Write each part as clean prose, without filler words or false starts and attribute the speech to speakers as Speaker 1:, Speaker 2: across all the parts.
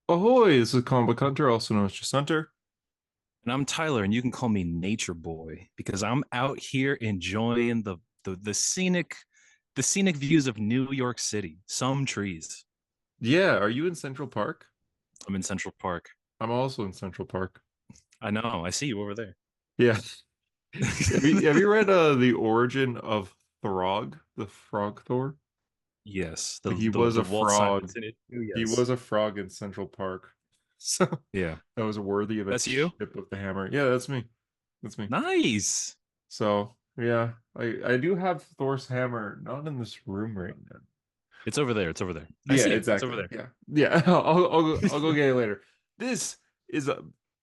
Speaker 1: Ahoy, this is Comic Book Hunter, also known as just Hunter.
Speaker 2: And I'm Tyler, and you can call me Nature Boy because I'm out here enjoying the scenic views of New York City. Some trees.
Speaker 1: Yeah, are you in Central Park?
Speaker 2: I'm in Central Park.
Speaker 1: I'm also in Central Park.
Speaker 2: I know. I see you over there.
Speaker 1: Yeah. Have you read The Origin of Throg, the Frog Thor?
Speaker 2: Yes, the
Speaker 1: He
Speaker 2: the
Speaker 1: was
Speaker 2: the
Speaker 1: a
Speaker 2: Walt
Speaker 1: frog.
Speaker 2: Simonson issue.
Speaker 1: He
Speaker 2: Yes.
Speaker 1: was a frog in Central Park. So
Speaker 2: Yeah.
Speaker 1: that was worthy of a
Speaker 2: That's you.
Speaker 1: tip of the hammer. Yeah, that's me. That's me.
Speaker 2: Nice.
Speaker 1: So yeah, I do have Thor's hammer, not in this room right now.
Speaker 2: It's over there. It's over there. I
Speaker 1: Yeah,
Speaker 2: see it. It's over
Speaker 1: exactly.
Speaker 2: there.
Speaker 1: Yeah. Yeah. I'll go get it later. This is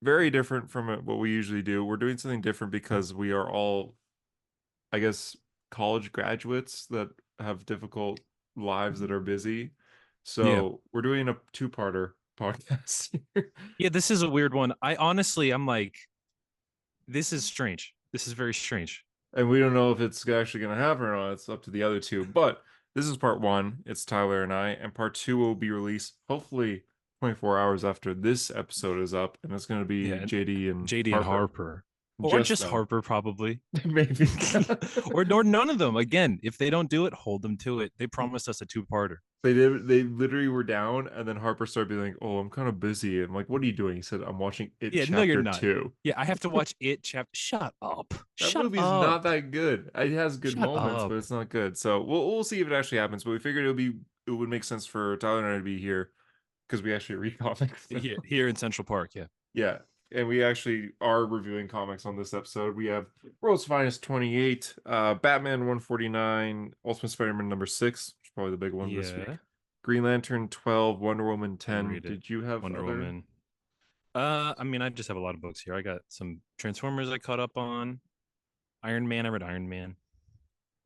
Speaker 1: very different from what we usually do. We're doing something different because we are all, I guess, college graduates that have difficult lives that are busy.
Speaker 2: Yeah.
Speaker 1: So we're doing a two-parter podcast here.
Speaker 2: Yeah. This is a weird one. I'm like, this is strange. This is very strange.
Speaker 1: And we don't know if it's actually going to happen or not. It's up to the other two. But this is part one. It's Tyler and I, and part two will be released hopefully 24 hours after this episode is up, and it's going to be
Speaker 2: Yeah.
Speaker 1: JD and
Speaker 2: JD and
Speaker 1: Harper.
Speaker 2: Harper, or
Speaker 1: Just
Speaker 2: just
Speaker 1: them.
Speaker 2: Harper, probably.
Speaker 1: Maybe.
Speaker 2: or none of them. Again, if they don't do it, hold them to it. They promised us a two-parter.
Speaker 1: They literally were down, and then Harper started being like, "Oh, I'm kind of busy." I'm like, "What are you doing?" He said, "I'm watching It
Speaker 2: Yeah, no, you're
Speaker 1: Chapter
Speaker 2: not.
Speaker 1: 2."
Speaker 2: Yeah, I have to watch it. Shut up.
Speaker 1: That
Speaker 2: Shut
Speaker 1: movie's not
Speaker 2: up.
Speaker 1: that good. It has good
Speaker 2: Shut
Speaker 1: moments, but
Speaker 2: up.
Speaker 1: it's not good. So we'll see if it actually happens. But we figured it would make sense for Tyler and I to be here because we actually read comics.
Speaker 2: Here in Central Park. Yeah.
Speaker 1: Yeah, and we actually are reviewing comics on this episode. We have World's Finest 28, Batman 149, Ultimate Spider-Man number 6, which is probably the big one this week.
Speaker 2: Yeah.
Speaker 1: Green Lantern 12, Wonder Woman
Speaker 2: Didn't
Speaker 1: 10.
Speaker 2: read it.
Speaker 1: Did you have
Speaker 2: Wonder
Speaker 1: other?
Speaker 2: Woman. I mean, I just have a lot of books here. I got some Transformers I caught up on. Iron Man. I read Iron Man.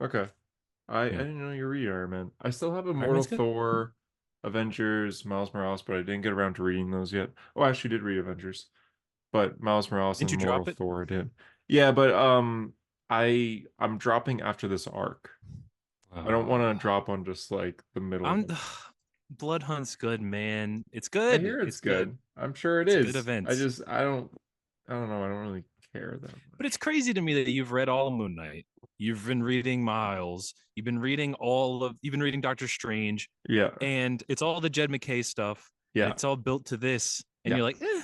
Speaker 1: Okay. I
Speaker 2: Yeah.
Speaker 1: didn't know you read Iron Man. I still have
Speaker 2: Iron
Speaker 1: Immortal
Speaker 2: Man's good.
Speaker 1: Thor, Avengers, Miles Morales, but I didn't get around to reading those yet. Oh, I actually did read Avengers, but Miles Morales and
Speaker 2: Didn't you
Speaker 1: Immortal
Speaker 2: drop it?
Speaker 1: Thor I did. Yeah, but I'm dropping after this arc. I don't want to
Speaker 2: Uh,
Speaker 1: drop on just like the middle
Speaker 2: I'm
Speaker 1: one.
Speaker 2: Blood Hunt's good, man. It's
Speaker 1: I
Speaker 2: good.
Speaker 1: hear it's
Speaker 2: It's good.
Speaker 1: good. I'm sure it
Speaker 2: It's a good
Speaker 1: is.
Speaker 2: event.
Speaker 1: I don't know. I don't really care that
Speaker 2: But it's
Speaker 1: much.
Speaker 2: crazy to me that you've read all of Moon Knight. You've been reading Miles. You've been reading Doctor Strange,
Speaker 1: Yeah.
Speaker 2: and it's all the Jed McKay stuff, and
Speaker 1: Yeah.
Speaker 2: it's all built to this, and
Speaker 1: Yeah.
Speaker 2: you're like, I'll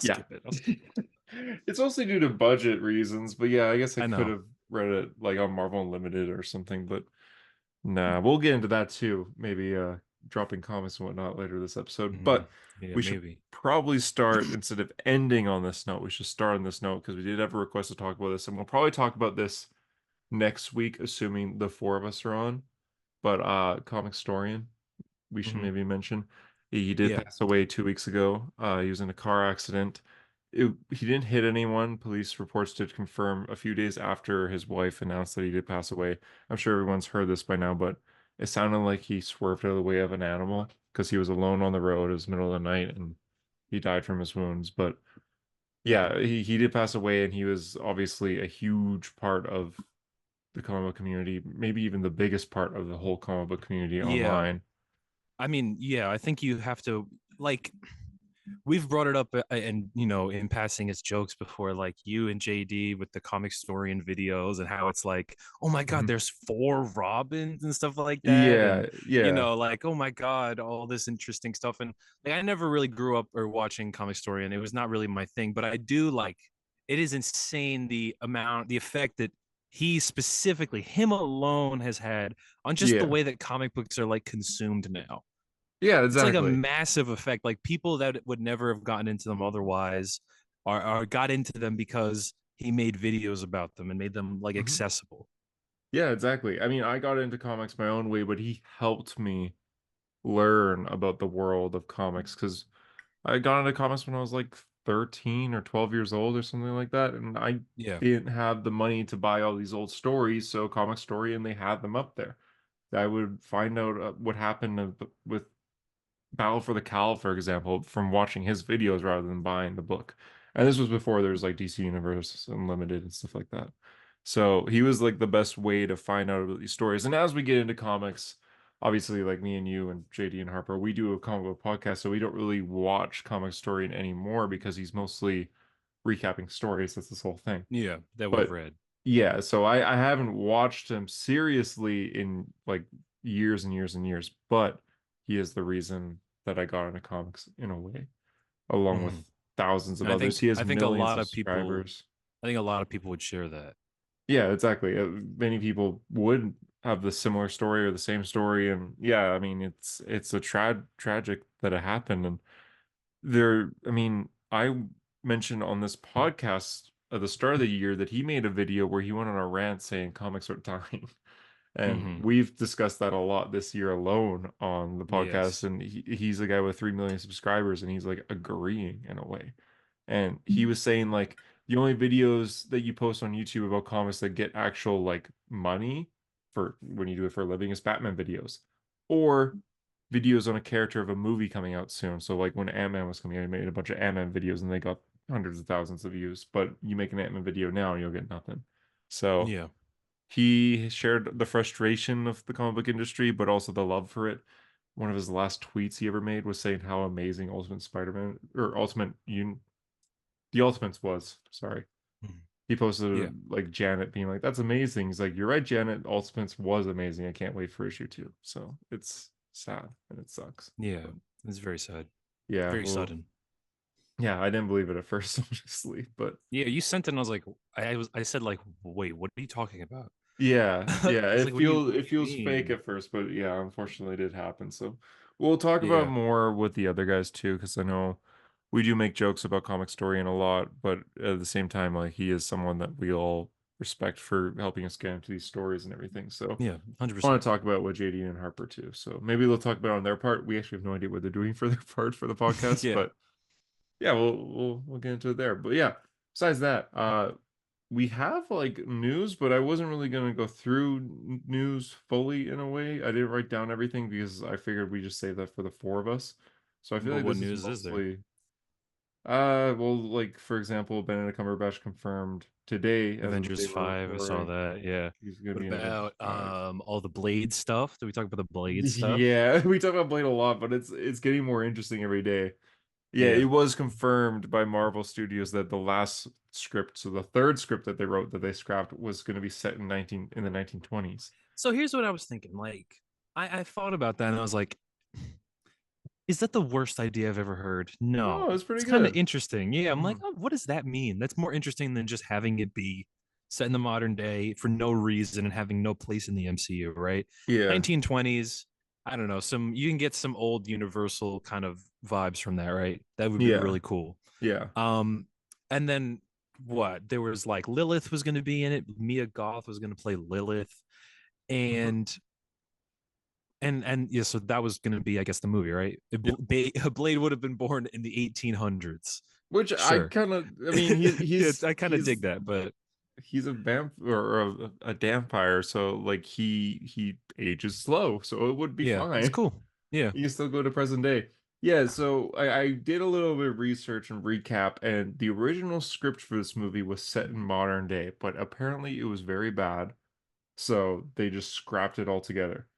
Speaker 1: Yeah.
Speaker 2: skip it. I'll skip it.
Speaker 1: It's mostly due to budget reasons, but yeah, I guess I
Speaker 2: I
Speaker 1: could
Speaker 2: know.
Speaker 1: have read it like on Marvel Unlimited or something, but nah, we'll get into that too. Maybe dropping comics and whatnot later this episode. But
Speaker 2: Yeah,
Speaker 1: we should
Speaker 2: maybe.
Speaker 1: probably start instead of ending on this note, we should start on this note because we did have a request to talk about this, and we'll probably talk about this next week, assuming the four of us are on. But Comicstorian, we should
Speaker 2: Hmm.
Speaker 1: maybe mention. He did
Speaker 2: Yeah.
Speaker 1: pass away 2 weeks ago. He was in a car accident. He didn't hit anyone. Police reports did confirm a few days after his wife announced that he did pass away. I'm sure everyone's heard this by now, but it sounded like he swerved out of the way of an animal because he was alone on the road. It was middle of the night and he died from his wounds. But yeah, he did pass away, and he was obviously a huge part of the comic book community, maybe even the biggest part of the whole comic book community
Speaker 2: Yeah.
Speaker 1: online.
Speaker 2: I mean, yeah, I think you have to like we've brought it up and in passing as jokes before, like you and JD with the Comicstorian videos and how it's like, oh my god,
Speaker 1: Mhm.
Speaker 2: there's four Robins and stuff like that, and
Speaker 1: Yeah, yeah,
Speaker 2: like, oh my god, all this interesting stuff. And like, I never really grew up or watching Comicstorian. It was not really my thing, but I do like it is insane the effect that he specifically, him alone, has had on just the
Speaker 1: yeah,
Speaker 2: way that comic books are like consumed now.
Speaker 1: yeah,
Speaker 2: It's like a
Speaker 1: exactly.
Speaker 2: massive effect. Like people that would never have gotten into them otherwise are got into them because he made videos about them and made them like
Speaker 1: Mhm.
Speaker 2: accessible.
Speaker 1: Yeah, exactly. I mean, I got into comics my own way, but he helped me learn about the world of comics because I got into comics when I was like 13 or 12 years old or something like that, and I
Speaker 2: Yeah.
Speaker 1: didn't have the money to buy all these old stories, so Comic Story and they had them up there. I would find out what happened with Battle for the Cowl, for example, from watching his videos rather than buying the book. And this was before there was like DC Universe Unlimited and stuff like that. So he was like the best way to find out about these stories. And as we get into comics, obviously like me and you and JD and Harper, we do a comic book podcast, so we don't really watch Comicstorian anymore because he's mostly recapping stories. That's this whole thing.
Speaker 2: Yeah, that we've
Speaker 1: But
Speaker 2: read.
Speaker 1: yeah, so I haven't watched him seriously in like years and years and years, but he is the reason that I got into comics in a way, along
Speaker 2: Hmm.
Speaker 1: with thousands of
Speaker 2: And I
Speaker 1: others.
Speaker 2: think
Speaker 1: He has
Speaker 2: I think a
Speaker 1: millions
Speaker 2: lot
Speaker 1: of
Speaker 2: of people
Speaker 1: subscribers.
Speaker 2: I think a lot of people would share that.
Speaker 1: Yeah, exactly. Many people would have the similar story or the same story, and yeah, I mean it's a tragic that it happened, and I mean, I mentioned on this podcast at the start of the year that he made a video where he went on a rant saying comics are dying. And
Speaker 2: Hmm.
Speaker 1: we've discussed that a lot this year alone on the podcast.
Speaker 2: Yes.
Speaker 1: And he's a guy with 3 million subscribers, and he's like agreeing in a way. And he was saying like the only videos that you post on YouTube about comics that get actual like money for when you do it for a living is Batman videos or videos on a character of a movie coming out soon. So like when Ant-Man was coming out, he made a bunch of Ant-Man videos and they got hundreds of thousands of views. But you make an Ant-Man video now and you'll get nothing. So
Speaker 2: Yeah.
Speaker 1: he shared the frustration of the comic book industry, but also the love for it. One of his last tweets he ever made was saying how amazing Ultimate Spider-Man or the Ultimates was. Sorry.
Speaker 2: Mhm.
Speaker 1: He
Speaker 2: Yeah.
Speaker 1: posted like Janet being like, "That's amazing." He's like, "You're right, Janet. Ultimates was amazing. I can't wait for issue 2." So it's sad and it sucks.
Speaker 2: Yeah.
Speaker 1: But
Speaker 2: It's very sad.
Speaker 1: yeah,
Speaker 2: Very
Speaker 1: well,
Speaker 2: sudden.
Speaker 1: yeah, I didn't believe it at first, honestly, but
Speaker 2: Yeah, you sent it and I was like, I said like, wait, what are you talking about?
Speaker 1: yeah,
Speaker 2: I
Speaker 1: yeah,
Speaker 2: was like, what
Speaker 1: it
Speaker 2: do you
Speaker 1: feels fake
Speaker 2: mean?
Speaker 1: at first, but yeah, unfortunately, it did happen. So we'll talk about
Speaker 2: Yeah.
Speaker 1: more with the other guys too, because I know we do make jokes about Comicstorian a lot, but at the same time, like he is someone that we all respect for helping us get into these stories and everything. So
Speaker 2: Yeah,
Speaker 1: I want
Speaker 2: 100%.
Speaker 1: to talk about what JD and Harper too. So maybe they'll talk about it on their part. We actually have no idea what they're doing for their part for the podcast,
Speaker 2: Yeah.
Speaker 1: but yeah, we'll get into it there. But yeah, besides that, we have like news, but I wasn't really gonna go through news fully in a way. I didn't write down everything because I figured we just save that for the four of us. So I feel
Speaker 2: But
Speaker 1: like
Speaker 2: what
Speaker 1: this is
Speaker 2: news is there?
Speaker 1: mostly well, like for example, Benedict Cumberbatch confirmed today, as of the
Speaker 2: Avengers
Speaker 1: day we're
Speaker 2: 5, I saw
Speaker 1: recording,
Speaker 2: that. Yeah.
Speaker 1: he's gonna
Speaker 2: What
Speaker 1: be in Avengers
Speaker 2: about
Speaker 1: 5.
Speaker 2: all the Blade stuff? Did we talk about the Blade stuff?
Speaker 1: Yeah, we talk about Blade a lot, but it's getting more interesting every day. Yeah, it
Speaker 2: Yeah.
Speaker 1: was confirmed by Marvel Studios that the last script, so the third script that they wrote that they scrapped was going to be set in the 1920s.
Speaker 2: So here's what I was thinking. Like, I thought about that and I was like, is that the worst idea I've ever heard?
Speaker 1: No,
Speaker 2: No.
Speaker 1: it's pretty
Speaker 2: It's kind of
Speaker 1: good.
Speaker 2: interesting. Yeah. I'm like,
Speaker 1: Mhm.
Speaker 2: oh, what does that mean? That's more interesting than just having it be set in the modern day for no reason and having no place in the MCU, right?
Speaker 1: Yeah,
Speaker 2: 1920s. I don't know. You can get some old Universal kind of vibes from that, right? That would be
Speaker 1: yeah,
Speaker 2: really cool.
Speaker 1: yeah.
Speaker 2: Um, and then what? There was like Lilith was going to be in it. Mia Goth was going to play Lilith,
Speaker 1: Mhm.
Speaker 2: and yeah, so that was going to be, I guess, the movie, right?
Speaker 1: Yeah.
Speaker 2: Blade would have been born in the 1800s.
Speaker 1: Which I
Speaker 2: Sure.
Speaker 1: kind of, I mean,
Speaker 2: Yeah, I kind of dig
Speaker 1: he's
Speaker 2: that, but
Speaker 1: he's a vamp or a vampire, so like he ages slow, so it would be
Speaker 2: yeah, it's
Speaker 1: fine.
Speaker 2: cool. Yeah.
Speaker 1: You can still go to present day. Yeah, so I did a little bit of research and recap, and the original script for this movie was set in modern day, but apparently it was very bad, so they just scrapped it altogether.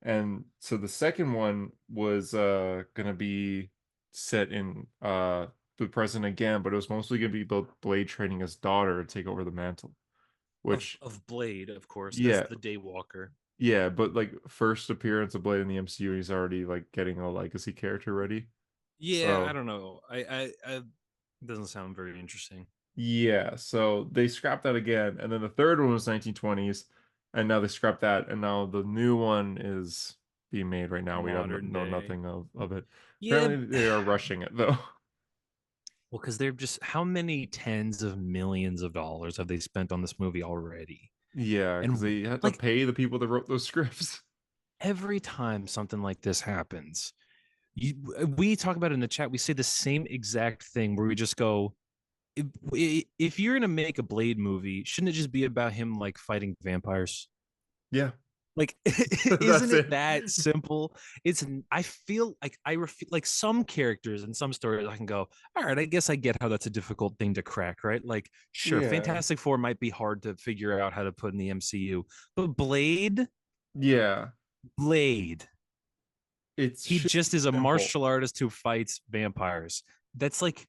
Speaker 1: And so the second one was gonna be set in the present again, but it was mostly gonna be about Blade training his daughter to take over the mantle. Which
Speaker 2: Of Blade, of course, as
Speaker 1: yeah,
Speaker 2: the Daywalker.
Speaker 1: yeah, but like first appearance of Blade in the MCU, he's already like getting a legacy character ready.
Speaker 2: Yeah, I
Speaker 1: So
Speaker 2: don't know. I doesn't sound very interesting.
Speaker 1: yeah, so they scrapped that again, and then the third one was 1920s, and now they scrapped that, and now the new one is being made right now. We don't
Speaker 2: Modern
Speaker 1: know
Speaker 2: day.
Speaker 1: nothing of it.
Speaker 2: Yeah,
Speaker 1: Apparently, they are rushing it though.
Speaker 2: well, because they're just how many tens of millions of dollars have they spent on this movie already?
Speaker 1: Yeah, because
Speaker 2: And
Speaker 1: they had to
Speaker 2: like
Speaker 1: pay the people that wrote those scripts.
Speaker 2: every time something like this happens, we talk about it in the chat. We say the same exact thing where we just go, if you're gonna make a Blade movie, shouldn't it just be about him like fighting vampires?
Speaker 1: Yeah,
Speaker 2: Like, isn't
Speaker 1: that's
Speaker 2: it
Speaker 1: it.
Speaker 2: that simple? It's I feel like like some characters and some stories I can go, all right, I guess I get how that's a difficult thing to crack, right? Like, sure,
Speaker 1: Yeah,
Speaker 2: Fantastic Four might be hard to figure out how to put in the MCU, but Blade,
Speaker 1: yeah.
Speaker 2: Blade.
Speaker 1: It
Speaker 2: He
Speaker 1: should
Speaker 2: just
Speaker 1: be
Speaker 2: is a
Speaker 1: simple.
Speaker 2: martial artist who fights vampires. That's like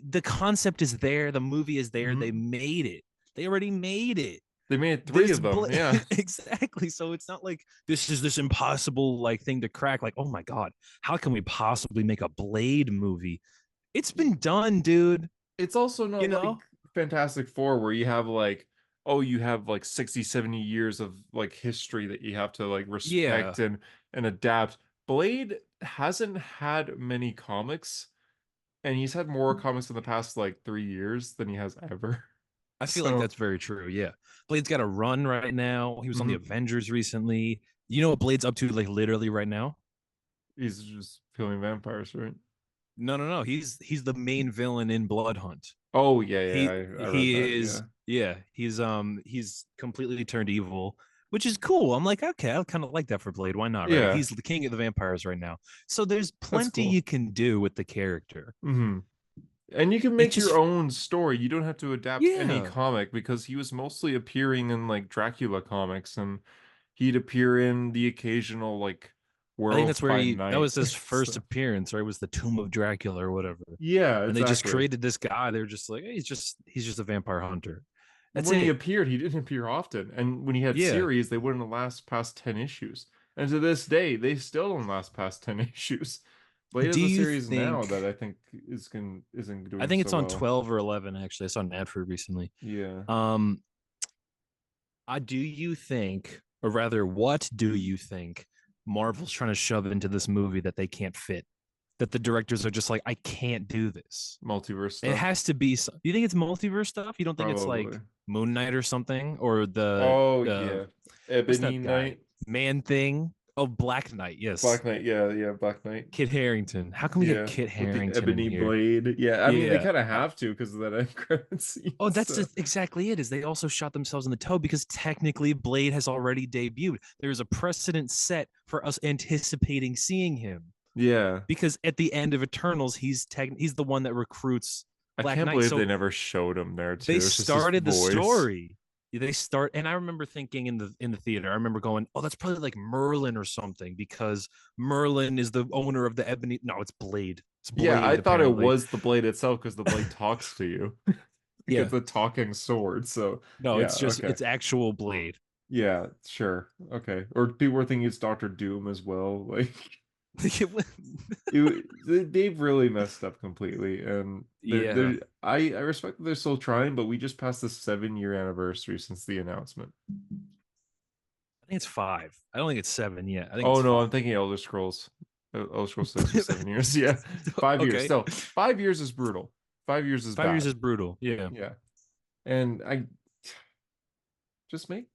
Speaker 2: the concept is there, the movie is there, they
Speaker 1: Mhm.
Speaker 2: made it. They already made it.
Speaker 1: They made 3
Speaker 2: This
Speaker 1: of them, yeah.
Speaker 2: exactly. So it's not like this is this impossible like thing to crack. Like, oh my god, how can we possibly make a Blade movie? It's been done, dude.
Speaker 1: It's also
Speaker 2: You
Speaker 1: not like
Speaker 2: know?
Speaker 1: Fantastic Four where you have like, oh, you have like 60, 70 years of like history that you have to like
Speaker 2: Yeah.
Speaker 1: respect and adapt. Blade hasn't had many comics, and he's had more comics in the past like 3 years than he has ever.
Speaker 2: I feel like
Speaker 1: So,
Speaker 2: that's very true. Yeah. Blade's got a run right now. He was on the
Speaker 1: mhm.
Speaker 2: Avengers recently. You know what Blade's up to like literally right now?
Speaker 1: He's just killing vampires, right?
Speaker 2: No, no, no. He's the main villain in Blood Hunt.
Speaker 1: Oh yeah, yeah,
Speaker 2: He
Speaker 1: I read that.
Speaker 2: he is
Speaker 1: Yeah,
Speaker 2: yeah, he's completely turned evil, which is cool. I'm like, okay, I kind of like that for Blade. Why not, right?
Speaker 1: yeah,
Speaker 2: He's the king of the vampires right now. So there's
Speaker 1: that's
Speaker 2: plenty
Speaker 1: cool.
Speaker 2: you can do with the character.
Speaker 1: Hmm. And you can
Speaker 2: It
Speaker 1: make your
Speaker 2: just
Speaker 1: own story. You don't have to adapt any
Speaker 2: yeah.
Speaker 1: comic because he was mostly appearing in like Dracula comics, and he'd appear in the occasional like
Speaker 2: I think
Speaker 1: Werewolf
Speaker 2: that's where
Speaker 1: by
Speaker 2: that
Speaker 1: Night
Speaker 2: was his first
Speaker 1: stuff.
Speaker 2: appearance, right? It was the Tomb of Dracula or whatever.
Speaker 1: Yeah,
Speaker 2: And they just
Speaker 1: exactly.
Speaker 2: created this guy. They were just like, hey, he's just a vampire hunter.
Speaker 1: And
Speaker 2: That's
Speaker 1: when he
Speaker 2: it.
Speaker 1: appeared, he didn't appear often. And when he had
Speaker 2: Yeah.
Speaker 1: series, they wouldn't last past 10 issues. And to this day, they still don't last past 10 issues. Blade
Speaker 2: Do
Speaker 1: has a
Speaker 2: you
Speaker 1: series now
Speaker 2: think
Speaker 1: that I think isn't
Speaker 2: I
Speaker 1: doing
Speaker 2: think
Speaker 1: so
Speaker 2: it's on
Speaker 1: well.
Speaker 2: 12 or 11 actually. I saw an ad for it recently.
Speaker 1: Yeah,
Speaker 2: Um do you think, or rather, what do you think Marvel's trying to shove into this movie that they can't fit? That the directors are just like, I can't do this.
Speaker 1: multiverse
Speaker 2: It
Speaker 1: stuff,
Speaker 2: has to be. Do you think it's multiverse stuff? You don't think it's
Speaker 1: probably.
Speaker 2: like Moon Knight or something, or the
Speaker 1: Oh yeah,
Speaker 2: what's
Speaker 1: Ebony
Speaker 2: that guy?
Speaker 1: Knight,
Speaker 2: Man Thing? Oh, Black Knight.
Speaker 1: Black
Speaker 2: Yes,
Speaker 1: Knight. Yeah, yeah, Black Knight.
Speaker 2: Kit Harrington. How can we get
Speaker 1: Yeah,
Speaker 2: Kit
Speaker 1: with the
Speaker 2: Harrington in
Speaker 1: ebony
Speaker 2: here?
Speaker 1: blade. Yeah, I mean they
Speaker 2: Yeah.
Speaker 1: kind of have to because of that end credit scene.
Speaker 2: Oh, that's
Speaker 1: So
Speaker 2: just exactly it. Is they also shot themselves in the toe because technically Blade has already debuted. There's a precedent set for us anticipating seeing him
Speaker 1: yeah,
Speaker 2: because at the end of Eternals, he's the one that recruits
Speaker 1: I
Speaker 2: Black
Speaker 1: can't
Speaker 2: Knight.
Speaker 1: believe they
Speaker 2: So
Speaker 1: never showed him there
Speaker 2: they
Speaker 1: too. It's just his
Speaker 2: started the
Speaker 1: voice.
Speaker 2: story. They start, and I remember thinking in the theater, I remember going, "Oh, that's probably like Merlin or something," because Merlin is the owner of the Ebony. No, it's Blade. It's
Speaker 1: Yeah, I
Speaker 2: Blade
Speaker 1: thought it
Speaker 2: apparently.
Speaker 1: was the blade itself because the blade talks to you. Like
Speaker 2: Yeah.
Speaker 1: it's a talking sword. So
Speaker 2: No,
Speaker 1: yeah,
Speaker 2: it's
Speaker 1: okay.
Speaker 2: actual Blade.
Speaker 1: Yeah, sure. Okay. Or people were thinking it's Doctor Doom as well. Like they've really messed up completely, and
Speaker 2: Yeah.
Speaker 1: I respect that they're still trying, but we just passed the 7 year anniversary since the announcement.
Speaker 2: I think it's 5. I don't think it's 7 yet. I think
Speaker 1: Oh
Speaker 2: it's
Speaker 1: no,
Speaker 2: 5.
Speaker 1: I'm thinking Elder Scrolls. Elder Scrolls 6 was 7 years. Yeah, 5 years.
Speaker 2: Okay.
Speaker 1: Still, 5 years is brutal. 5 years is
Speaker 2: 5 years
Speaker 1: bad.
Speaker 2: is brutal. Yeah.
Speaker 1: Yeah, and I just make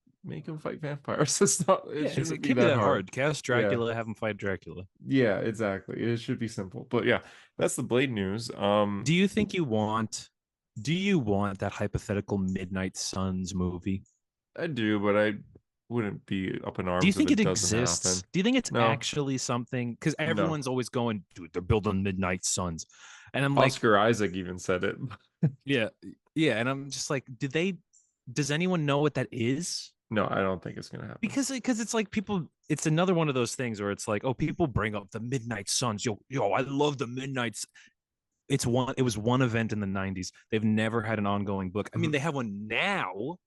Speaker 1: him fight vampires. It's not. It
Speaker 2: Yeah,
Speaker 1: shouldn't
Speaker 2: it
Speaker 1: be
Speaker 2: can't be
Speaker 1: that
Speaker 2: that
Speaker 1: hard.
Speaker 2: hard. Cast
Speaker 1: Yeah,
Speaker 2: Dracula, have him fight Dracula.
Speaker 1: yeah, exactly. It should be simple. But yeah, that's the Blade news.
Speaker 2: Do you think you want do you want that hypothetical Midnight Suns movie?
Speaker 1: I do, but I wouldn't be up in
Speaker 2: Do you
Speaker 1: arms if
Speaker 2: think it
Speaker 1: it doesn't
Speaker 2: exists?
Speaker 1: happen.
Speaker 2: Do you think it's
Speaker 1: No,
Speaker 2: actually something? Because
Speaker 1: no.
Speaker 2: everyone's always going, dude, they're building Midnight Suns. And I'm like,
Speaker 1: Oscar Isaac even said it.
Speaker 2: yeah, yeah. And I'm just like, does anyone know what that is?
Speaker 1: No, I don't think it's gonna happen.
Speaker 2: Because it's like people, it's another one of those things where it's like, oh, people bring up the Midnight Suns. Yo, I love the Midnights. It was one event in the 90s. They've never had an ongoing book. I mean,
Speaker 1: Mhm.
Speaker 2: they have one now,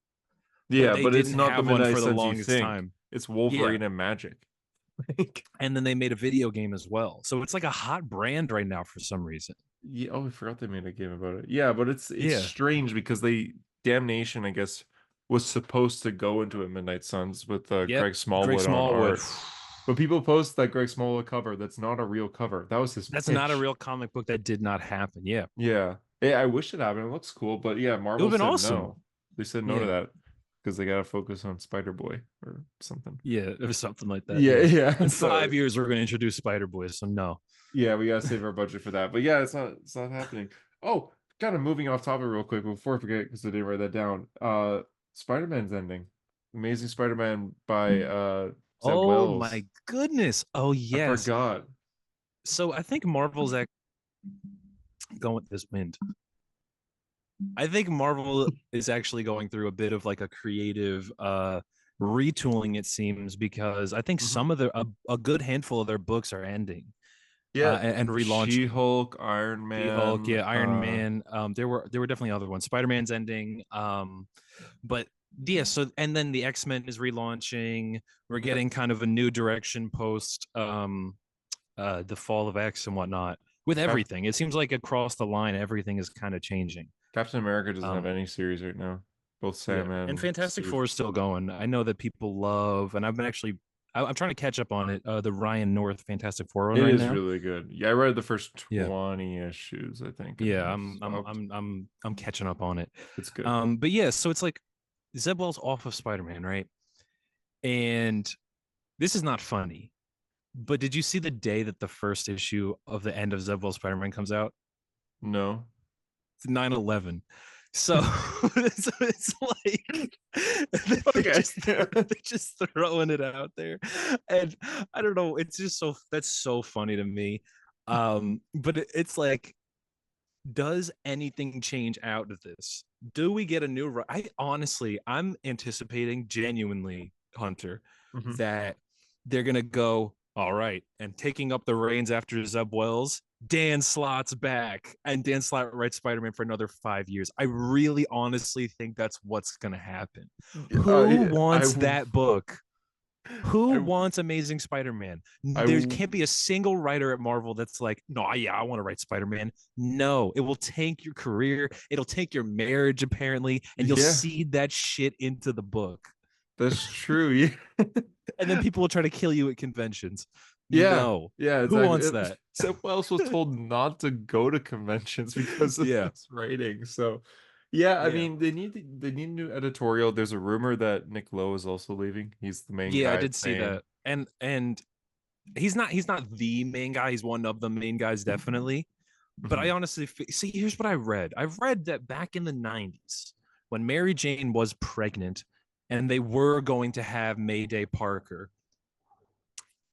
Speaker 2: but
Speaker 1: Yeah,
Speaker 2: they
Speaker 1: but it's
Speaker 2: didn't
Speaker 1: not the
Speaker 2: have one
Speaker 1: Midnight
Speaker 2: for the
Speaker 1: Suns you
Speaker 2: longest
Speaker 1: think.
Speaker 2: time.
Speaker 1: It's
Speaker 2: Yeah.
Speaker 1: Wolverine and magic. Like,
Speaker 2: And then they made a video game as well. So it's like a hot brand right now for some reason.
Speaker 1: yeah, oh, I forgot they made a game about it. Yeah, but it's
Speaker 2: Yeah.
Speaker 1: strange because they Damnation, I guess, was supposed to go into a Midnight Suns with
Speaker 2: Yep.
Speaker 1: Greg
Speaker 2: Greg
Speaker 1: Smallwood on
Speaker 2: Smallwood.
Speaker 1: art. But people post that Greg Smallwood cover. That's not a real cover. That was his
Speaker 2: That's not a
Speaker 1: pitch.
Speaker 2: real comic book. That did not happen. Yeah.
Speaker 1: Yeah. Yeah, I wish it happened. It looks cool, but yeah,
Speaker 2: It would
Speaker 1: Marvel
Speaker 2: have been
Speaker 1: said
Speaker 2: awesome.
Speaker 1: no. They said no to
Speaker 2: Yeah.
Speaker 1: that because they gotta focus on Spider-Boy or something.
Speaker 2: Yeah. It was something like that.
Speaker 1: Yeah,
Speaker 2: Yeah.
Speaker 1: yeah.
Speaker 2: In
Speaker 1: So
Speaker 2: 5 years, we're going to introduce Spider Boy. So no.
Speaker 1: yeah, we gotta save our budget for that. But yeah, it's not happening. Oh, kind of moving off topic real quick before I forget because I didn't write that down. Spider-Man's ending. Amazing Spider-Man by Zeb
Speaker 2: Oh
Speaker 1: Wells.
Speaker 2: my goodness. Oh,
Speaker 1: I
Speaker 2: yes.
Speaker 1: forgot.
Speaker 2: So I think Marvel's actually going with this wind. I think Marvel is actually going through a bit of like a creative retooling, it seems, because I think
Speaker 1: Mhm.
Speaker 2: some of a good handful of their books are ending
Speaker 1: Yeah,
Speaker 2: and relaunching.
Speaker 1: She-Hulk, Iron
Speaker 2: She-Hulk,
Speaker 1: Man,
Speaker 2: yeah, Iron Man. There were definitely other ones. Spider-Man's ending. But yeah, so and then the X-Men is relaunching. We're
Speaker 1: Cap-
Speaker 2: getting kind of a new direction post the fall of X and whatnot. With
Speaker 1: Cap-
Speaker 2: everything, it seems like across the line, everything is kind of changing.
Speaker 1: Captain America doesn't have
Speaker 2: Um,
Speaker 1: any series right now. Both
Speaker 2: yeah,
Speaker 1: Sam
Speaker 2: and
Speaker 1: and
Speaker 2: Fantastic
Speaker 1: Steve.
Speaker 2: Four is still going. I know that people love, and I've been actually, I'm trying to catch up on it. The Ryan North Fantastic Four one
Speaker 1: It
Speaker 2: right
Speaker 1: is
Speaker 2: now.
Speaker 1: really good. Yeah, I read the first
Speaker 2: Yeah,
Speaker 1: 20 issues, I think, and
Speaker 2: yeah,
Speaker 1: I'm
Speaker 2: I'm I'm
Speaker 1: stoked.
Speaker 2: I'm I'm I'm catching up on it.
Speaker 1: It's good.
Speaker 2: But yeah, so it's like Zeb Wells off of Spider Man, right? And this is not funny, but did you see the day that the first issue of the end of Zeb Wells Spider Man comes out?
Speaker 1: No.
Speaker 2: It's 9/11. So, so it's like
Speaker 1: Okay.
Speaker 2: they're just throwing it out there, and I don't know. It's just so that's so funny to me. But it's like, does anything change out of this? Do we get a new? I honestly, I'm anticipating genuinely, Hunter,
Speaker 1: Mhm.
Speaker 2: that they're gonna go all right and taking up the reins after Zeb Wells. Dan Slott's back, and Dan Slott writes Spider-Man for another 5 years. I really, honestly think that's what's gonna happen. Who
Speaker 1: I
Speaker 2: wants that book? Who
Speaker 1: I
Speaker 2: wants Amazing Spider-Man?
Speaker 1: I
Speaker 2: There can't be a single writer at Marvel that's like, no, yeah, I want to write Spider-Man. No, it will tank your career. It'll tank your marriage, apparently, and you'll
Speaker 1: yeah,
Speaker 2: seed that shit into the book.
Speaker 1: that's true. Yeah.
Speaker 2: And then people will try to kill you at conventions.
Speaker 1: Yeah.
Speaker 2: No.
Speaker 1: Yeah,
Speaker 2: Who
Speaker 1: exactly.
Speaker 2: wants that?
Speaker 1: Sam Wells was told not to go to conventions because of
Speaker 2: Yeah.
Speaker 1: his writing. So, yeah, I
Speaker 2: Yeah.
Speaker 1: mean, they need a new editorial. There's a rumor that Nick Lowe is also leaving. He's the main
Speaker 2: Yeah, I
Speaker 1: guy
Speaker 2: did
Speaker 1: at
Speaker 2: see
Speaker 1: Bane.
Speaker 2: that. And he's not the main guy. He's one of the main guys, definitely. But I
Speaker 1: Mhm.
Speaker 2: honestly see. Here's what I read. I've read that back in the '90s, when Mary Jane was pregnant, and they were going to have Mayday Parker.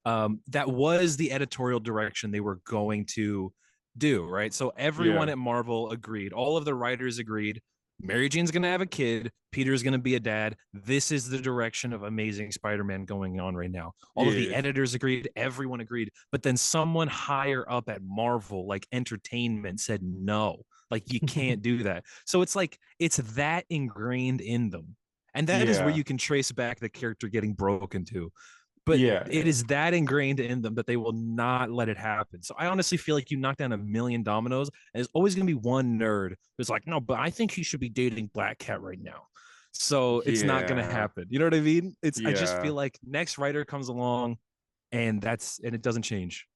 Speaker 2: That was the editorial direction they were going to do. Right. So everyone
Speaker 1: Yeah.
Speaker 2: at Marvel agreed. All of the writers agreed. Mary Jane's going to have a kid. Peter's going to be a dad. This is the direction of Amazing Spider-Man going on right now. All of the
Speaker 1: Yeah.
Speaker 2: editors agreed. Everyone agreed. But then someone higher up at Marvel, like entertainment, said no. Like, you can't do that. So it's like, it's that ingrained in them. And that is where
Speaker 1: Yeah.
Speaker 2: you can trace back the character getting broken to, but
Speaker 1: Yeah.
Speaker 2: it
Speaker 1: Yeah.
Speaker 2: is that ingrained in them that they will not let it happen. So I honestly feel like you knock down a million dominoes, and there's always going to be one nerd who's like, no, but I think he should be dating Black Cat right now. So it's not going to
Speaker 1: Yeah.
Speaker 2: happen. You know what I mean? I just feel
Speaker 1: Yeah.
Speaker 2: like next writer comes along, and it doesn't change.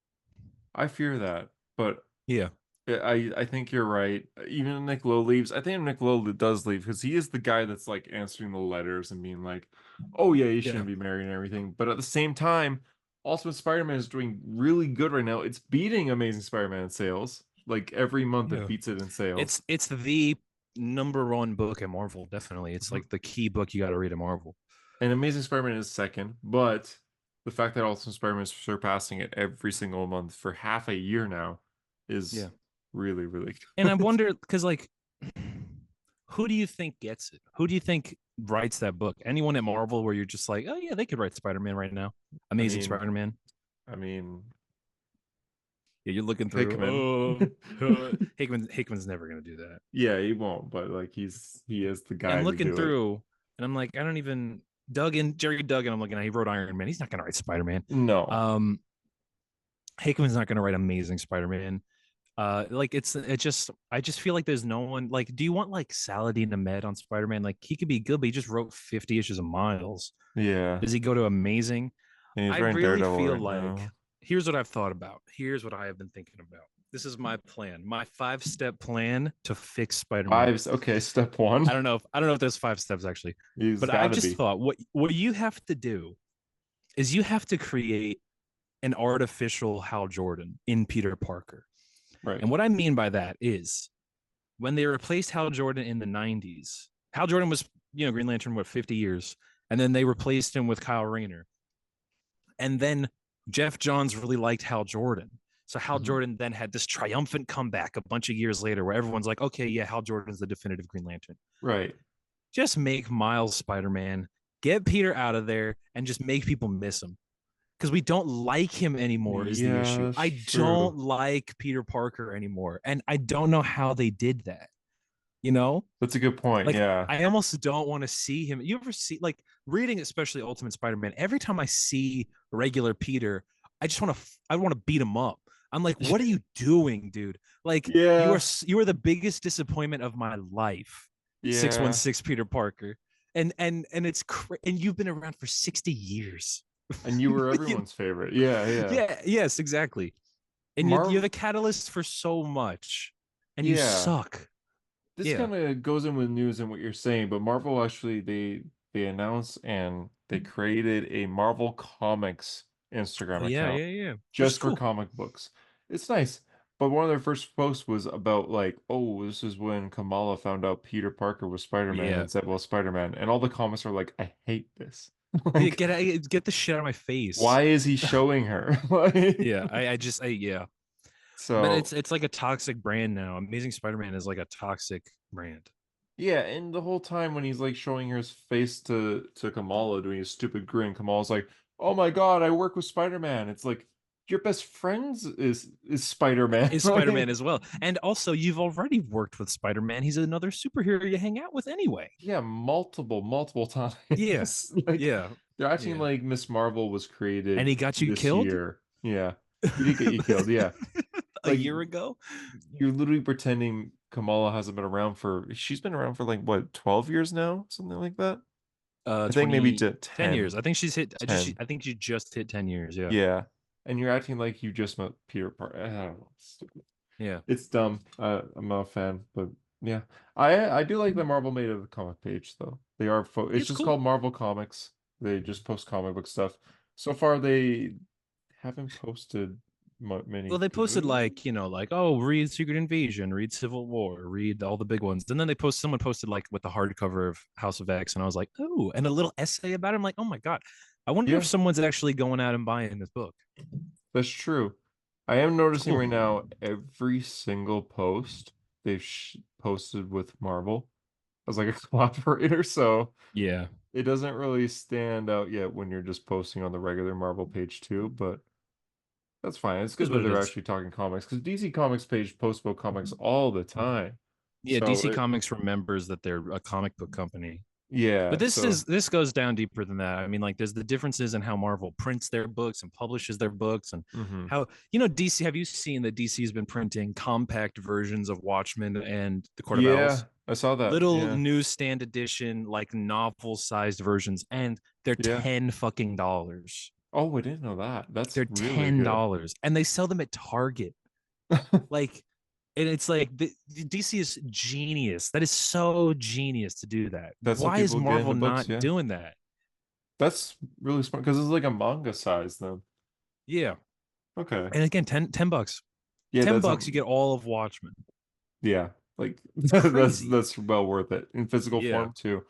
Speaker 1: I fear that, but
Speaker 2: Yeah.
Speaker 1: I think you're right. Even if Nick Lowe leaves, I think if Nick Lowe does leave because he is the guy that's like answering the letters and being like, "Oh yeah, you
Speaker 2: Yeah.
Speaker 1: shouldn't be married and everything." But at the same time, Ultimate Spider-Man is doing really good right now. It's beating Amazing Spider-Man in sales. Like every month, it
Speaker 2: Yeah.
Speaker 1: beats it in sales.
Speaker 2: It's the number one book at Marvel, definitely. It's
Speaker 1: Mhm.
Speaker 2: like the key book you got to read at Marvel.
Speaker 1: And Amazing Spider-Man is second, but the fact that Ultimate Spider-Man is surpassing it every single month for half a year now is
Speaker 2: Yeah.
Speaker 1: really, really
Speaker 2: And I
Speaker 1: good.
Speaker 2: wonder because like who do you think gets it? Who do you think writes that book? Anyone at Marvel where you're just like, oh yeah, they could write Spider-Man right now.
Speaker 1: I
Speaker 2: Amazing
Speaker 1: mean,
Speaker 2: Spider-Man.
Speaker 1: I mean,
Speaker 2: Yeah, you're looking through.
Speaker 1: Hickman.
Speaker 2: Hickman's never gonna do that.
Speaker 1: Yeah, he won't, but like he is the
Speaker 2: Yeah, I'm
Speaker 1: guy to
Speaker 2: looking
Speaker 1: do it.
Speaker 2: through, and I'm like, I don't even Jerry Duggan. I'm looking at. He wrote Iron Man. He's not gonna write Spider-Man.
Speaker 1: No.
Speaker 2: Um, Hickman's not gonna write Amazing Spider-Man. Like it just I just feel like there's no one like. Do you want like Saladin Ahmed on Spider-Man? Like he could be good, but he just wrote 50 issues of Miles.
Speaker 1: Yeah.
Speaker 2: Does he go to Amazing?
Speaker 1: And he's
Speaker 2: I
Speaker 1: writing
Speaker 2: really
Speaker 1: Daredevil
Speaker 2: feel
Speaker 1: right
Speaker 2: like
Speaker 1: now.
Speaker 2: here's what I've thought about. Here's what I have been thinking about. This is my plan, my 5-step plan to fix Spider-Man.
Speaker 1: Fives. Okay, step one.
Speaker 2: I don't know if there's 5 steps actually,
Speaker 1: He's
Speaker 2: but I
Speaker 1: gotta
Speaker 2: just
Speaker 1: be.
Speaker 2: thought what you have to do is you have to create an artificial Hal Jordan in Peter Parker.
Speaker 1: Right.
Speaker 2: And what I mean by that is when they replaced Hal Jordan in the 90s, Hal Jordan was, Green Lantern, what, 50 years? And then they replaced him with Kyle Rayner. And then Jeff Johns really liked Hal Jordan. So Hal
Speaker 1: Mhm.
Speaker 2: Jordan then had this triumphant comeback a bunch of years later where everyone's like, okay, yeah, Hal Jordan's the definitive Green Lantern.
Speaker 1: Right.
Speaker 2: Just make Miles Spider-Man Get Peter out of there and just make people miss him because we don't like him anymore is the
Speaker 1: Yeah,
Speaker 2: issue.
Speaker 1: that's
Speaker 2: I
Speaker 1: true.
Speaker 2: don't like Peter Parker anymore, and I don't know how they did that. You know,
Speaker 1: That's a good point.
Speaker 2: like
Speaker 1: Yeah.
Speaker 2: I almost don't want to see him. You ever see like reading, especially Ultimate Spider-Man? Every time I see regular Peter, I just want to I want to beat him up. I'm like, what are you doing, dude? Like
Speaker 1: Yeah.
Speaker 2: you are the biggest disappointment of my life.
Speaker 1: Yeah.
Speaker 2: 616 Peter Parker. And it's and you've been around for 60 years.
Speaker 1: And you were
Speaker 2: You-
Speaker 1: everyone's favorite. Yeah, yeah.
Speaker 2: yeah, yes, exactly. And you're
Speaker 1: Marv
Speaker 2: the catalyst for so much and you
Speaker 1: yeah.
Speaker 2: suck.
Speaker 1: This
Speaker 2: Yeah.
Speaker 1: kind of goes in with news and what you're saying, but Marvel actually they announced and they created a Marvel Comics
Speaker 2: Oh
Speaker 1: Instagram
Speaker 2: yeah,
Speaker 1: account
Speaker 2: yeah, yeah. Which is
Speaker 1: just for
Speaker 2: cool.
Speaker 1: comic books. It's nice. But one of their first posts was about like, oh, this is when Kamala found out Peter Parker was Spider-Man
Speaker 2: Yeah.
Speaker 1: and said, well, Spider-Man. And all the comments are like, I hate this.
Speaker 2: Yeah,
Speaker 1: Like,
Speaker 2: get the shit out of my face.
Speaker 1: why is he showing her? Like,
Speaker 2: Yeah, I just yeah. But
Speaker 1: so
Speaker 2: it's like a toxic brand now. Amazing Spider-Man is like a toxic brand.
Speaker 1: yeah, and the whole time when he's like showing his face to Kamala doing his stupid grin, Kamala's like, "Oh my God, I work with Spider-Man." It's like your best friends is Spider-Man.
Speaker 2: Is Spider-Man
Speaker 1: Like,
Speaker 2: as well. And also you've already worked with Spider-Man. He's another superhero you hang out with anyway.
Speaker 1: yeah, multiple
Speaker 2: Yeah.
Speaker 1: times. Like
Speaker 2: Yeah.
Speaker 1: they're acting
Speaker 2: Yeah.
Speaker 1: like Miss Marvel was
Speaker 2: And
Speaker 1: created
Speaker 2: he got you
Speaker 1: this
Speaker 2: killed
Speaker 1: year. Yeah, he did get you killed. Yeah,
Speaker 2: a
Speaker 1: like
Speaker 2: year ago.
Speaker 1: you're literally pretending Kamala hasn't been around for. She's been around for like what, 12 years now, something like that. I think maybe
Speaker 2: 20 10 years.
Speaker 1: 10.
Speaker 2: I think she's hit
Speaker 1: ten.
Speaker 2: I think she just hit 10 years. Yeah.
Speaker 1: Yeah. And you're acting like you just met Peter Parker. I don't know. It's stupid.
Speaker 2: Yeah.
Speaker 1: It's dumb. I'm not a fan, but yeah. I do like that Marvel made a comic page though. They are it's
Speaker 2: It's
Speaker 1: just
Speaker 2: cool.
Speaker 1: called Marvel Comics. They just post comic book stuff. So far they haven't posted
Speaker 2: Well,
Speaker 1: many
Speaker 2: they posted
Speaker 1: good.
Speaker 2: like, like, oh, read Secret Invasion, read Civil War, read all the big ones. And then someone posted like with the hardcover of House of X, and I was like, oh, and a little essay about it. I'm like, oh my God. I wonder if
Speaker 1: Yeah,
Speaker 2: someone's actually going out and buying this book.
Speaker 1: that's true. I am
Speaker 2: It's
Speaker 1: noticing
Speaker 2: cool.
Speaker 1: right now every single post they've posted with Marvel as like a collaborator, so
Speaker 2: Yeah.
Speaker 1: it doesn't really stand out yet when you're just posting on the regular Marvel page too, but that's fine. It's good
Speaker 2: Is
Speaker 1: that
Speaker 2: what it
Speaker 1: they're
Speaker 2: is.
Speaker 1: actually talking comics because DC Comics page posts about comics all the time.
Speaker 2: Yeah,
Speaker 1: So
Speaker 2: DC
Speaker 1: it,
Speaker 2: Comics remembers that they're a comic book company. But
Speaker 1: yeah, so
Speaker 2: this goes down deeper than that. I mean, like there's the differences in how Marvel prints their books and publishes their books and
Speaker 1: hmm
Speaker 2: how DC, have you seen that DC has been printing compact versions of Watchmen and The Court of Owls?
Speaker 1: yeah, I saw that.
Speaker 2: Little
Speaker 1: Yeah,
Speaker 2: newsstand edition, like novel sized versions, and they're
Speaker 1: yeah.
Speaker 2: 10 fucking dollars.
Speaker 1: Oh, I didn't know that. That's
Speaker 2: They're
Speaker 1: really good.
Speaker 2: $10 and they sell them at Target. Like, and it's like the DC is genius. That is so genius to do that.
Speaker 1: That's how
Speaker 2: Why is
Speaker 1: people get
Speaker 2: Marvel
Speaker 1: into books.
Speaker 2: not
Speaker 1: Yeah,
Speaker 2: doing that?
Speaker 1: that's really smart because it's like a manga size then.
Speaker 2: Yeah.
Speaker 1: Okay,
Speaker 2: And again, 10 bucks.
Speaker 1: yeah,
Speaker 2: 10
Speaker 1: that's
Speaker 2: bucks, you get all of Watchmen.
Speaker 1: yeah, like
Speaker 2: It's
Speaker 1: that's
Speaker 2: crazy.
Speaker 1: well worth it in physical
Speaker 2: Yeah.
Speaker 1: form too.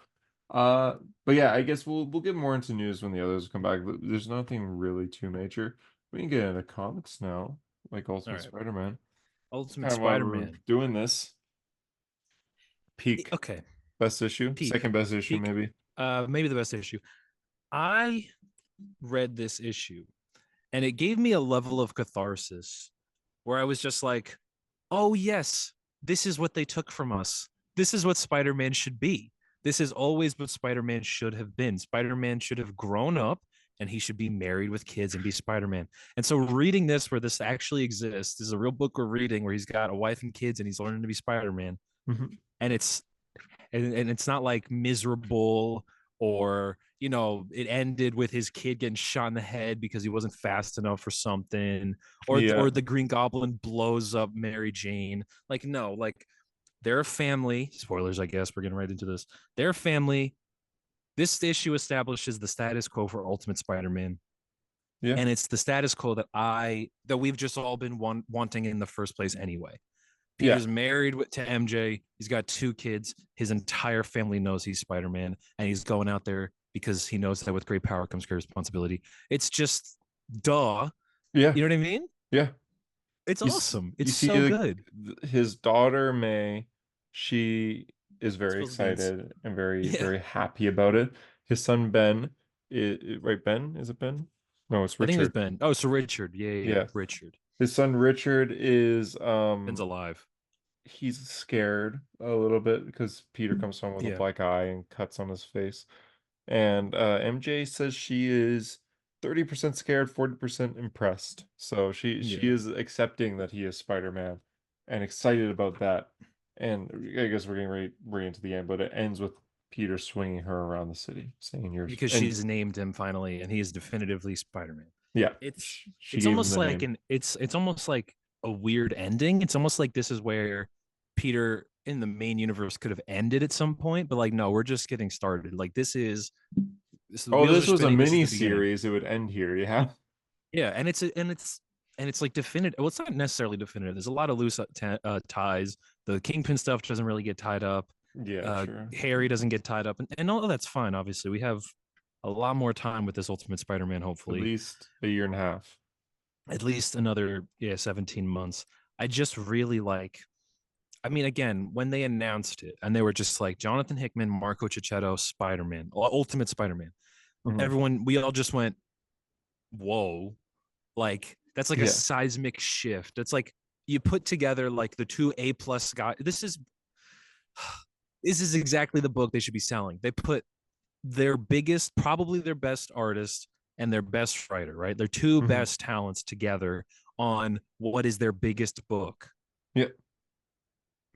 Speaker 1: But yeah, I guess we'll get more into news when the others come back. There's nothing really too major. We can get into comics now, like
Speaker 2: All
Speaker 1: Ultimate
Speaker 2: right.
Speaker 1: Spider-Man. That's
Speaker 2: Ultimate
Speaker 1: kind of why we're
Speaker 2: Spider-Man.
Speaker 1: doing this. Peak
Speaker 2: Okay.
Speaker 1: best issue,
Speaker 2: Peak.
Speaker 1: second best issue
Speaker 2: Peak.
Speaker 1: maybe.
Speaker 2: Maybe the best issue. I read this issue and it gave me a level of catharsis where I was just like, oh, yes, this is what they took from us. This is what Spider Man should be. This is always what Spider Man should have been. Spider Man should have grown up and he should be married with kids and be Spider Man. And so, reading this, where this actually exists, is a real book we're reading where he's got a wife and kids and he's learning to be Spider Man.
Speaker 1: Mhm.
Speaker 2: And it's not like miserable or it ended with his kid getting shot in the head because he wasn't fast enough for something
Speaker 1: Yeah,
Speaker 2: or the Green Goblin blows up Mary Jane. Like, no, like they're a family. Spoilers, I guess we're getting right into this. They're a family. This issue establishes the status quo for Ultimate Spider-Man,
Speaker 1: yeah,
Speaker 2: and it's the status quo that we've just all been wanting in the first place anyway.
Speaker 1: yeah,
Speaker 2: Peter's married to MJ. He's got 2 kids. His entire family knows he's Spider Man, and he's going out there because he knows that with great power comes great responsibility. It's just duh.
Speaker 1: yeah,
Speaker 2: You know what I mean?
Speaker 1: yeah.
Speaker 2: It's awesome.
Speaker 1: You
Speaker 2: It's
Speaker 1: see
Speaker 2: so good.
Speaker 1: his daughter May, she is very
Speaker 2: Spills the beans.
Speaker 1: excited and very
Speaker 2: Yeah.
Speaker 1: very happy about it. His son Ben, right? Ben, is it Ben? No, it's
Speaker 2: I think it was
Speaker 1: Richard.
Speaker 2: Ben. Oh, so Richard. Yeah, yeah, yeah.
Speaker 1: Yeah,
Speaker 2: Richard.
Speaker 1: his son Richard is
Speaker 2: Ben's alive.
Speaker 1: he's scared a little bit because Peter comes home with a
Speaker 2: Yeah.
Speaker 1: black eye and cuts on his face. And MJ says she is 30% scared, 40% impressed. So she
Speaker 2: Yeah.
Speaker 1: is accepting that he is Spider-Man and excited about that. And I guess we're getting right into the end, but it ends with Peter swinging her around the city, saying yours.
Speaker 2: Because
Speaker 1: And
Speaker 2: she's named him finally, and he is definitively Spider-Man.
Speaker 1: yeah,
Speaker 2: It's
Speaker 1: she
Speaker 2: it's
Speaker 1: gave him
Speaker 2: almost
Speaker 1: the
Speaker 2: like
Speaker 1: name.
Speaker 2: it's almost like a weird ending. It's almost like this is where Peter in the main universe could have ended at some point, but like no, we're just getting started. Like this the
Speaker 1: Oh,
Speaker 2: wheels
Speaker 1: this
Speaker 2: are
Speaker 1: was a
Speaker 2: spinning. This is
Speaker 1: mini
Speaker 2: the beginning.
Speaker 1: series. It would end here. Yeah.
Speaker 2: Yeah, and it's like definitive. Well, it's not necessarily definitive. There's a lot of loose ties. The Kingpin stuff doesn't really get tied up.
Speaker 1: Yeah, sure.
Speaker 2: Harry doesn't get tied up, and all of that's fine. Obviously, we have a lot more time with this Ultimate Spider-Man.
Speaker 1: At
Speaker 2: Hopefully,
Speaker 1: least a year and a half.
Speaker 2: at least another 17 months. I just really like. I mean, again, when they announced it and they were just like Jonathan Hickman, Marco Cicchetto, Spider-Man, Ultimate Spider-Man.
Speaker 1: Mhm.
Speaker 2: Everyone, we all just went, "Whoa!" Like that's like a
Speaker 1: Yeah.
Speaker 2: seismic shift. It's like you put together like the two A+ guys. This is exactly the book they should be selling. They put their biggest, probably their best artist and their best writer, right? Their two
Speaker 1: Hmm.
Speaker 2: best talents together on what is their biggest book.
Speaker 1: Yeah.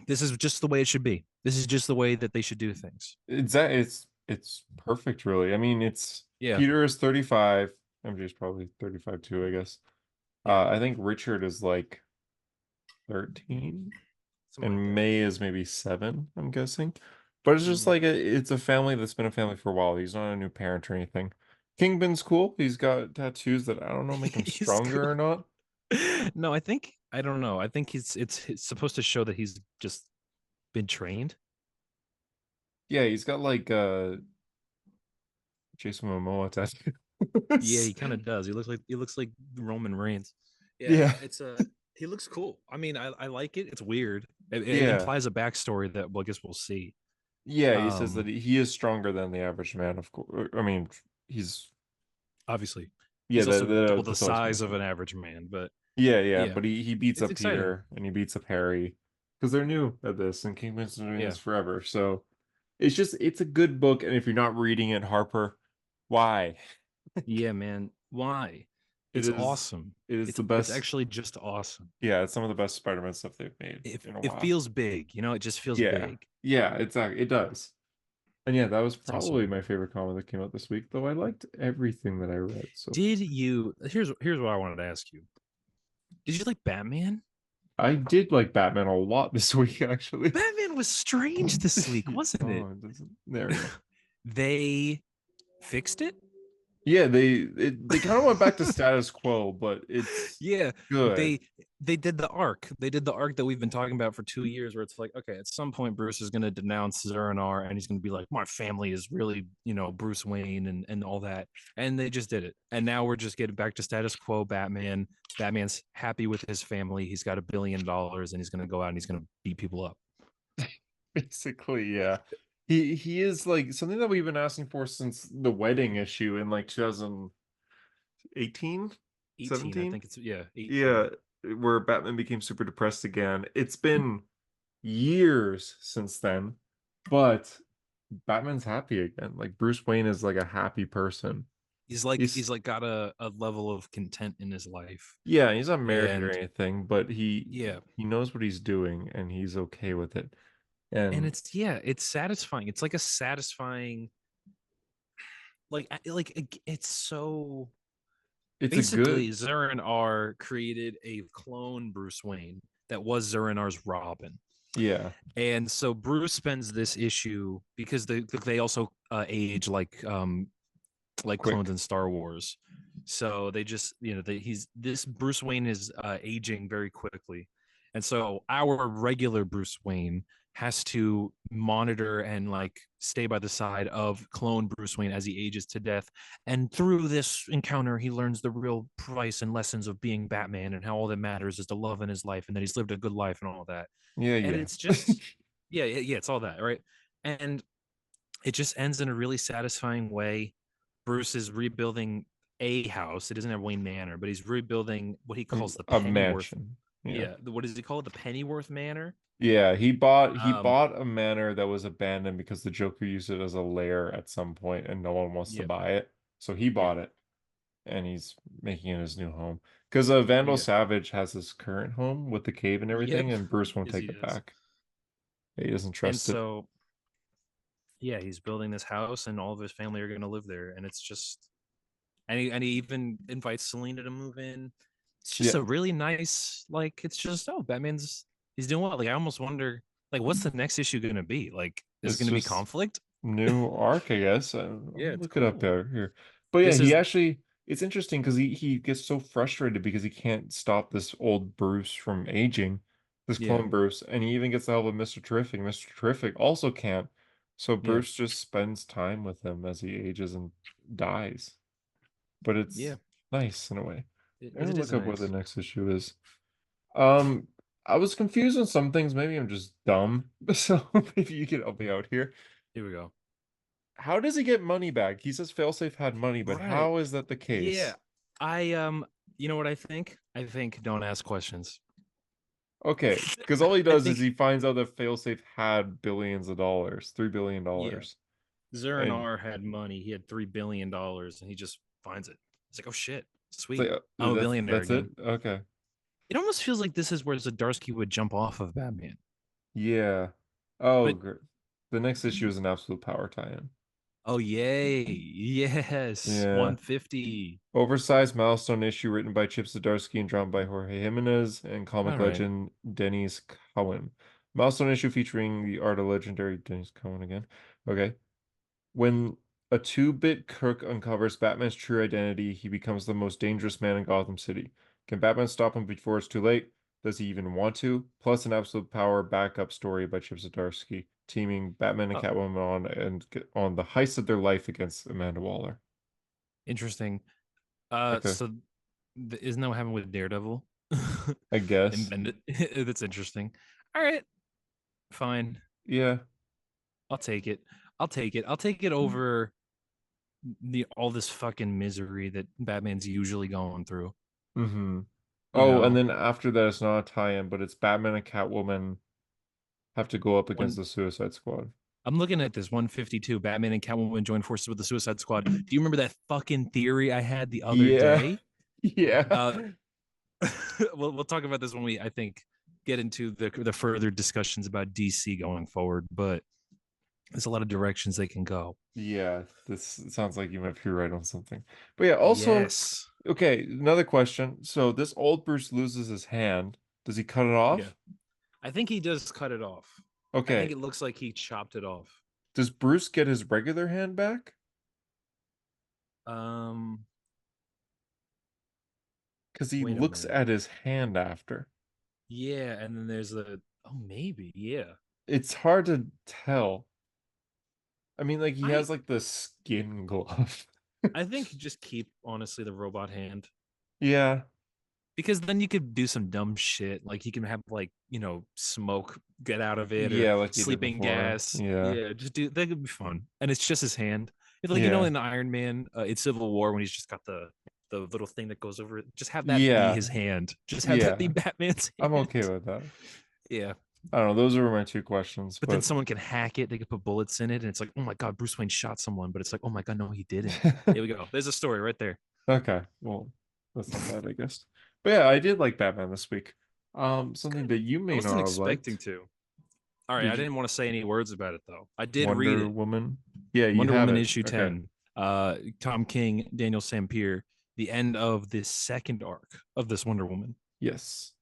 Speaker 2: This is just the way it should be. This is just the way that they should do things.
Speaker 1: It's perfect, really. I mean, it's
Speaker 2: Yeah.
Speaker 1: Peter is 35. MJ's probably 35 too, I guess.
Speaker 2: Yeah.
Speaker 1: I think Richard is like 13
Speaker 2: Something like
Speaker 1: and
Speaker 2: that.
Speaker 1: May is maybe 7, I'm guessing. But it's just
Speaker 2: Mm.
Speaker 1: like it's a family that's been a family for a while. He's not a new parent or anything. Kingpin's cool. He's got tattoos that I don't know make him
Speaker 2: He's
Speaker 1: stronger
Speaker 2: cool.
Speaker 1: or not.
Speaker 2: No, I don't know. I think it's supposed to show that he's just been trained.
Speaker 1: Yeah, he's got like Jason Momoa
Speaker 2: Yeah,
Speaker 1: tattoos.
Speaker 2: he kind of does. He looks like Roman Reigns. Yeah,
Speaker 1: Yeah.
Speaker 2: it's a he looks cool. I mean, I like it. It's weird. It
Speaker 1: Yeah.
Speaker 2: implies a backstory that well, I guess we'll see.
Speaker 1: Yeah, he says that
Speaker 2: Um,
Speaker 1: he is stronger than the average man, of course. I mean, he's
Speaker 2: Obviously,
Speaker 1: yeah,
Speaker 2: he's also double the
Speaker 1: that's always been the
Speaker 2: size of
Speaker 1: thing.
Speaker 2: an average man, but
Speaker 1: Yeah, yeah,
Speaker 2: yeah,
Speaker 1: but he beats
Speaker 2: it's
Speaker 1: up
Speaker 2: exciting.
Speaker 1: Peter and he beats up Harry because they're new at this and Kingpin's been doing
Speaker 2: Yeah,
Speaker 1: this forever. So it's a good book, and if you're not reading it, Harper, why?
Speaker 2: yeah, man. Why?
Speaker 1: It
Speaker 2: It's
Speaker 1: is
Speaker 2: awesome.
Speaker 1: it is
Speaker 2: It's
Speaker 1: the
Speaker 2: it's
Speaker 1: best.
Speaker 2: actually just awesome.
Speaker 1: Yeah, it's some of the best Spider-Man stuff they've made
Speaker 2: It
Speaker 1: in a
Speaker 2: it
Speaker 1: while.
Speaker 2: feels big, it just feels
Speaker 1: Yeah.
Speaker 2: big.
Speaker 1: Yeah, exactly. It does. And yeah, that was
Speaker 2: It's
Speaker 1: probably
Speaker 2: awesome.
Speaker 1: my favorite comic that came out this week, though I liked everything that I read so far.
Speaker 2: Did you? Here's what I wanted to ask you. Did you like Batman?
Speaker 1: I did like Batman a lot this week, actually.
Speaker 2: Batman was strange this week, wasn't it?
Speaker 1: Oh, it doesn't. There we go.
Speaker 2: They fixed it.
Speaker 1: Yeah, they kind of went back to status quo, but it's
Speaker 2: Yeah,
Speaker 1: good.
Speaker 2: they did the arc. They did the arc that we've been talking about for 2 years, where it's like, okay, at some point Bruce is going to denounce Zur-En-Arrh, and he's going to be like, my family is really, Bruce Wayne and all that, and they just did it. And now we're just getting back to status quo. Batman's happy with his family. He's got $1 billion, and he's going to go out and he's going to beat people up.
Speaker 1: Basically, yeah. He is like something that we've been asking for since the wedding issue in like 2018,
Speaker 2: 18, I
Speaker 1: 17.
Speaker 2: think it's, yeah, 18.
Speaker 1: Yeah, where Batman became super depressed again. It's been years since then, but Batman's happy again. Like Bruce Wayne is like a happy person.
Speaker 2: He's
Speaker 1: He's
Speaker 2: like got a level of content in his life.
Speaker 1: yeah, he's not married or
Speaker 2: And
Speaker 1: anything, but
Speaker 2: yeah,
Speaker 1: he knows what he's doing and he's okay with it.
Speaker 2: and
Speaker 1: And
Speaker 2: it's satisfying. It's like a satisfying, it's so
Speaker 1: it's a
Speaker 2: basically
Speaker 1: good
Speaker 2: Zur-En-Arrh created a clone Bruce Wayne that was Zur-En-Arrh's Robin.
Speaker 1: yeah,
Speaker 2: And so Bruce spends this issue because they also age like clones
Speaker 1: quick.
Speaker 2: in Star Wars. So they just, he's this Bruce Wayne is aging very quickly. And so our regular Bruce Wayne has to monitor and like stay by the side of clone Bruce Wayne as he ages to death. And through this encounter, he learns the real price and lessons of being Batman and how all that matters is the love in his life and that he's lived a good life and all that.
Speaker 1: Yeah,
Speaker 2: And
Speaker 1: yeah.
Speaker 2: it's just, yeah, it's all that, right? And it just ends in a really satisfying way. Bruce is rebuilding a house. It doesn't have Wayne Manor, but he's rebuilding what he calls the
Speaker 1: A
Speaker 2: Pennyworth.
Speaker 1: mansion. Yeah.
Speaker 2: Yeah, what does he call it? The Pennyworth Manor.
Speaker 1: Yeah, he
Speaker 2: Um,
Speaker 1: bought a manor that was abandoned because the Joker used it as a lair at some point and no one wants to
Speaker 2: yeah,
Speaker 1: buy it. So he
Speaker 2: yeah,
Speaker 1: bought it and he's making it his new home. Because Vandal
Speaker 2: yeah.
Speaker 1: Savage has his current home with the cave and everything,
Speaker 2: Yep.
Speaker 1: and Bruce won't
Speaker 2: Yes,
Speaker 1: take
Speaker 2: he
Speaker 1: it
Speaker 2: does.
Speaker 1: back. He doesn't
Speaker 2: And
Speaker 1: trust it.
Speaker 2: so, yeah, he's building this house, and all of his family are going to live there. And it's just, and he even invites Selena to move in. It's just
Speaker 1: Yeah,
Speaker 2: a really nice, like, it's just, oh, Batman's, he's doing what? Like, I almost wonder, like, what's the next issue going to be? Like, is it
Speaker 1: it's
Speaker 2: going to be
Speaker 1: just
Speaker 2: conflict?
Speaker 1: new arc, I guess.
Speaker 2: Yeah,
Speaker 1: I'll
Speaker 2: it's
Speaker 1: look it up
Speaker 2: cool.
Speaker 1: there here. But yeah,
Speaker 2: This
Speaker 1: he
Speaker 2: is,
Speaker 1: actually it's interesting because he gets so frustrated because he can't stop this old Bruce from aging, this
Speaker 2: yeah,
Speaker 1: clone Bruce, and he even gets the help of Mr. Terrific. Mr. Terrific also can't. So
Speaker 2: yeah,
Speaker 1: Bruce just spends time with him as he ages and dies. But
Speaker 2: yeah.
Speaker 1: it's nice in a way. I'm gonna
Speaker 2: It is
Speaker 1: look up what the
Speaker 2: nice.
Speaker 1: next issue is. Um, I was confused on some things. Maybe I'm just dumb. So maybe you can help me out here.
Speaker 2: Here we go.
Speaker 1: How does he get money back? He says Failsafe had money, but
Speaker 2: Right.
Speaker 1: how is that the
Speaker 2: Yeah.
Speaker 1: case?
Speaker 2: I, you know what I think? I think don't ask questions.
Speaker 1: Okay, because all he
Speaker 2: I
Speaker 1: does is
Speaker 2: think,
Speaker 1: he finds out that Failsafe had billions of dollars, $3 billion
Speaker 2: yeah,
Speaker 1: dollars. And
Speaker 2: Zeranar had money. He had $3 billion, and he just finds it. It's like, oh shit,
Speaker 1: it's
Speaker 2: sweet.
Speaker 1: like,
Speaker 2: I'm a billionaire
Speaker 1: that's it?
Speaker 2: again.
Speaker 1: Okay.
Speaker 2: It almost feels like this is where Zadarsky would jump off of Batman.
Speaker 1: Yeah. Oh,
Speaker 2: But
Speaker 1: great. The next issue is an absolute power tie-in.
Speaker 2: oh yay, yes,
Speaker 1: Yeah.
Speaker 2: 150.
Speaker 1: Oversized milestone issue written by Chip Zdarsky and drawn by Jorge Jimenez and comic
Speaker 2: All right.
Speaker 1: legend Dennis Cowan. Milestone issue featuring the art of legendary Dennis Cowan again. Okay. When a two-bit crook uncovers Batman's true identity, he becomes the most dangerous man in Gotham City. Can Batman stop him before it's too late? Does he even want to? Plus an absolute power backup story by Chip Zdarsky, teaming Batman and
Speaker 2: Oh,
Speaker 1: Catwoman on the heist of their life against Amanda Waller.
Speaker 2: interesting.
Speaker 1: Okay,
Speaker 2: So isn't that what happened with Daredevil?
Speaker 1: I
Speaker 2: And
Speaker 1: guess.
Speaker 2: that's interesting. All right, fine.
Speaker 1: Yeah.
Speaker 2: I'll take it. I'll take it. I'll take it over the all this fucking misery that Batman's usually going through.
Speaker 1: Mm-hmm.
Speaker 2: You
Speaker 1: Oh, and
Speaker 2: know,
Speaker 1: then after that, it's not a tie-in, but it's Batman and Catwoman have to go up against
Speaker 2: when
Speaker 1: the Suicide Squad.
Speaker 2: I'm looking at this 152, Batman and Catwoman join forces with the Suicide Squad. Do you remember that fucking theory I had the other
Speaker 1: Yeah.
Speaker 2: day?
Speaker 1: Yeah.
Speaker 2: Uh, we'll talk about this when we, I think, get into the further discussions about DC going forward. But there's a lot of directions they can go.
Speaker 1: Yeah, this sounds like you might be right on something. But yeah, also,
Speaker 2: Yes.
Speaker 1: okay, another question. So this old Bruce loses his hand. Does he cut it
Speaker 2: Yeah.
Speaker 1: off?
Speaker 2: I think he does cut it off. I think
Speaker 1: Okay.
Speaker 2: it looks like he chopped it off.
Speaker 1: Does Bruce get his regular hand back?
Speaker 2: Um,
Speaker 1: Because he
Speaker 2: Wait a
Speaker 1: looks
Speaker 2: minute.
Speaker 1: at his hand after.
Speaker 2: Yeah, and then there's the oh maybe, yeah.
Speaker 1: It's hard to tell. I mean, like he
Speaker 2: I
Speaker 1: has like the skin glove.
Speaker 2: I think just keep honestly the robot hand
Speaker 1: Yeah.
Speaker 2: because then you could do some dumb shit like you can have like smoke get out of it or
Speaker 1: Yeah, like he did
Speaker 2: sleeping
Speaker 1: before.
Speaker 2: gas.
Speaker 1: Yeah.
Speaker 2: Yeah, just do that could be fun, and it's just his hand. It's like
Speaker 1: Yeah.
Speaker 2: in Iron Man, in Civil War when he's just got the little thing that goes over it. Just have that be
Speaker 1: Yeah.
Speaker 2: his hand. Just have that be
Speaker 1: Yeah.
Speaker 2: Batman's
Speaker 1: I'm okay
Speaker 2: hand.
Speaker 1: with that.
Speaker 2: Yeah.
Speaker 1: I don't know. Those are my two questions,
Speaker 2: But then
Speaker 1: but
Speaker 2: someone can hack it. They could put bullets in it, and it's like, oh my god, Bruce Wayne shot someone. But it's like, oh my god, no, he didn't. Here we go. There's a story right there.
Speaker 1: okay. Well, that's not bad, I guess. But yeah, I did like Batman this week. Something
Speaker 2: Good.
Speaker 1: that you
Speaker 2: I
Speaker 1: may
Speaker 2: wasn't
Speaker 1: not have
Speaker 2: expecting
Speaker 1: liked.
Speaker 2: to. All right, I
Speaker 1: Did you
Speaker 2: didn't want to say any words about it though. I did read
Speaker 1: Wonder
Speaker 2: it.
Speaker 1: Woman? Yeah, you
Speaker 2: Wonder
Speaker 1: have
Speaker 2: Woman
Speaker 1: it.
Speaker 2: issue
Speaker 1: Okay.
Speaker 2: 10. Tom King, Daniel Sampier, the end of this second arc of this Wonder Woman.
Speaker 1: Yes.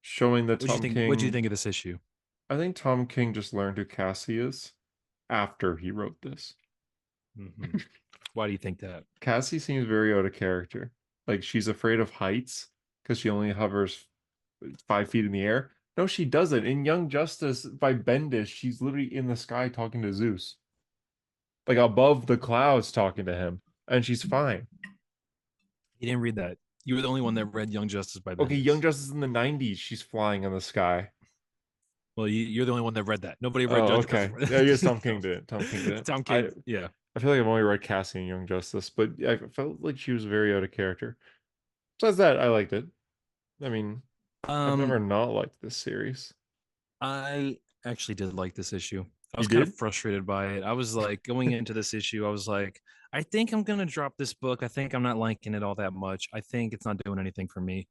Speaker 1: Showing that
Speaker 2: What'd you
Speaker 1: Tom
Speaker 2: think? What'd you
Speaker 1: King,
Speaker 2: think of this issue?
Speaker 1: I think Tom King just learned who Cassie is after he wrote this.
Speaker 2: Mm-hmm. Why do you think that?
Speaker 1: Cassie seems very out of character. Like she's afraid of heights because she only hovers 5 feet in the air. No, she doesn't. In Young Justice by Bendis, she's literally in the sky talking to Zeus, like above the clouds talking to him, and she's fine.
Speaker 2: You didn't read that. You were the only one that read Young Justice by
Speaker 1: Okay, Young
Speaker 2: Bendis.
Speaker 1: Justice in the 90s, she's flying in the sky.
Speaker 2: Well, you're the only one that read that. Nobody read
Speaker 1: Oh,
Speaker 2: Judge
Speaker 1: okay.
Speaker 2: Dredd.
Speaker 1: Yeah, I guess Tom King did. Tom King did.
Speaker 2: Tom
Speaker 1: I
Speaker 2: King. Yeah.
Speaker 1: I feel like I've only read Cassie and Young Justice, but I felt like she was very out of character. Besides that, I liked it. I mean, I've never
Speaker 2: Um,
Speaker 1: not liked this series.
Speaker 2: I actually did like this issue. I
Speaker 1: You
Speaker 2: was kind of
Speaker 1: did?
Speaker 2: frustrated by it. I was like going into this issue, I was like, I think I'm gonna drop this book. I think I'm not liking it all that much. I think it's not doing anything for me.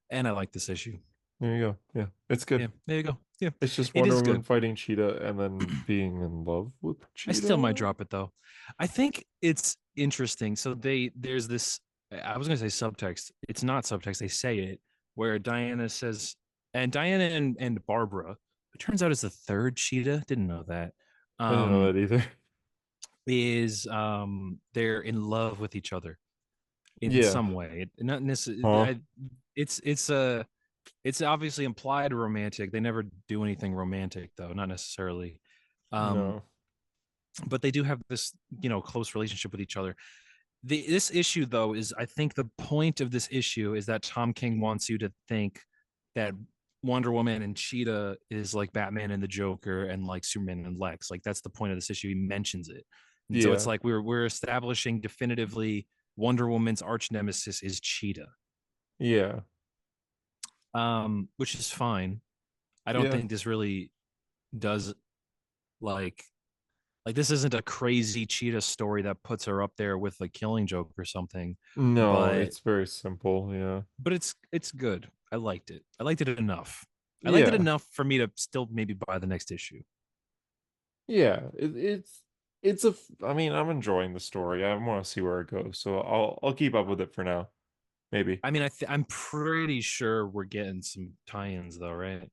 Speaker 2: And I like this issue.
Speaker 1: There you go. Yeah, it's
Speaker 2: Yeah,
Speaker 1: good.
Speaker 2: there you go. Yeah,
Speaker 1: It's just
Speaker 2: it
Speaker 1: Wonder
Speaker 2: is
Speaker 1: Woman
Speaker 2: good.
Speaker 1: fighting Cheetah and then being in love with
Speaker 2: I still might
Speaker 1: Cheetah.
Speaker 2: drop it though. I think it's interesting. So there's this I was gonna say subtext. It's not subtext, they say it, where Diana says and Diana and Barbara, it turns out is the third cheetah, didn't know that.
Speaker 1: I didn't know
Speaker 2: Um
Speaker 1: that either.
Speaker 2: is they're in love with each other in
Speaker 1: Yeah.
Speaker 2: some way. Not
Speaker 1: Huh?
Speaker 2: necessarily it's obviously implied romantic. They never do anything romantic though, not necessarily. Um
Speaker 1: No.
Speaker 2: but they do have this close relationship with each other. This issue though is, I think the point of this issue is that Tom King wants you to think that Wonder Woman and Cheetah is like Batman and the Joker and like Superman and Lex. Like that's the point of this issue. He mentions it. And so it's
Speaker 1: Yeah.
Speaker 2: like we're establishing definitively Wonder Woman's arch nemesis is Cheetah.
Speaker 1: Yeah.
Speaker 2: Which is fine. I don't
Speaker 1: Yeah.
Speaker 2: think this really does like this isn't a crazy cheetah story that puts her up there with a Killing Joke or something,
Speaker 1: No,
Speaker 2: but
Speaker 1: it's very simple. Yeah.
Speaker 2: it's good. I liked it. I liked it enough. I liked it
Speaker 1: Yeah.
Speaker 2: enough for me to still maybe buy the next issue.
Speaker 1: Yeah. It's I mean, I'm enjoying the story. I want to see where it goes. So I'll keep up with it for now. Maybe.
Speaker 2: I mean, I'm pretty sure we're getting some tie-ins though, right? I'm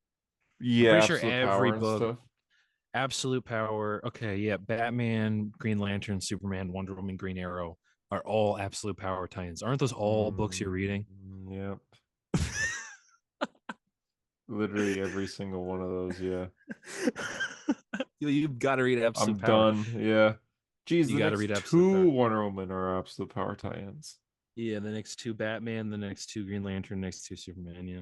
Speaker 1: Yeah,
Speaker 2: pretty sure
Speaker 1: absolute
Speaker 2: every
Speaker 1: power and
Speaker 2: book,
Speaker 1: stuff.
Speaker 2: Absolute Power, okay, yeah, Batman, Green Lantern, Superman, Wonder Woman, Green Arrow are all Absolute Power tie-ins. Aren't those all books you're reading?
Speaker 1: Yep. Literally every single one of those, yeah.
Speaker 2: You've got to read Absolute
Speaker 1: I'm
Speaker 2: Power.
Speaker 1: done. Yeah. Geez,
Speaker 2: You
Speaker 1: the
Speaker 2: got to read
Speaker 1: next
Speaker 2: Absolute
Speaker 1: two
Speaker 2: Power.
Speaker 1: Wonder Woman are absolute power tie-ins.
Speaker 2: Yeah, the next two Batman, the next two Green Lantern, next two Superman. Yeah,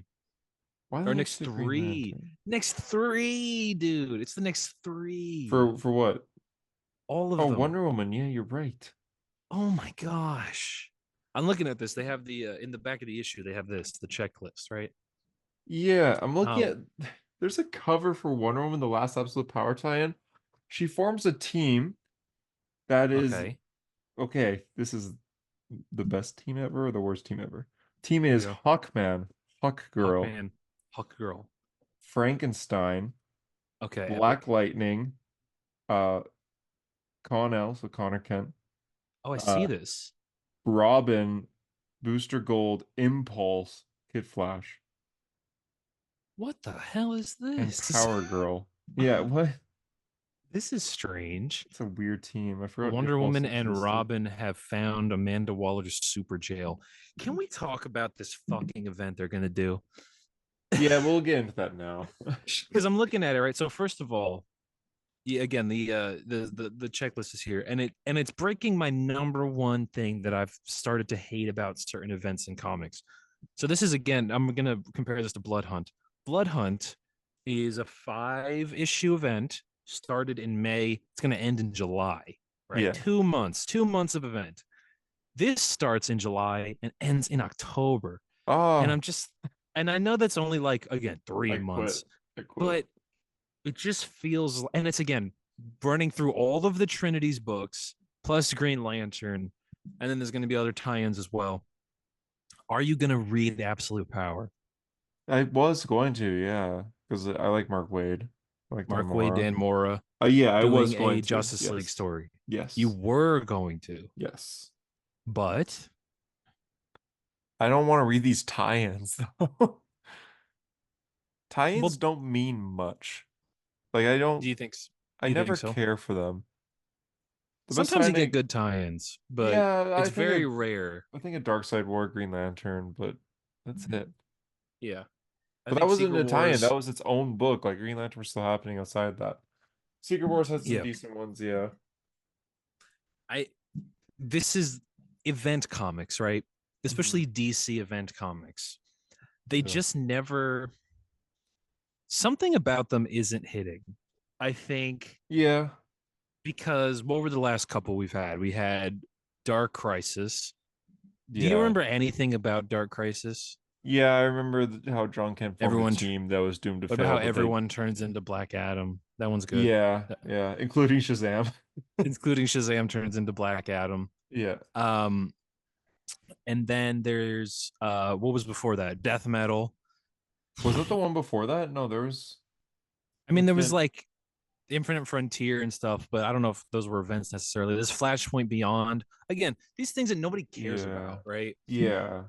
Speaker 1: Why the
Speaker 2: or
Speaker 1: next two Green Lantern?
Speaker 2: next three, dude. It's the next three.
Speaker 1: For what?
Speaker 2: All
Speaker 1: Oh,
Speaker 2: of them.
Speaker 1: Wonder Woman. Yeah, you're right.
Speaker 2: Oh my gosh. I'm looking at this. They have the in the back of the issue. They have the checklist, right?
Speaker 1: Yeah, I'm looking
Speaker 2: Um.
Speaker 1: at there's a cover for Wonder Woman, the last absolute power tie-in. She forms a team that is
Speaker 2: Okay.
Speaker 1: okay. This is the best team ever or the worst team ever. Team
Speaker 2: Here we
Speaker 1: is
Speaker 2: go.
Speaker 1: Hawkman, Hawkgirl,
Speaker 2: Hawkman, Hawk Girl.
Speaker 1: Frankenstein,
Speaker 2: Okay.
Speaker 1: Black
Speaker 2: Epic.
Speaker 1: Lightning, uh, Con-El, so Connor Kent,
Speaker 2: Oh, I see
Speaker 1: uh,
Speaker 2: this.
Speaker 1: Robin, Booster Gold, Impulse, Kid Flash,
Speaker 2: What the hell is
Speaker 1: and
Speaker 2: this?
Speaker 1: Power Girl. Yeah, what?
Speaker 2: This is strange.
Speaker 1: It's a weird team. I forgot
Speaker 2: Wonder
Speaker 1: Impulse
Speaker 2: Woman and
Speaker 1: existed.
Speaker 2: Robin have found Amanda Waller's super jail. Can we talk about this fucking event they're gonna do?
Speaker 1: Yeah, we'll get into that now.
Speaker 2: Because I'm looking at it, right. So first of all, yeah, again, the checklist is here, and it's breaking my number one thing that I've started to hate about certain events in comics. So this is, again, I'm gonna compare this to Blood Hunt. Blood Hunt is a 5 issue event, started in May. It's gonna end in July, right?
Speaker 1: Yeah.
Speaker 2: 2 months, 2 months of event. This starts in July and ends in October. And
Speaker 1: Oh,
Speaker 2: I'm just, and I know that's only like, again, three
Speaker 1: I quit.
Speaker 2: months,
Speaker 1: I quit.
Speaker 2: but it just feels, and it's again running through all of the Trinity's books plus Green Lantern, and then there's going to be other tie-ins as well. Are you going to read Absolute Power?
Speaker 1: I was going to, yeah, because I like Mark Wade. I like Dan
Speaker 2: Mark Waid,
Speaker 1: Mora.
Speaker 2: Dan Mora
Speaker 1: Yeah, I was
Speaker 2: doing
Speaker 1: going
Speaker 2: a
Speaker 1: to.
Speaker 2: Justice League
Speaker 1: Yes.
Speaker 2: story. You
Speaker 1: Yes.
Speaker 2: were going to,
Speaker 1: Yes.
Speaker 2: but
Speaker 1: I don't want to read these tie-ins though. Tie-ins
Speaker 2: well,
Speaker 1: don't mean much. Like
Speaker 2: do you think?
Speaker 1: I
Speaker 2: You think
Speaker 1: never
Speaker 2: so?
Speaker 1: care for them. The best
Speaker 2: Sometimes you get
Speaker 1: tie-in,
Speaker 2: good tie-ins, but
Speaker 1: yeah,
Speaker 2: it's very rare.
Speaker 1: I think a Dark Side War, Green Lantern, but that's it.
Speaker 2: Yeah, I
Speaker 1: But that
Speaker 2: think
Speaker 1: wasn't
Speaker 2: Secret
Speaker 1: a tie-in. That
Speaker 2: Wars.
Speaker 1: was its own book. Like Green Lantern was still happening outside that. Secret Wars had some
Speaker 2: Yeah,
Speaker 1: decent ones, yeah.
Speaker 2: I this is event comics, right?
Speaker 1: Mhm.
Speaker 2: Especially DC event comics. They
Speaker 1: Yeah.
Speaker 2: just never something about them isn't hitting. I think
Speaker 1: Yeah.
Speaker 2: because what were the last couple we've had? We had Dark Crisis. Do you
Speaker 1: Yeah.
Speaker 2: remember anything about Dark Crisis?
Speaker 1: Yeah, I remember how John Kent formed a
Speaker 2: Everyone,
Speaker 1: team that was doomed to
Speaker 2: what about how
Speaker 1: fail, but they
Speaker 2: everyone turns into Black Adam? That one's good.
Speaker 1: yeah, yeah, including Shazam.
Speaker 2: Including Shazam turns into Black Adam.
Speaker 1: Yeah.
Speaker 2: Um, and then there's what was before that? Death Metal.
Speaker 1: Was that the one before that? No, there was
Speaker 2: I mean, there was
Speaker 1: Infinite.
Speaker 2: like Infinite Frontier and stuff, but I don't know if those were events necessarily. There's Flashpoint Beyond. Again, these things that nobody cares
Speaker 1: Yeah.
Speaker 2: about, right?
Speaker 1: Yeah.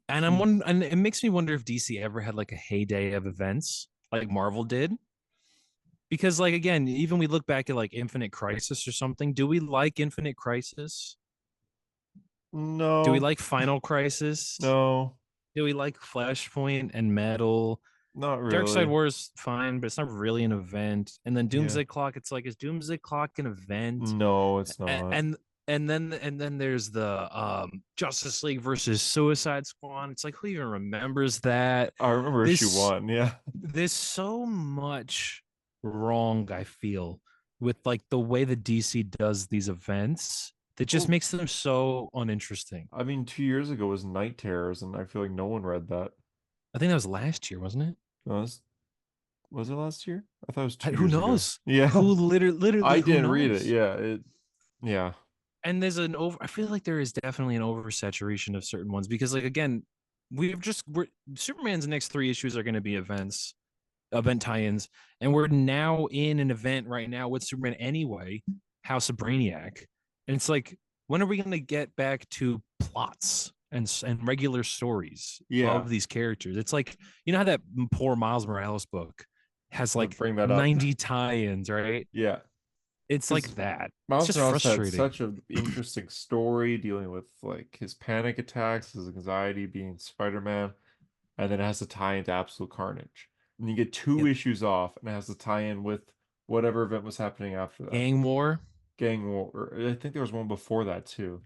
Speaker 2: And I'm one, and it makes me wonder if DC ever had like a heyday of events like Marvel did. Because like again, even we look back at like Infinite Crisis or something. Do we like Infinite Crisis? Do we
Speaker 1: No.
Speaker 2: like Final Crisis?
Speaker 1: No.
Speaker 2: Do we like Flashpoint and Metal?
Speaker 1: Not
Speaker 2: Dark Side
Speaker 1: really.
Speaker 2: Wars fine, but it's not really an event. And then
Speaker 1: Yeah.
Speaker 2: Doomsday Clock, it's like, is Doomsday Clock an event?
Speaker 1: No, it's
Speaker 2: And
Speaker 1: not.
Speaker 2: and then there's the Justice League versus Suicide Squad. It's like who even remembers that?
Speaker 1: I remember issue
Speaker 2: This
Speaker 1: 1. Yeah.
Speaker 2: there's so much wrong, I feel, with like the way the DC does these events that just
Speaker 1: Well,
Speaker 2: makes them so uninteresting.
Speaker 1: I mean, 2 years ago was Night Terrors, and I feel like no one read that.
Speaker 2: I think that was last year, wasn't it?
Speaker 1: Was was it last year? I thought it was two
Speaker 2: Who
Speaker 1: years ago.
Speaker 2: knows?
Speaker 1: Yeah.
Speaker 2: Who literally
Speaker 1: I
Speaker 2: who
Speaker 1: didn't read it.
Speaker 2: knows?
Speaker 1: Yeah. Yeah.
Speaker 2: And there's an over I feel like there is definitely an oversaturation of certain ones because like again, we're Superman's next three issues are going to be event tie-ins, and we're now in an event right now with Superman anyway, House of Brainiac. And it's like, when are we going to get back to plots and regular stories
Speaker 1: Yeah.
Speaker 2: of these characters? It's like, you know how that poor Miles Morales book has
Speaker 1: Let's
Speaker 2: like
Speaker 1: bring that up.
Speaker 2: 90 tie-ins, right?
Speaker 1: Yeah.
Speaker 2: It's like
Speaker 1: Because
Speaker 2: that. It's
Speaker 1: Miles
Speaker 2: just
Speaker 1: Morales had
Speaker 2: frustrating.
Speaker 1: such an interesting story dealing with like his panic attacks, his anxiety being Spider-Man, and then it has to tie into Absolute Carnage. And you get two
Speaker 2: Yep.
Speaker 1: issues off, and it has to tie in with whatever event was happening after that.
Speaker 2: Gang War,
Speaker 1: Gang War. I think there was one before that too.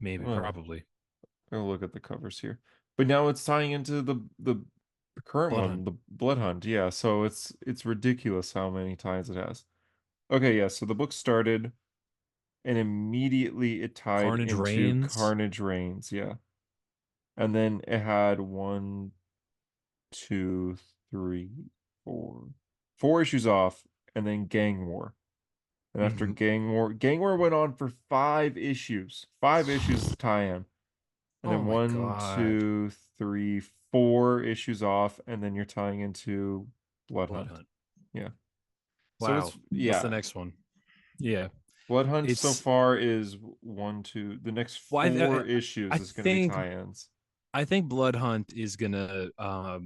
Speaker 2: maybe,
Speaker 1: Oh,
Speaker 2: probably.
Speaker 1: I'll look at the covers here. But now it's tying into the current
Speaker 2: Blood
Speaker 1: one,
Speaker 2: Hunt,
Speaker 1: the Blood Hunt. Yeah, so it's ridiculous how many ties it has. Okay, yeah, so the book started and immediately it tied
Speaker 2: Carnage
Speaker 1: into
Speaker 2: Reigns.
Speaker 1: Carnage Reigns, yeah. And then it had one, two, three, four issues off, and then Gang War. And after
Speaker 2: Mm-hmm.
Speaker 1: Gang War went on for 5 issues. 5 issues tie-in. And
Speaker 2: Oh
Speaker 1: then
Speaker 2: my
Speaker 1: one,
Speaker 2: god.
Speaker 1: two, three, 4 issues off, and then you're tying into Blood
Speaker 2: Blood
Speaker 1: Hunt.
Speaker 2: Hunt.
Speaker 1: Yeah. So
Speaker 2: Wow.
Speaker 1: it's
Speaker 2: What's the
Speaker 1: yeah.
Speaker 2: next one? Yeah.
Speaker 1: Blood Hunt so
Speaker 2: It's
Speaker 1: far is one, two. The next
Speaker 2: well,
Speaker 1: four issues
Speaker 2: I
Speaker 1: is going to be
Speaker 2: think
Speaker 1: tie-ins.
Speaker 2: I think Blood Hunt is gonna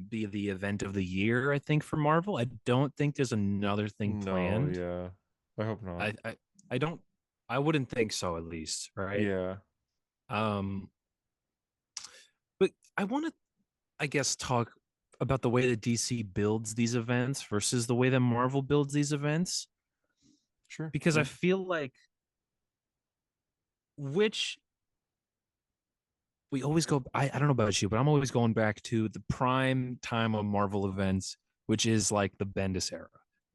Speaker 2: be the event of the year. I think for Marvel, I don't think there's another thing
Speaker 1: No,
Speaker 2: planned.
Speaker 1: yeah. I hope not.
Speaker 2: I I, I don't. I wouldn't think so, at least, right?
Speaker 1: Yeah,
Speaker 2: Um, but I want to, I guess, talk about the way that DC builds these events versus the way that Marvel builds these events,
Speaker 1: sure.
Speaker 2: because I
Speaker 1: Yeah,
Speaker 2: feel like which we always go. I don't know about you, but I'm always going back to the prime time of Marvel events, which is like the Bendis era,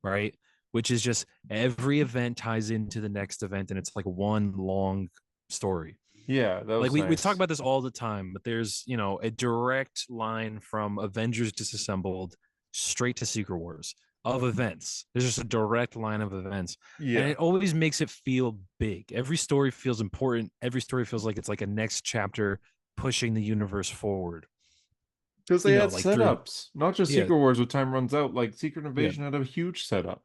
Speaker 2: right? Which is just every event ties into the next event, and it's like one long story.
Speaker 1: yeah, that
Speaker 2: Like
Speaker 1: was
Speaker 2: we talk
Speaker 1: nice.
Speaker 2: about this all the time, but there's a direct line from Avengers Disassembled straight to Secret Wars of events. There's just a direct line of events. And
Speaker 1: Yeah,
Speaker 2: it always makes it feel big. Every story feels important. Every story feels like it's like a next chapter pushing the universe forward.
Speaker 1: because they had
Speaker 2: Like through
Speaker 1: setups, not just
Speaker 2: yeah,
Speaker 1: Secret Wars with time runs out. Like Secret
Speaker 2: yeah.
Speaker 1: Invasion had a huge setup.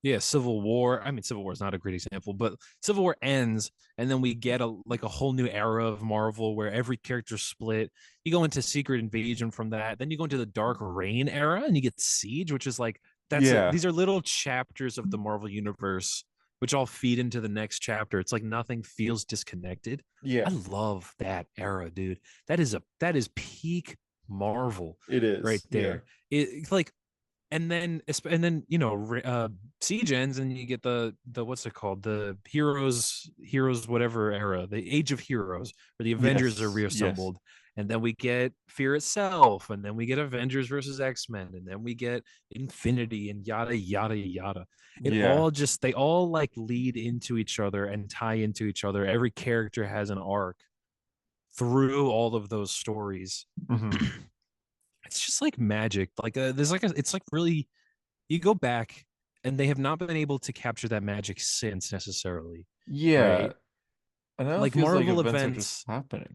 Speaker 2: Yeah, Civil War. I mean, Civil War is not a great example, but Civil War ends, and then we get a whole new era of Marvel where every character's split. You go into Secret Invasion from that, then you go into the Dark Reign era, and you get Siege, which is like
Speaker 1: Yeah,
Speaker 2: these are little chapters of the Marvel universe which all feed into the next chapter. It's like nothing feels disconnected. I
Speaker 1: yeah,
Speaker 2: love that era, dude. That is peak Marvel
Speaker 1: it
Speaker 2: right
Speaker 1: is. Yeah.
Speaker 2: there. Like and then siege ends and you get the what's it called, the heroes whatever era, the age of heroes where the Avengers are
Speaker 1: Yes, yes.
Speaker 2: reassembled, and then we get Fear itself, and then we get Avengers versus X-Men, and then we get Infinity and yada yada yada. It
Speaker 1: Yeah.
Speaker 2: all just they all like lead into each other and tie into each other. Every character has an arc through all of those stories.
Speaker 1: Hmm.
Speaker 2: It's just like magic. Like there's like it's like really you go back and they have not been able to capture that magic since necessarily,
Speaker 1: Yeah.
Speaker 2: right?
Speaker 1: And now it
Speaker 2: Like
Speaker 1: feels like
Speaker 2: Marvel
Speaker 1: events are just
Speaker 2: events,
Speaker 1: happening.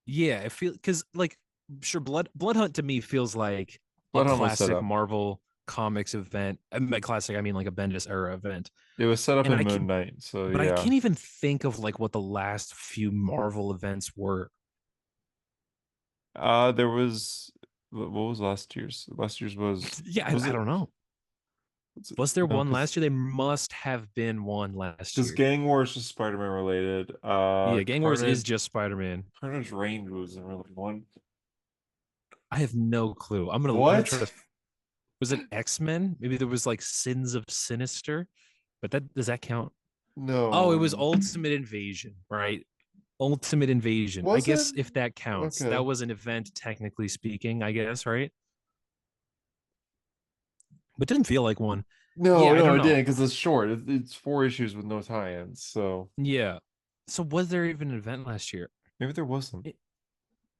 Speaker 2: yeah, I feel because like sure, Blood Hunt to me feels like a
Speaker 1: Blood Hunt was set
Speaker 2: classic
Speaker 1: up.
Speaker 2: Marvel comics event. I mean, by classic, I mean like a Bendis era event.
Speaker 1: It was set up
Speaker 2: And
Speaker 1: in
Speaker 2: I
Speaker 1: Moon
Speaker 2: can,
Speaker 1: Knight, so
Speaker 2: but I
Speaker 1: yeah.
Speaker 2: can't even think of like what the last few Marvel events were.
Speaker 1: There was what was last year's? Last year's
Speaker 2: Yeah,
Speaker 1: was
Speaker 2: I
Speaker 1: it?
Speaker 2: don't know.
Speaker 1: Was it
Speaker 2: Was there
Speaker 1: no,
Speaker 2: one last year? They must have been one last
Speaker 1: because
Speaker 2: year.
Speaker 1: Gang Wars is Spider-Man related.
Speaker 2: Yeah, Gang Wars is just Spider-Man.
Speaker 1: Carnage Reign wasn't really one.
Speaker 2: I have no clue. I'm gonna try
Speaker 1: What?
Speaker 2: to. Was it X-Men? Maybe there was like Sins of Sinister, but that does that count? Oh, it was
Speaker 1: No.
Speaker 2: Ultimate Invasion, right? Ultimate Invasion. I
Speaker 1: Was it?
Speaker 2: guess if that counts,
Speaker 1: Okay.
Speaker 2: that was an event technically speaking. I guess, right? But didn't feel like one.
Speaker 1: No,
Speaker 2: Yeah, I
Speaker 1: no,
Speaker 2: don't
Speaker 1: it
Speaker 2: know.
Speaker 1: didn't because it's short. It's 4 issues with no tie-ins, so
Speaker 2: Yeah. So was there even an event last year?
Speaker 1: maybe there wasn't.
Speaker 2: It,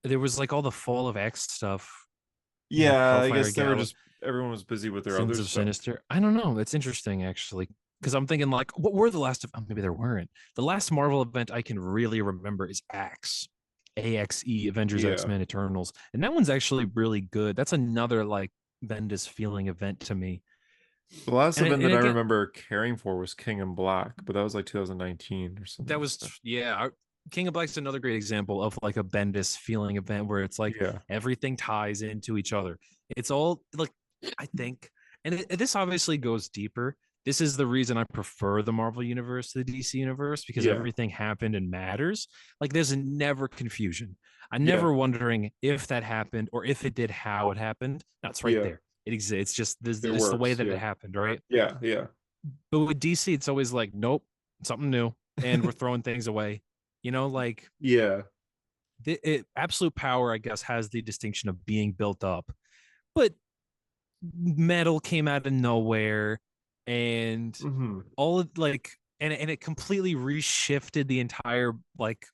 Speaker 2: there was like all the Fall of X stuff, like
Speaker 1: Yeah, I
Speaker 2: Hellfire
Speaker 1: guess they were
Speaker 2: Gala,
Speaker 1: just everyone was busy with their
Speaker 2: Sins
Speaker 1: other
Speaker 2: of
Speaker 1: stuff.
Speaker 2: Sinister. I don't know. That's interesting actually. Because I'm thinking like, what were the last of? Oh, maybe there weren't. The last Marvel event I can really remember is AXE, Avengers X
Speaker 1: Yeah.
Speaker 2: Men Eternals, and that one's actually really good. That's another like Bendis feeling event to me.
Speaker 1: The last event
Speaker 2: And
Speaker 1: that I
Speaker 2: again,
Speaker 1: remember caring for was King in Black, but that was like 2019 or something
Speaker 2: that
Speaker 1: like
Speaker 2: was
Speaker 1: that.
Speaker 2: yeah. King of Black's another great example of like a Bendis feeling event where it's like
Speaker 1: Yeah.
Speaker 2: everything ties into each other. It's all like I think, and this obviously goes deeper. This is the reason I prefer the Marvel universe to the DC universe because
Speaker 1: Yeah.
Speaker 2: everything happened and matters. Like there's never confusion. I'm
Speaker 1: Yeah.
Speaker 2: never wondering if that happened or if it did, how it happened. That's right
Speaker 1: Yeah.
Speaker 2: there. It exists. It's just this
Speaker 1: It
Speaker 2: it's the way
Speaker 1: works.
Speaker 2: that it
Speaker 1: Yeah.
Speaker 2: happened, right?
Speaker 1: Yeah. Yeah.
Speaker 2: But with DC, it's always like, nope, something new, and we're throwing things away. You know, like
Speaker 1: Yeah.
Speaker 2: absolute power, I guess, has the distinction of being built up, but metal came out of nowhere, and
Speaker 1: Hmm.
Speaker 2: all of like, and it completely reshifted the entire like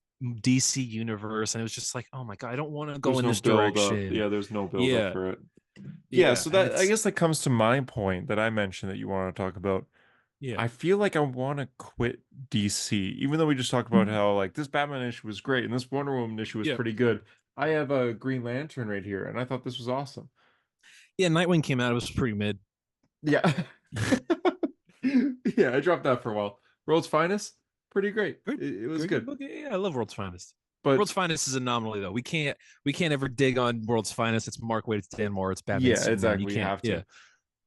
Speaker 2: DC universe, and it was just like, oh my god, I don't want to go
Speaker 1: There's
Speaker 2: in
Speaker 1: no
Speaker 2: this
Speaker 1: build up.
Speaker 2: direction.
Speaker 1: Yeah, there's no build up
Speaker 2: Yeah,
Speaker 1: for it. Yeah,
Speaker 2: yeah,
Speaker 1: so
Speaker 2: and
Speaker 1: that I
Speaker 2: it's
Speaker 1: guess that comes to my point that I mentioned that you want to talk about.
Speaker 2: yeah,
Speaker 1: I feel like I want to quit DC, even though we just talked about how like this Batman issue was great and this Wonder Woman issue was
Speaker 2: yeah,
Speaker 1: pretty good. I have a Green Lantern right here, and I thought this was awesome.
Speaker 2: yeah. Nightwing came out; it was pretty mid.
Speaker 1: Yeah. Yeah, I dropped that for a while. World's Finest, pretty great.
Speaker 2: Good,
Speaker 1: It was
Speaker 2: good, good
Speaker 1: good.
Speaker 2: book. Yeah, I love World's Finest.
Speaker 1: But
Speaker 2: World's Finest is an anomaly though. We can't ever dig on World's Finest. It's Mark Waid, it's Dan Moore, it's Batman,
Speaker 1: yeah,
Speaker 2: Superman. You
Speaker 1: exactly. You
Speaker 2: can't.
Speaker 1: have
Speaker 2: Yeah.
Speaker 1: to.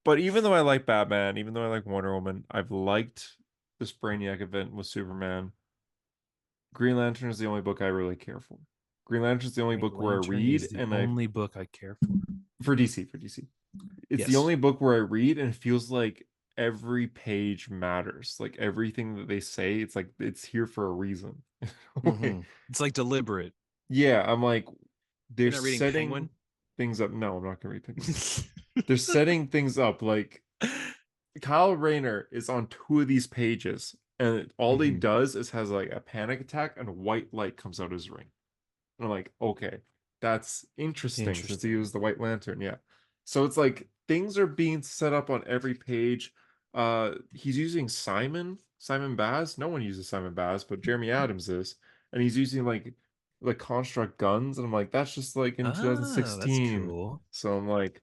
Speaker 1: But even though I like Batman, even though I like Wonder Woman, I've liked this Brainiac event with Superman. Green Lantern is the only book I really care for. Green Lantern is the only
Speaker 2: Green
Speaker 1: book where I
Speaker 2: Lantern is
Speaker 1: read
Speaker 2: the
Speaker 1: and I
Speaker 2: only book I care for.
Speaker 1: for DC. It's the
Speaker 2: Yes.
Speaker 1: only book where I read and it feels like every page matters. Like everything that they say, it's like it's here for a reason.
Speaker 2: It's like deliberate.
Speaker 1: Yeah, I'm like they're
Speaker 2: You're not reading
Speaker 1: setting
Speaker 2: Penguin.
Speaker 1: things up. No, I'm not gonna read Penguin. They're setting things up like Kyle Rayner is on two of these pages, and all he does is has like a panic attack and white light comes out of his ring. And I'm like, okay, that's interesting since he
Speaker 2: Interesting.
Speaker 1: used the White Lantern. Yeah. So it's like things are being set up on every page. He's using Simon Baz. No one uses Simon Baz, but Jeremy Adams is. And he's using like construct guns. And I'm like, that's just like in
Speaker 2: Ah, that's
Speaker 1: 2016.
Speaker 2: cool.
Speaker 1: So I'm like,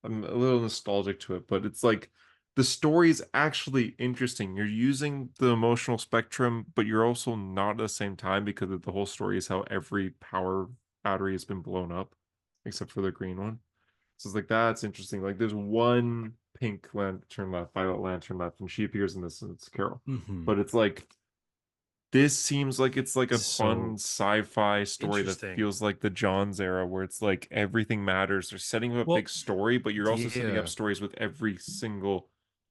Speaker 1: I'm a little nostalgic to it, but it's like the story's actually interesting. You're using the emotional spectrum, but you're also not at the same time because the whole story is how every power battery has been blown up, except for the green one. So it's like that's interesting. Like there's one pink lantern left, violet lantern left, and she appears in this, and it's Carol. But it's like this seems like it's like a fun
Speaker 2: So
Speaker 1: sci-fi story that
Speaker 2: interesting.
Speaker 1: feels like the Johns era, where it's like everything matters. They're setting up a big
Speaker 2: Well,
Speaker 1: story, but you're also setting up
Speaker 2: yeah.
Speaker 1: stories with every single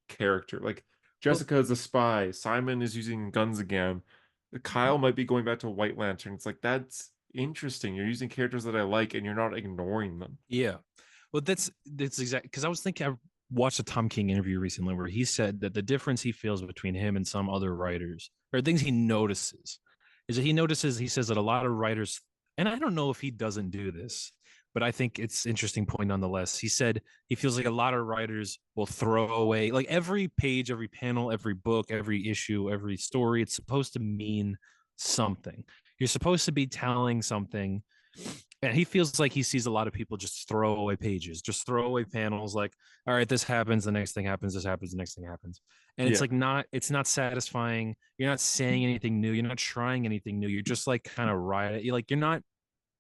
Speaker 1: character. Like
Speaker 2: Well,
Speaker 1: Jessica is a spy, Simon is using guns again. Kyle might be going back to White Lantern. It's like that's interesting. You're using characters that I like, and you're not ignoring them.
Speaker 2: Yeah. Well, that's exactly because I was thinking I watched a Tom King interview recently where he said that the difference he feels between him and some other writers, or things he notices, is that he says that a lot of writers, and I don't know if he doesn't do this, but I think it's interesting point nonetheless. He said he feels like a lot of writers will throw away like every page, every panel, every book, every issue, every story. It's supposed to mean something. You're supposed to be telling something, and he feels like he sees a lot of people just throw away pages, just throw away panels. Like, all right, this happens, the next thing happens, this happens, the next thing happens, and it's
Speaker 1: Yeah,
Speaker 2: like it's not satisfying. You're not saying anything new. You're not trying anything new. You're just like kind of right. You're not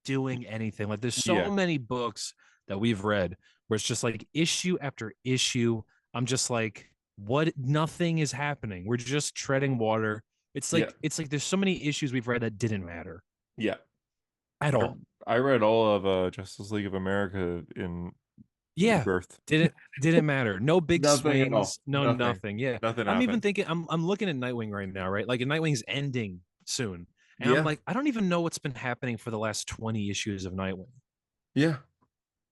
Speaker 2: doing anything. Like, there's so
Speaker 1: yeah,
Speaker 2: many books that we've read where it's just like issue after issue. I'm just like, what? Nothing is happening. We're just treading water.
Speaker 1: yeah,
Speaker 2: It's like there's so many issues we've read that didn't matter
Speaker 1: yeah.
Speaker 2: at
Speaker 1: I
Speaker 2: all.
Speaker 1: I read all of Justice League of America in
Speaker 2: Yeah,
Speaker 1: Rebirth.
Speaker 2: didn't matter. No big
Speaker 1: Nothing at all.
Speaker 2: swings, no
Speaker 1: Nothing.
Speaker 2: nothing. Yeah.
Speaker 1: Nothing
Speaker 2: I'm even
Speaker 1: happened.
Speaker 2: thinking I'm looking at Nightwing right now, right? Like, Nightwing's ending soon. And I'm
Speaker 1: Yeah,
Speaker 2: like, I don't even know what's been happening for the last 20 issues of Nightwing.
Speaker 1: yeah.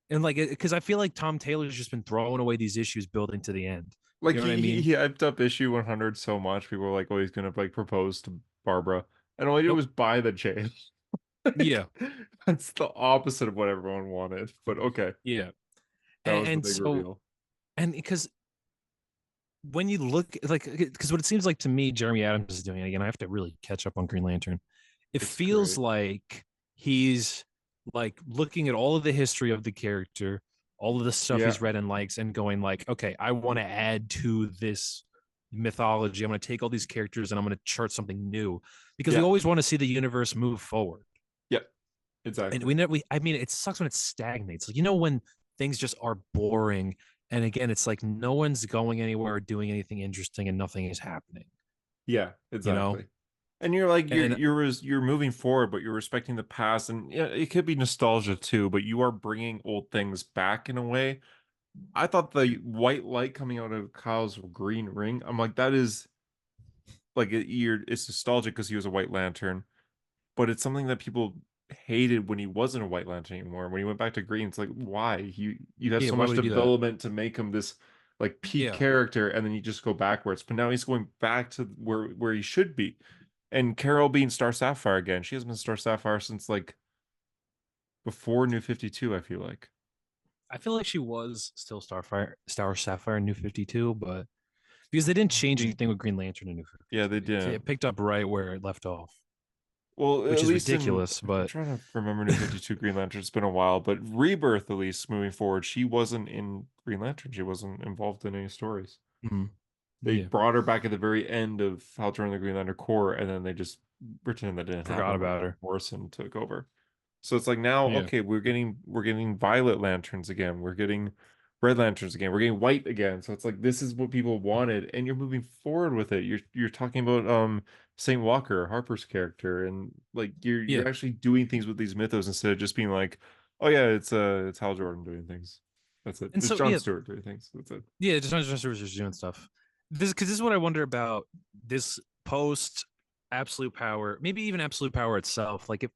Speaker 2: And like, because I feel like Tom Taylor's just been throwing away these issues building to the end.
Speaker 1: Like
Speaker 2: You know what I mean?
Speaker 1: he hyped up issue 100 so much. People were like, "Oh, he's gonna like propose to Barbara," and all he did
Speaker 2: Nope.
Speaker 1: was buy the chain.
Speaker 2: Yeah.
Speaker 1: Like, that's the opposite of what everyone wanted. But okay,
Speaker 2: Yeah.
Speaker 1: that was the
Speaker 2: And
Speaker 1: big
Speaker 2: so,
Speaker 1: reveal.
Speaker 2: and because when you look like, because what it seems like to me, Jeremy Adams is doing, again, I have to really catch up on Green Lantern. It
Speaker 1: It's
Speaker 2: feels
Speaker 1: great.
Speaker 2: like he's like looking at all of the history of the character, all of the stuff
Speaker 1: Yeah,
Speaker 2: he's read and likes, and going like, okay, I want to add to this mythology. I'm going to take all these characters and I'm going to chart something new, because we
Speaker 1: yeah,
Speaker 2: always want to see the universe move forward.
Speaker 1: yeah.
Speaker 2: And
Speaker 1: Exactly.
Speaker 2: we never, I mean, it sucks when it stagnates. Like, when things just are boring. And again, it's like no one's going anywhere or doing anything interesting and nothing is happening,
Speaker 1: Yeah,
Speaker 2: you know?
Speaker 1: exactly. And you're like
Speaker 2: And
Speaker 1: you're moving forward, but you're respecting the past, and yeah, it could be nostalgia too. But you are bringing old things back in a way. I thought the white light coming out of Kyle's green ring. I'm like, that is like it's nostalgic because he was a White Lantern, but it's something that people hated when he wasn't a White Lantern anymore. When he went back to green, it's like, why? You have
Speaker 2: yeah,
Speaker 1: so
Speaker 2: why
Speaker 1: much
Speaker 2: would he do that?
Speaker 1: development to make him this like peak
Speaker 2: Yeah.
Speaker 1: character, and then you just go backwards. But now he's going back to where he should be. And Carol being Star Sapphire again, she has been Star Sapphire since like before New 52, I feel like.
Speaker 2: I feel like she was still Star Sapphire in New 52, but because they didn't change anything with Green Lantern in New
Speaker 1: Yeah, they
Speaker 2: 52.
Speaker 1: did.
Speaker 2: It picked up right where it left off,
Speaker 1: Well,
Speaker 2: which
Speaker 1: at
Speaker 2: is
Speaker 1: least in
Speaker 2: ridiculous,
Speaker 1: I'm
Speaker 2: but
Speaker 1: trying to remember New 52 Green Lantern. It's been a while, but Rebirth, at least moving forward, she wasn't in Green Lantern. She wasn't involved in any stories.
Speaker 2: mm,
Speaker 1: They
Speaker 2: yeah,
Speaker 1: brought her back at the very end of How to Turn the Green Lantern Corps, and then they just pretended that didn't
Speaker 2: forgot
Speaker 1: happen when
Speaker 2: about her.
Speaker 1: Morrison took over. So it's like now,
Speaker 2: Yeah.
Speaker 1: okay, we're getting violet lanterns again. We're getting red lanterns again. We're getting white again. So it's like this is what people wanted, and you're moving forward with it. You're talking about Saint Walker, Harper's character, and like you're
Speaker 2: Yeah.
Speaker 1: actually doing things with these mythos instead of just being like, oh yeah, it's Hal Jordan doing things. That's it.
Speaker 2: And
Speaker 1: It's
Speaker 2: so,
Speaker 1: John
Speaker 2: yeah,
Speaker 1: Stewart doing things. That's it.
Speaker 2: yeah, just just doing stuff. Because this is what I wonder about this post absolute power, maybe even absolute power itself. Like, it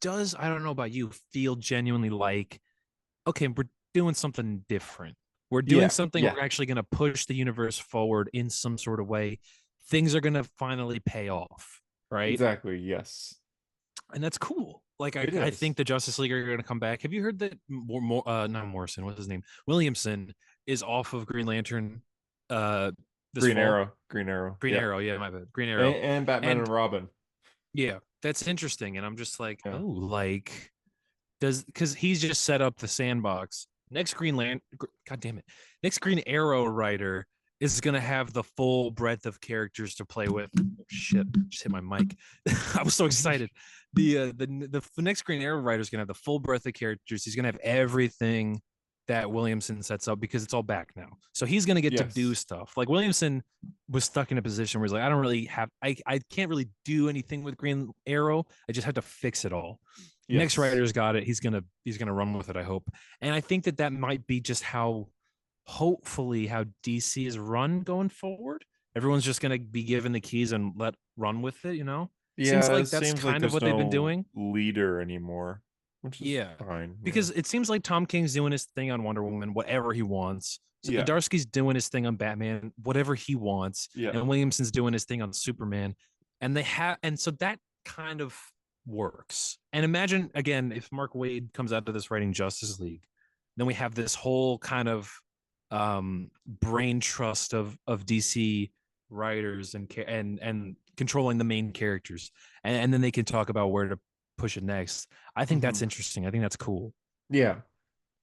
Speaker 2: does, I don't know about you, feel genuinely like, okay, we're doing something different. We're doing
Speaker 1: Yeah,
Speaker 2: something,
Speaker 1: yeah,
Speaker 2: we're actually going to push the universe forward in some sort of way. Things are going to finally pay off, right?
Speaker 1: exactly. Yes,
Speaker 2: And that's cool. Like,
Speaker 1: it
Speaker 2: I
Speaker 1: is.
Speaker 2: think the Justice League are going to come back. Have you heard that not Morrison, what's his name? Williamson is off of Green Lantern uh this
Speaker 1: Green
Speaker 2: fall?
Speaker 1: Arrow, Green Arrow.
Speaker 2: Green
Speaker 1: Yeah,
Speaker 2: Arrow, yeah, my bad. Green Arrow.
Speaker 1: and Batman and
Speaker 2: And
Speaker 1: Robin.
Speaker 2: yeah, that's interesting. And I'm just like,
Speaker 1: Yeah.
Speaker 2: oh, like, does, because he's just set up the sandbox. Next Green Land, God damn it. Next Green Arrow writer is gonna have the full breadth of characters to play with. Oh, shit, just hit my mic. I was so excited. The next Green Arrow writer is gonna have the full breadth of characters. He's gonna have everything that Williamson sets up because it's all back now. So he's gonna get to do
Speaker 1: Yes.
Speaker 2: stuff. Like, Williamson was stuck in a position where he's like, I don't really have, I can't really do anything with Green Arrow. I just have to fix it all. Next
Speaker 1: Yes.
Speaker 2: writer's got it. He's gonna run with it, I hope. And I think that might be just how, hopefully, how DC is run going forward. Everyone's just gonna be given the keys and let run with it. Seems
Speaker 1: Yeah, it
Speaker 2: like that's
Speaker 1: seems like
Speaker 2: kind of
Speaker 1: there's
Speaker 2: what they've been
Speaker 1: no
Speaker 2: doing.
Speaker 1: leader anymore, which is
Speaker 2: Yeah.
Speaker 1: fine. Yeah.
Speaker 2: Because it seems like Tom King's doing his thing on Wonder Woman, whatever he wants.
Speaker 1: Yeah.
Speaker 2: Zdarsky's doing his thing on Batman, whatever he wants,
Speaker 1: Yeah.
Speaker 2: and Williamson's doing his thing on Superman. And so that kind of works. And imagine again if Mark Waid comes out of this writing Justice League, then we have this whole kind of brain trust of DC writers and controlling the main characters, and then they can talk about where to push it next. I think that's
Speaker 1: Hmm.
Speaker 2: interesting. I think that's cool.
Speaker 1: Yeah.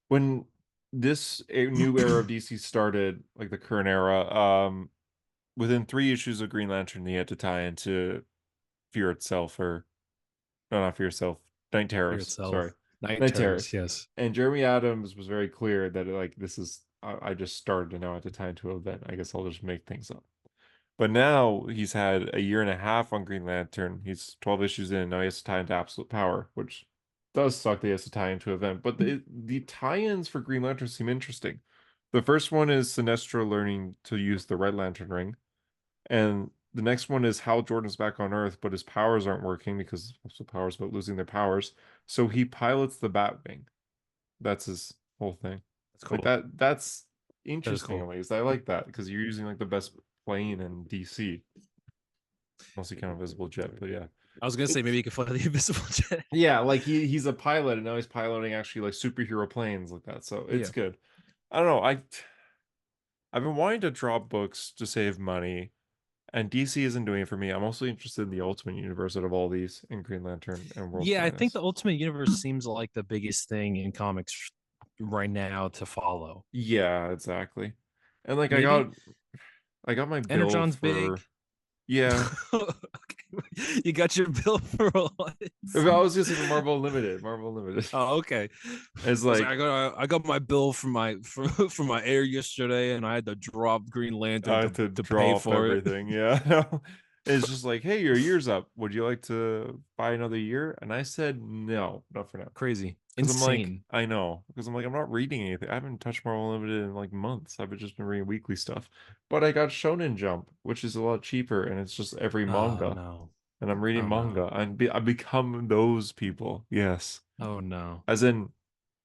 Speaker 1: When this new era of DC started, like the current era, within 3 issues of Green Lantern, he had to tie into Fear itself, or no, not Fear itself, Night
Speaker 2: Fear
Speaker 1: Terrors. Sorry,
Speaker 2: itself, Night
Speaker 1: Night
Speaker 2: Terrors.
Speaker 1: Terrors.
Speaker 2: Yes.
Speaker 1: And Jeremy Adams was very clear that like this is I just started and now I have to tie into an event. I guess I'll just make things up. But now he's had a year and a half on Green Lantern. He's 12 issues in. Now he has to tie into Absolute Power, which does suck that he has to tie into an event. But the tie-ins for Green Lantern seem interesting. The first one is Sinestro learning to use the Red Lantern ring. And the next one is Hal Jordan's back on Earth, but his powers aren't working because Absolute Power is about losing their powers. So he pilots the Batwing. That's his whole thing.
Speaker 2: That's
Speaker 1: Like
Speaker 2: cool.
Speaker 1: that's
Speaker 2: That is
Speaker 1: interesting at
Speaker 2: cool.
Speaker 1: least. I like that because you're using like the best plane in DC. Mostly kind of visible jet, but yeah.
Speaker 2: I was gonna say maybe
Speaker 1: It's
Speaker 2: you could fly the invisible jet.
Speaker 1: yeah, like he's a pilot and now he's piloting actually like superhero planes like that. So it's
Speaker 2: Yeah.
Speaker 1: good. I don't know. I've been wanting to drop books to save money, and DC isn't doing it for me. I'm mostly interested in the Ultimate Universe out of all these in Green Lantern and World's
Speaker 2: Yeah, I think
Speaker 1: Finest.
Speaker 2: the Ultimate Universe seems like the biggest thing in comics right now to follow.
Speaker 1: Yeah, exactly. And like
Speaker 2: Maybe
Speaker 1: I got my bill
Speaker 2: Energon's
Speaker 1: for
Speaker 2: big.
Speaker 1: yeah.
Speaker 2: Okay. You got your bill for what?
Speaker 1: I was just like Marvel Limited. Marvel Limited.
Speaker 2: Oh, okay.
Speaker 1: It's
Speaker 2: I was like,
Speaker 1: like
Speaker 2: I got my bill for my for my air yesterday, and I had to drop Green Lantern
Speaker 1: I have to
Speaker 2: to pay
Speaker 1: draw up
Speaker 2: for it.
Speaker 1: everything. Yeah. It's just like, hey, your year's up. Would you like to buy another year? And I said, no, not for now.
Speaker 2: Crazy,
Speaker 1: Because I'm like,
Speaker 2: insane.
Speaker 1: I know. Because I'm like, I'm not reading anything. I haven't touched Marvel Unlimited in like months. I've just been reading weekly stuff. But I got Shonen Jump, which is a lot cheaper, and it's just every
Speaker 2: Oh
Speaker 1: manga.
Speaker 2: no.
Speaker 1: And I'm reading
Speaker 2: Oh
Speaker 1: manga.
Speaker 2: no.
Speaker 1: I become those people. Yes.
Speaker 2: Oh no.
Speaker 1: As in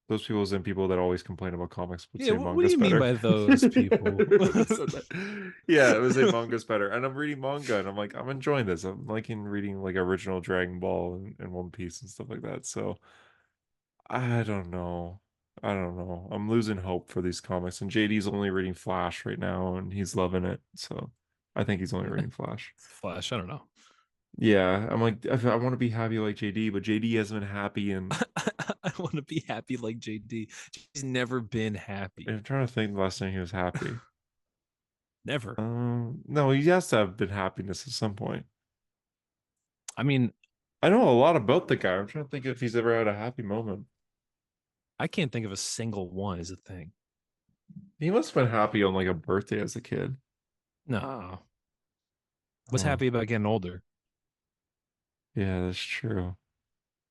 Speaker 1: those people, as in people that always complain about comics but
Speaker 2: Yeah,
Speaker 1: say
Speaker 2: what do
Speaker 1: manga's
Speaker 2: you mean
Speaker 1: better.
Speaker 2: by those people?
Speaker 1: Who said that? Yeah, it was a manga's better. And I'm reading manga and I'm like, I'm enjoying this. I'm liking reading like original Dragon Ball and One Piece and stuff like that. So I don't know. I don't know. I'm losing hope for these comics. And JD's only reading Flash right now and he's loving it. So I think he's only reading Flash.
Speaker 2: Flash, I don't know.
Speaker 1: Yeah, I'm like, I want to be happy like JD, but JD hasn't been happy and
Speaker 2: I want to be happy like JD. He's never been happy.
Speaker 1: I'm trying to think the last time he was happy.
Speaker 2: Never.
Speaker 1: No, he has to have been happiness at some point.
Speaker 2: I mean,
Speaker 1: I know a lot about the guy. I'm trying to think if he's ever had a happy moment.
Speaker 2: I can't think of a single one as a thing.
Speaker 1: He must have been happy on like a birthday as a kid.
Speaker 2: No. Was
Speaker 1: Huh.
Speaker 2: happy about getting older.
Speaker 1: Yeah, that's true.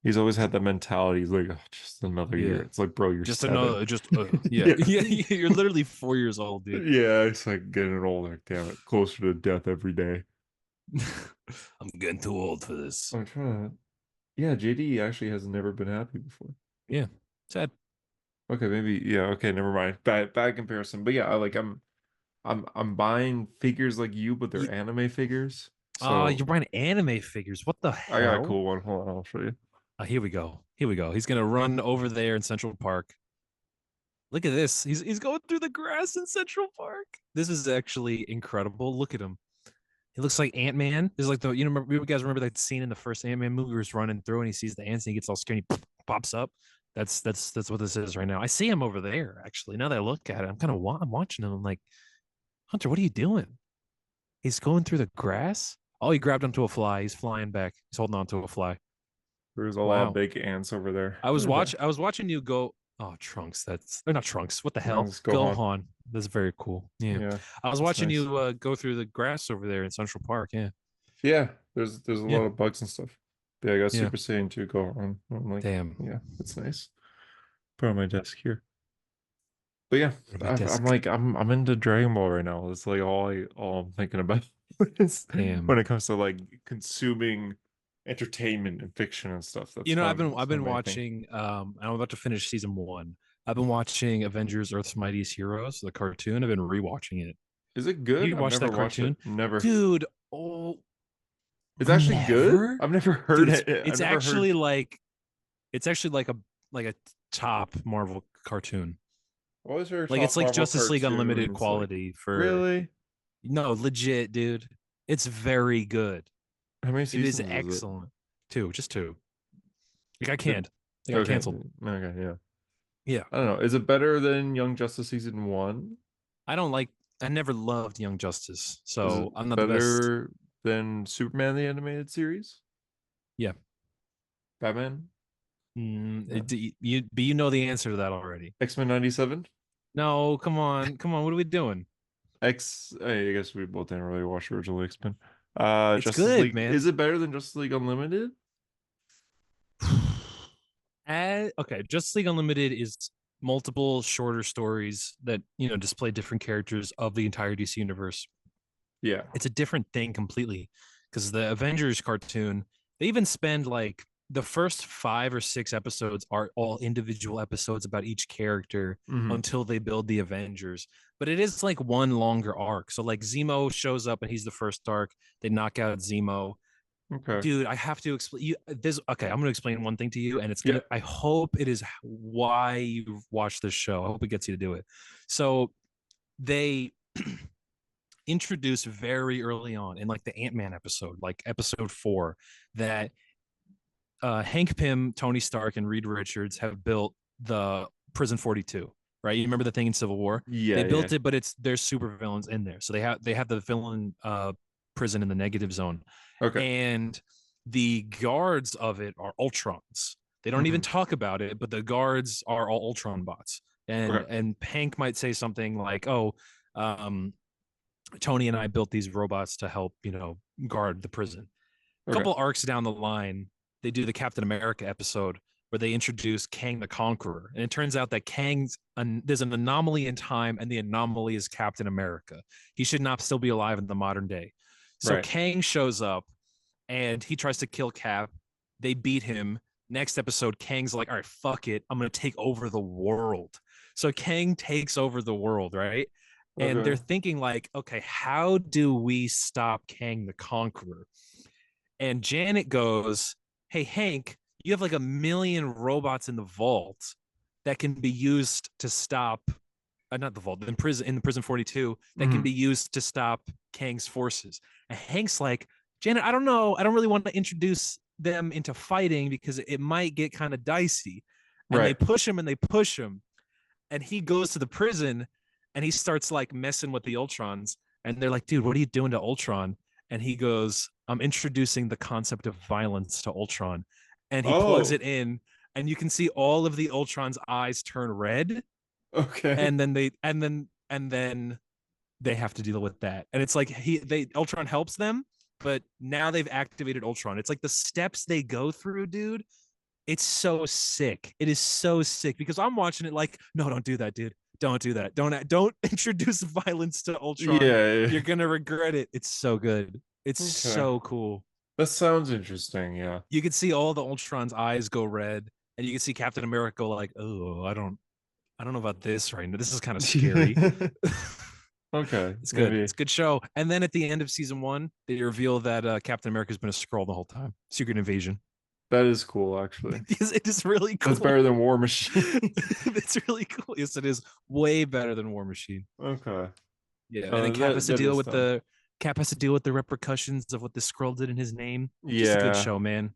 Speaker 1: He's always had that mentality. He's like, "Oh, just another year."
Speaker 2: Yeah.
Speaker 1: It's like, bro, you're
Speaker 2: Just
Speaker 1: 7.
Speaker 2: another, just yeah,
Speaker 1: Yeah.
Speaker 2: yeah. You're literally 4 years old, dude.
Speaker 1: Yeah, it's like getting older. Damn it. Closer to death every day.
Speaker 2: I'm getting too old for this.
Speaker 1: I'm trying to. Yeah, JD actually has never been happy before.
Speaker 2: Yeah, sad.
Speaker 1: Okay, maybe. Yeah, okay, never mind. Bad comparison. But yeah, I'm buying figures like you, but they're
Speaker 2: You,
Speaker 1: anime figures. So
Speaker 2: you're buying anime figures. What the
Speaker 1: I got a
Speaker 2: hell?
Speaker 1: cool one. Hold on, I'll show you.
Speaker 2: Here we go. Here we go. He's gonna run over there in Central Park. Look at this. He's going through the grass in Central Park. This is actually incredible. Look at him. He looks like Ant Man. This is like the you guys remember that scene in the first Ant Man movie where he's running through and he sees the ants and he gets all scared and he pops up. That's what this is right now. I see him over there actually. Now that I look at it, I'm watching him. I'm like, Hunter, what are you doing? He's going through the grass. Oh, he grabbed onto a fly. He's flying back. He's holding on to a fly.
Speaker 1: There's a lot of
Speaker 2: Wow.
Speaker 1: big ants over there.
Speaker 2: I was watching you go. Oh, Trunks. They're not Trunks. What the hell?
Speaker 1: Let's go on.
Speaker 2: Gohan. That's very cool. Yeah.
Speaker 1: Yeah,
Speaker 2: I was
Speaker 1: it's
Speaker 2: watching
Speaker 1: nice.
Speaker 2: you go through the grass over there in Central Park. Yeah.
Speaker 1: Yeah, there's a
Speaker 2: Yeah.
Speaker 1: lot of bugs and stuff. Yeah, I got
Speaker 2: Yeah.
Speaker 1: Super Saiyan 2 go on. I'm like,
Speaker 2: Damn.
Speaker 1: yeah, it's nice. Put it on my desk here. But yeah,
Speaker 2: My
Speaker 1: I'm
Speaker 2: desk.
Speaker 1: like I'm into Dragon Ball right now. It's like all I'm thinking about is
Speaker 2: Damn.
Speaker 1: when it comes to like consuming. entertainment and fiction and stuff. That's
Speaker 2: You know,
Speaker 1: kind
Speaker 2: I've
Speaker 1: of
Speaker 2: been
Speaker 1: that's
Speaker 2: I've
Speaker 1: my
Speaker 2: been
Speaker 1: main thing.
Speaker 2: watching. I'm about to finish season one. I've been watching Avengers: Earth's Mightiest Heroes, the cartoon. I've been rewatching it.
Speaker 1: Is it
Speaker 2: Have
Speaker 1: good?
Speaker 2: you
Speaker 1: I've
Speaker 2: watched
Speaker 1: never
Speaker 2: that
Speaker 1: watched it.
Speaker 2: cartoon,
Speaker 1: Never.
Speaker 2: dude? Oh,
Speaker 1: It's actually good.
Speaker 2: never,
Speaker 1: I've never
Speaker 2: dude.
Speaker 1: heard
Speaker 2: It's
Speaker 1: it. I've
Speaker 2: it's
Speaker 1: never
Speaker 2: actually
Speaker 1: heard.
Speaker 2: like it's actually like a top Marvel cartoon.
Speaker 1: What was her
Speaker 2: Like it's
Speaker 1: top
Speaker 2: like
Speaker 1: Marvel
Speaker 2: Justice League Unlimited
Speaker 1: cartoons? Like,
Speaker 2: quality for
Speaker 1: really?
Speaker 2: no legit, dude. It's very good.
Speaker 1: How many
Speaker 2: It is
Speaker 1: seasons is it?
Speaker 2: excellent. Two, just two. It got
Speaker 1: Is it
Speaker 2: canned. They got
Speaker 1: okay?
Speaker 2: canceled.
Speaker 1: Okay, yeah.
Speaker 2: Yeah.
Speaker 1: I don't know. Is it better than Young Justice season one?
Speaker 2: I don't like I never loved Young Justice,
Speaker 1: Is it
Speaker 2: so I'm not the best.
Speaker 1: better than Superman the animated series?
Speaker 2: Yeah.
Speaker 1: Batman? No.
Speaker 2: You know the answer to that already.
Speaker 1: X-Men 97?
Speaker 2: No, come on. Come on. What are we doing?
Speaker 1: I guess we both didn't really watch original X-Men.
Speaker 2: It's
Speaker 1: Justice
Speaker 2: good,
Speaker 1: League.
Speaker 2: man.
Speaker 1: Is it better than Justice League Unlimited?
Speaker 2: Okay, Justice League Unlimited is multiple shorter stories that, display different characters of the entire DC universe.
Speaker 1: Yeah.
Speaker 2: It's a different thing completely because the Avengers cartoon, they even spend like the first 5 or 6 episodes are all individual episodes about each character
Speaker 1: Hmm.
Speaker 2: until they build the Avengers. But it is like one longer arc. So like Zemo shows up and he's the first arc. They knock out Zemo.
Speaker 1: Okay.
Speaker 2: Dude, I have to explain you this. Okay, I'm gonna explain one thing to you, and
Speaker 1: Yeah.
Speaker 2: I hope it is why you watch this show. I hope it gets you to do it. So they introduced very early on in like the Ant-Man episode, like episode 4, that Hank Pym, Tony Stark, and Reed Richards have built the Prison 42. Right? You remember the thing in Civil War? They
Speaker 1: Yeah, yeah.
Speaker 2: built it, but there's super villains in there. So they have the villain prison in the negative zone,
Speaker 1: Okay.
Speaker 2: and the guards of it are Ultrons. They don't even
Speaker 1: Hmm.
Speaker 2: talk about it, but the guards are all Ultron bots. And
Speaker 1: Okay.
Speaker 2: and Hank might say something like, "Oh, um, Tony and I built these robots to help, guard the prison." A
Speaker 1: Okay.
Speaker 2: couple arcs down the line, they do the Captain America episode where they introduce Kang the Conqueror, and it turns out that there's an anomaly in time, and the anomaly is Captain America. He should not still be alive in the modern day. So
Speaker 1: Right.
Speaker 2: Kang shows up and he tries to kill Cap. They beat him. Next episode, Kang's like, "All right, fuck it. I'm going to take over the world." So Kang takes over the world, right? And they're
Speaker 1: Okay.
Speaker 2: thinking, like, okay, how do we stop Kang the Conqueror? And Janet goes, "Hey, Hank, you have like a million robots in the vault that can be used to stop, not the vault, in the prison 42, that can
Speaker 1: Hmm.
Speaker 2: be used to stop Kang's forces." And Hank's like, "Janet, I don't know. I don't really want to introduce them into fighting because it might get kind of dicey." And they
Speaker 1: Right.
Speaker 2: push him and they push him. And he goes to the prison and he starts like messing with the Ultrons. And they're like, "Dude, what are you doing to Ultron?" And he goes, "I'm introducing the concept of violence to Ultron." And he plugs it
Speaker 1: Oh,
Speaker 2: in, and you can see all of the Ultron's eyes turn red.
Speaker 1: okay.
Speaker 2: And then they have to deal with that. And it's like Ultron helps them, but now they've activated Ultron. It's like the steps they go through, dude. It's so sick. It is so sick because I'm watching it like, no, don't do that, dude. Don't do that. Don't introduce violence to Ultron.
Speaker 1: Yeah.
Speaker 2: You're gonna regret it. It's so good. It's
Speaker 1: Okay.
Speaker 2: so cool.
Speaker 1: That sounds interesting. Yeah.
Speaker 2: You can see all the Ultron's eyes go red, and you can see Captain America go like, "Oh, I don't know about this right now. This is kind of scary."
Speaker 1: Okay.
Speaker 2: It's good.
Speaker 1: Maybe
Speaker 2: It's a good show. And then at the end of season 1, they reveal that Captain America's been a Skrull the whole time. Secret invasion.
Speaker 1: that is cool, actually.
Speaker 2: It is really
Speaker 1: That's
Speaker 2: cool.
Speaker 1: better than War Machine.
Speaker 2: It's really cool. Yes, it is way better than War Machine.
Speaker 1: Okay.
Speaker 2: Yeah, and then
Speaker 1: That is fun.
Speaker 2: Cap has to deal with the repercussions of what the Skrull did in his name. Just a good
Speaker 1: Yeah.
Speaker 2: show, man.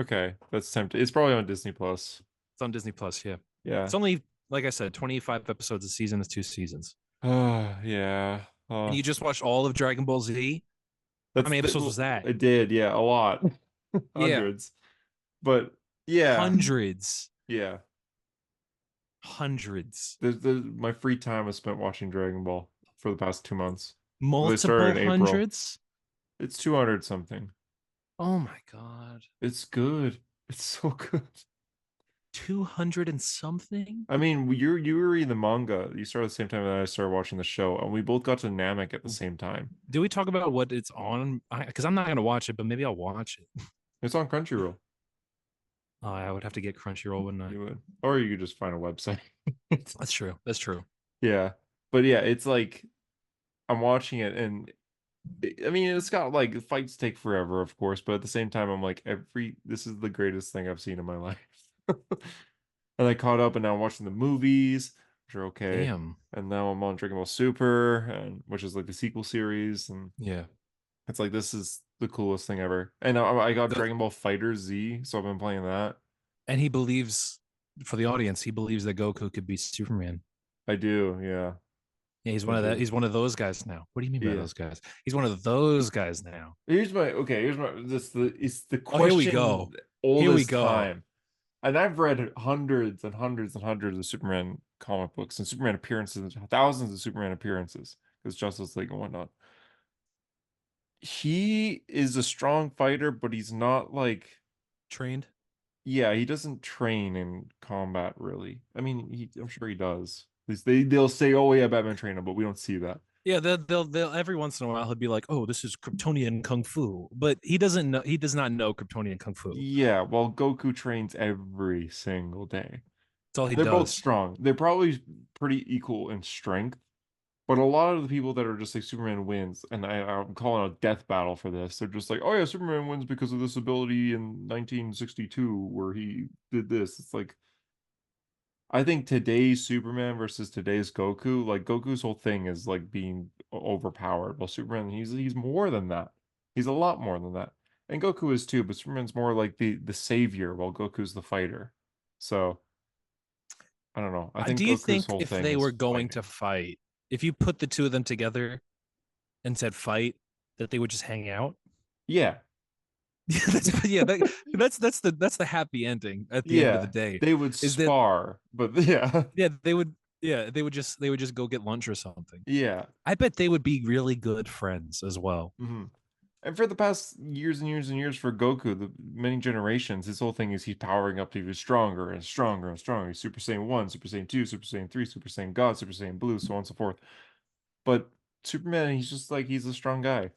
Speaker 1: Okay. That's tempting. It's probably on Disney Plus.
Speaker 2: It's on Disney Plus. Yeah,
Speaker 1: Yeah.
Speaker 2: it's only like I said, 25 episodes a season. It's 2 seasons,
Speaker 1: Yeah.
Speaker 2: and you just watched all of Dragon Ball Z. How
Speaker 1: That's
Speaker 2: many episodes was that?
Speaker 1: it did. Yeah, a lot.
Speaker 2: Yeah,
Speaker 1: Hundreds. But yeah.
Speaker 2: hundreds,
Speaker 1: Yeah.
Speaker 2: hundreds,
Speaker 1: My free time is spent watching Dragon Ball for the past 2 months. They
Speaker 2: multiple
Speaker 1: started in April.
Speaker 2: hundreds.
Speaker 1: It's 200 something.
Speaker 2: Oh my god,
Speaker 1: It's good. It's so good.
Speaker 2: 200 and something.
Speaker 1: I mean, you were reading the manga. You started at the same time that I started watching the show, and we both got to Namek at the same time.
Speaker 2: Do we talk about what it's on? Because I'm not gonna watch it, but maybe I'll watch it.
Speaker 1: It's on Crunchyroll.
Speaker 2: I would have to get Crunchyroll, wouldn't I?
Speaker 1: You would, or you could just find a website.
Speaker 2: That's true. That's true.
Speaker 1: Yeah, but yeah, it's like I'm watching it, and I mean, it's got like fights take forever, of course, but at the same time, I'm like, this is the greatest thing I've seen in my life. And I caught up, and now I'm watching the movies, which are okay.
Speaker 2: Damn.
Speaker 1: And now I'm on Dragon Ball Super, and which is like the sequel series, and
Speaker 2: Yeah.
Speaker 1: it's like this is the coolest thing ever. And I got
Speaker 2: The,
Speaker 1: Dragon Ball Fighter Z, so I've been playing that.
Speaker 2: and he believes, for the audience, he believes that Goku could beat Superman.
Speaker 1: I do, yeah,
Speaker 2: Yeah, he's
Speaker 1: I
Speaker 2: one of that.
Speaker 1: do,
Speaker 2: He's one of those guys now. What do you mean by
Speaker 1: yeah.
Speaker 2: those guys? He's one of those guys now.
Speaker 1: It's the
Speaker 2: Oh, here we
Speaker 1: question
Speaker 2: go.
Speaker 1: old
Speaker 2: Here we
Speaker 1: as
Speaker 2: go.
Speaker 1: time. And I've read hundreds and hundreds and hundreds of Superman comic books and Superman appearances, thousands of Superman appearances, because Justice League and whatnot. He is a strong fighter, but he's not like,
Speaker 2: Trained.
Speaker 1: yeah, he doesn't train in combat really. I mean, I'm sure he does. At least they'll say, "Oh yeah, Batman trained him," but we don't see that.
Speaker 2: Yeah, they'll every once in a while he'll be like, "Oh, this is Kryptonian kung fu," but he doesn't know. He does not know Kryptonian kung fu.
Speaker 1: Yeah, well, Goku trains every single day.
Speaker 2: That's all he
Speaker 1: They're both
Speaker 2: does.
Speaker 1: strong. They're probably pretty equal in strength. But a lot of the people that are just like Superman wins, and I'm calling a death battle for this. They're just like, oh yeah, Superman wins because of this ability in 1962 where he did this. It's like I think today's Superman versus today's Goku, like Goku's whole thing is like being overpowered. Well, Superman, he's more than that. He's a lot more than that. And Goku is too, but Superman's more like the savior, while Goku's the fighter. So I don't know. I think
Speaker 2: Do you
Speaker 1: Goku's
Speaker 2: think
Speaker 1: whole
Speaker 2: if
Speaker 1: thing
Speaker 2: they were
Speaker 1: is
Speaker 2: going to
Speaker 1: fighting.
Speaker 2: fight, if you put the two of them together and said fight, that they would just hang out?
Speaker 1: Yeah,
Speaker 2: Yeah, that's the happy ending at the end of the
Speaker 1: yeah,
Speaker 2: day.
Speaker 1: they would
Speaker 2: Is that
Speaker 1: spar, but yeah,
Speaker 2: yeah, they would just go get lunch or something.
Speaker 1: yeah.
Speaker 2: I bet they would be really good friends as well.
Speaker 1: Hmm. And for the past years and years and years for Goku, the many generations, his whole thing is he's powering up to be stronger and stronger and stronger. He's Super Saiyan 1, Super Saiyan 2, Super Saiyan 3, Super Saiyan God, Super Saiyan Blue, so on and so forth. But Superman, he's just like he's a strong guy.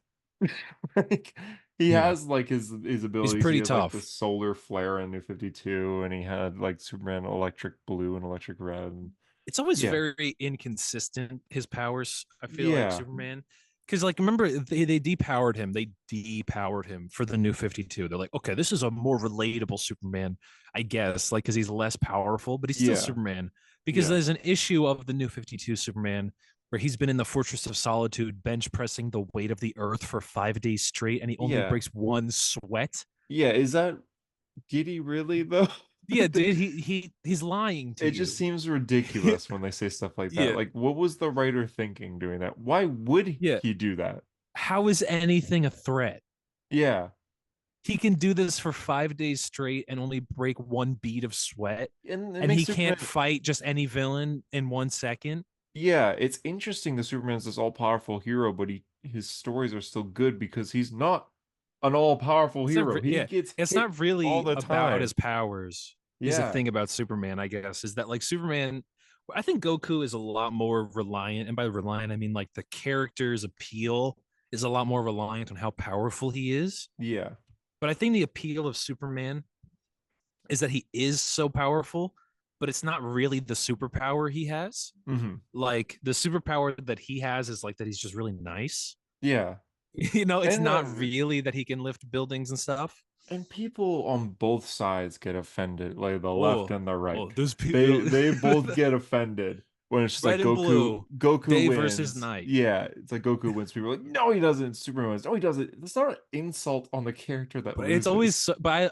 Speaker 1: Like he
Speaker 2: Yeah.
Speaker 1: has like his
Speaker 2: He's
Speaker 1: abilities. He
Speaker 2: pretty
Speaker 1: has like the
Speaker 2: tough.
Speaker 1: solar flare in New 52, and he had like Superman Electric Blue and Electric Red. And
Speaker 2: It's always
Speaker 1: yeah,
Speaker 2: very inconsistent, his powers, I feel like
Speaker 1: yeah,
Speaker 2: Superman. Because like remember they depowered him. They depowered him for the new 52. They're like, okay, this is a more relatable Superman, I guess, like because he's less powerful, but he's still
Speaker 1: yeah,
Speaker 2: Superman. Because
Speaker 1: yeah,
Speaker 2: there's an issue of the new 52 Superman where he's been in the Fortress of Solitude bench pressing the weight of the earth for 5 days straight and he only
Speaker 1: yeah,
Speaker 2: breaks one sweat.
Speaker 1: yeah. Is that Giddy really though?
Speaker 2: Yeah, dude, he's lying to
Speaker 1: It just
Speaker 2: you.
Speaker 1: seems ridiculous when they say stuff like that.
Speaker 2: Yeah.
Speaker 1: Like, what was the writer thinking doing that? Why would
Speaker 2: Yeah.
Speaker 1: he do that?
Speaker 2: How is anything a threat?
Speaker 1: Yeah.
Speaker 2: He can do this for 5 days straight and only break one bead of sweat,
Speaker 1: And it
Speaker 2: and
Speaker 1: makes
Speaker 2: he can't
Speaker 1: Superman,
Speaker 2: fight just any villain in 1 second.
Speaker 1: yeah, it's interesting that Superman's this all-powerful hero, but his stories are still good because he's not an all-powerful
Speaker 2: It's not,
Speaker 1: hero. He
Speaker 2: yeah,
Speaker 1: gets
Speaker 2: it's
Speaker 1: hit
Speaker 2: not
Speaker 1: all
Speaker 2: really
Speaker 1: the
Speaker 2: about his
Speaker 1: time.
Speaker 2: powers. Is the
Speaker 1: Yeah.
Speaker 2: thing about Superman, I guess, is that like Superman. I think Goku is a lot more reliant, and by reliant, I mean like the character's appeal is a lot more reliant on how powerful he is.
Speaker 1: Yeah.
Speaker 2: But I think the appeal of Superman is that he is so powerful, but it's not really the superpower he has.
Speaker 1: Hmm.
Speaker 2: Like the superpower that he has is like that he's just really nice.
Speaker 1: Yeah.
Speaker 2: It's
Speaker 1: And
Speaker 2: not really that he can lift buildings and stuff.
Speaker 1: people on both sides get offended, like the left
Speaker 2: Oh,
Speaker 1: and the right.
Speaker 2: oh, those
Speaker 1: They
Speaker 2: people,
Speaker 1: they both get offended when it's just like
Speaker 2: red and blue,
Speaker 1: Goku
Speaker 2: day versus
Speaker 1: wins.
Speaker 2: night.
Speaker 1: Yeah, it's like Goku wins. People are like, no, he doesn't. Superman wins. No, he doesn't. That's not an insult on the character that
Speaker 2: But it's always,
Speaker 1: loses.
Speaker 2: but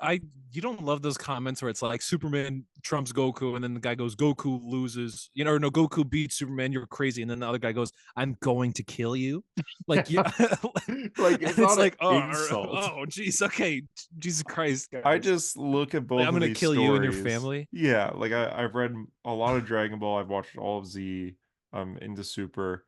Speaker 2: you don't love those comments where it's like Superman trumps Goku, and then the guy goes, Goku loses, or no, Goku beats Superman, you're crazy, and then the other guy goes, I'm going to kill you, like yeah,
Speaker 1: Like
Speaker 2: and
Speaker 1: it's
Speaker 2: it's
Speaker 1: not an
Speaker 2: like,
Speaker 1: insult.
Speaker 2: oh, geez, okay, Jesus Christ,
Speaker 1: I
Speaker 2: guys,
Speaker 1: just look at
Speaker 2: like
Speaker 1: both
Speaker 2: I'm
Speaker 1: of
Speaker 2: gonna
Speaker 1: these
Speaker 2: kill you and your
Speaker 1: stories.
Speaker 2: family.
Speaker 1: Yeah, like I've read a lot of Dragon Ball. I've watched all of Z. Into Super.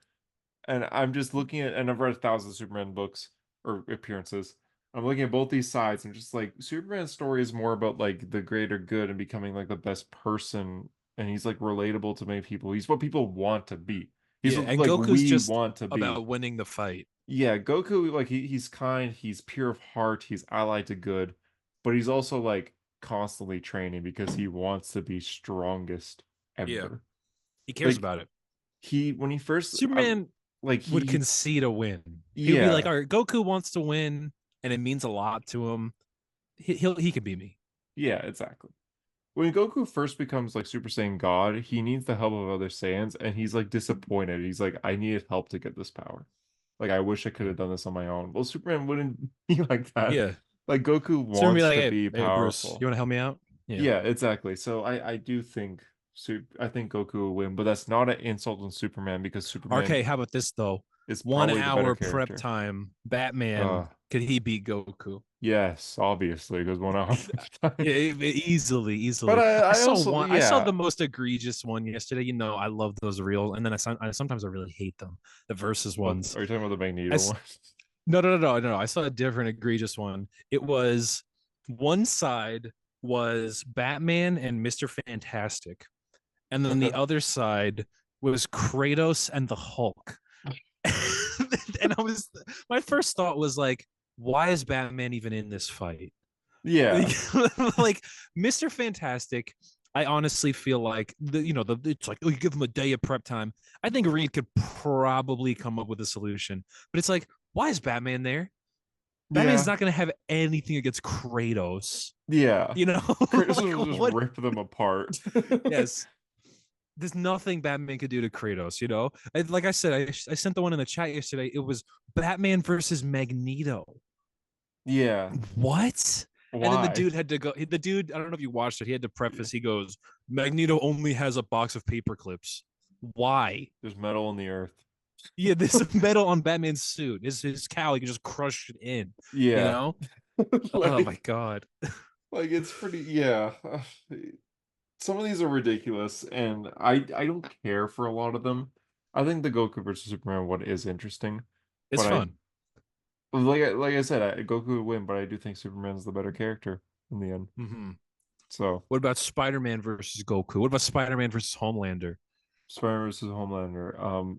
Speaker 1: And I'm just looking at, and I've read thousands of Superman books or appearances. I'm looking at both these sides, and just like Superman's story is more about like the greater good and becoming like the best person, and he's like relatable to many people. He's what people want to be. He's
Speaker 2: Yeah,
Speaker 1: what
Speaker 2: and
Speaker 1: like
Speaker 2: Goku's
Speaker 1: we
Speaker 2: just
Speaker 1: want to be.
Speaker 2: about winning the fight.
Speaker 1: Yeah, Goku, like he's kind, he's pure of heart, he's allied to good. but he's also like constantly training because he wants to be strongest
Speaker 2: Yeah,
Speaker 1: ever.
Speaker 2: he cares
Speaker 1: Like
Speaker 2: about it.
Speaker 1: when he first
Speaker 2: Superman
Speaker 1: like
Speaker 2: would concede a win. He would be like,
Speaker 1: yeah,
Speaker 2: "All right, Goku wants to win, and it means a lot to him. He could beat me."
Speaker 1: yeah, exactly. When Goku first becomes like Super Saiyan God, he needs the help of other Saiyans, and he's like disappointed. He's like, I needed help to get this power. Like, I wish I could
Speaker 2: Yeah,
Speaker 1: have done this on my own. Well, Superman wouldn't be like that.
Speaker 2: yeah.
Speaker 1: Like, Goku
Speaker 2: So we're gonna
Speaker 1: wants
Speaker 2: be
Speaker 1: to
Speaker 2: like,
Speaker 1: be
Speaker 2: "Hey, Bruce, you
Speaker 1: powerful.
Speaker 2: want to help me out?" Yeah,
Speaker 1: Yeah, exactly. So I do think I think Goku will win, but that's not an insult on Superman because Superman
Speaker 2: okay, how about this though?
Speaker 1: is
Speaker 2: One
Speaker 1: probably the better
Speaker 2: hour prep
Speaker 1: character.
Speaker 2: time. Batman,
Speaker 1: Uh,
Speaker 2: could he beat Goku?
Speaker 1: yes, obviously, because 1 hour time.
Speaker 2: Yeah, easily,
Speaker 1: But
Speaker 2: easily. I
Speaker 1: I
Speaker 2: saw
Speaker 1: also,
Speaker 2: one. I saw the
Speaker 1: yeah.
Speaker 2: most egregious one yesterday. You know, I love those reels, and then I sometimes I really hate them. The versus
Speaker 1: What
Speaker 2: ones.
Speaker 1: are you talking about the
Speaker 2: I
Speaker 1: Magneto one?
Speaker 2: no, no, no, no, no. I saw a different egregious one. It was one side was Batman and Mister Fantastic, and then the
Speaker 1: Okay.
Speaker 2: other side was Kratos and the Hulk. And my first thought was like, why is Batman even in this fight?
Speaker 1: Yeah.
Speaker 2: Like Mr. Fantastic, I honestly feel like it's like, oh, you give him a day of prep time. I think Reed could probably come up with a solution, but it's like, why is Batman there? Batman's
Speaker 1: Yeah.
Speaker 2: not going to have anything against Kratos,
Speaker 1: Yeah.
Speaker 2: you know?
Speaker 1: Kratos
Speaker 2: Like
Speaker 1: will just
Speaker 2: what?
Speaker 1: rip them apart.
Speaker 2: Yes, there's nothing Batman could do to Kratos, you know? Like I said, I sent the one in the chat yesterday. It was Batman versus Magneto.
Speaker 1: Yeah.
Speaker 2: What? And then the
Speaker 1: Why?
Speaker 2: dude had to go. The dude, I don't know if you watched it. He had to preface. He goes, Magneto only has a box of paper clips. Why?
Speaker 1: There's metal in the earth.
Speaker 2: Yeah, this metal on Batman's suit. His cowl, you can just crush it in. You
Speaker 1: Yeah.
Speaker 2: know? Oh my
Speaker 1: Like
Speaker 2: god.
Speaker 1: it's pretty yeah. Some of these are ridiculous and I don't care for a lot of them. I think the Goku versus Superman one is interesting,
Speaker 2: It's
Speaker 1: but
Speaker 2: fun.
Speaker 1: like I said, Goku would win, but I do think Superman's the better character in the end.
Speaker 2: Mm-hmm.
Speaker 1: So,
Speaker 2: What about Spider-Man versus Goku? What about Spider-Man versus Homelander?
Speaker 1: Spider-Man versus Homelander.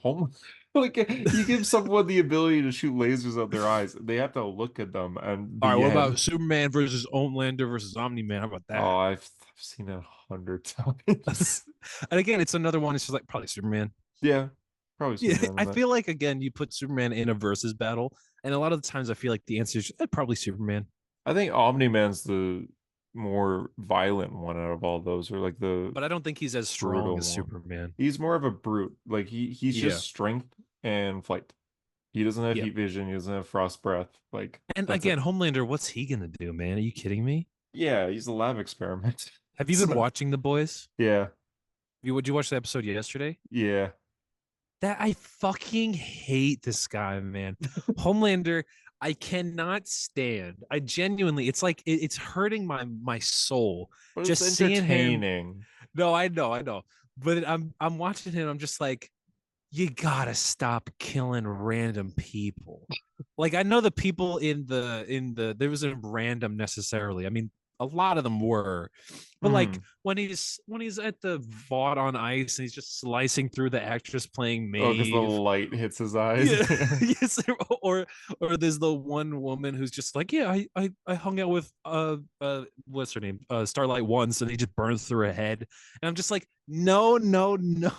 Speaker 1: Home like you give someone the ability to shoot lasers out their eyes, they have to look at them and
Speaker 2: All right,
Speaker 1: the
Speaker 2: what about
Speaker 1: end.
Speaker 2: Superman versus Homelander versus Omni-Man? How about
Speaker 1: Oh,
Speaker 2: that?
Speaker 1: I've seen it 100 times.
Speaker 2: And again, it's another one. It's just like probably Superman.
Speaker 1: Yeah, probably
Speaker 2: Yeah,
Speaker 1: Superman in
Speaker 2: I
Speaker 1: that.
Speaker 2: feel like again, you put Superman in a versus battle, and a lot of the times I feel like the answer is probably Superman.
Speaker 1: I think Omni-Man's the more violent one out of all those, or like the
Speaker 2: But I don't think he's as strong
Speaker 1: brutal
Speaker 2: as
Speaker 1: one.
Speaker 2: Superman.
Speaker 1: He's more of a brute. Like he's just
Speaker 2: Yeah,
Speaker 1: strength and flight. He doesn't have
Speaker 2: yeah.
Speaker 1: heat vision, he doesn't have frost breath. Like
Speaker 2: And
Speaker 1: that's
Speaker 2: again,
Speaker 1: it.
Speaker 2: Homelander, what's he gonna do, man? Are you kidding me?
Speaker 1: Yeah, he's a lab experiment.
Speaker 2: Have you been
Speaker 1: So
Speaker 2: watching The Boys?
Speaker 1: yeah,
Speaker 2: Would you watch the episode yesterday?
Speaker 1: yeah.
Speaker 2: That I fucking hate this guy, man. Homelander, I cannot stand. I genuinely, it's like it's hurting my soul
Speaker 1: But it's
Speaker 2: just seeing him.
Speaker 1: entertaining.
Speaker 2: No, I know. But I'm watching him. I'm just like, you gotta stop killing random people. Like I know the people in the there wasn't random necessarily. I mean, a lot of them were, but like
Speaker 1: Hmm.
Speaker 2: when he's at the vault on ice and he's just slicing through the actress playing
Speaker 1: Oh, because the
Speaker 2: Maeve.
Speaker 1: light hits his eyes.
Speaker 2: Yeah,
Speaker 1: Yeah.
Speaker 2: yes, or there's the one woman who's just like, yeah, I hung out with what's her name, Starlight once, and he just burns through her head, and I'm just like, no, no, no,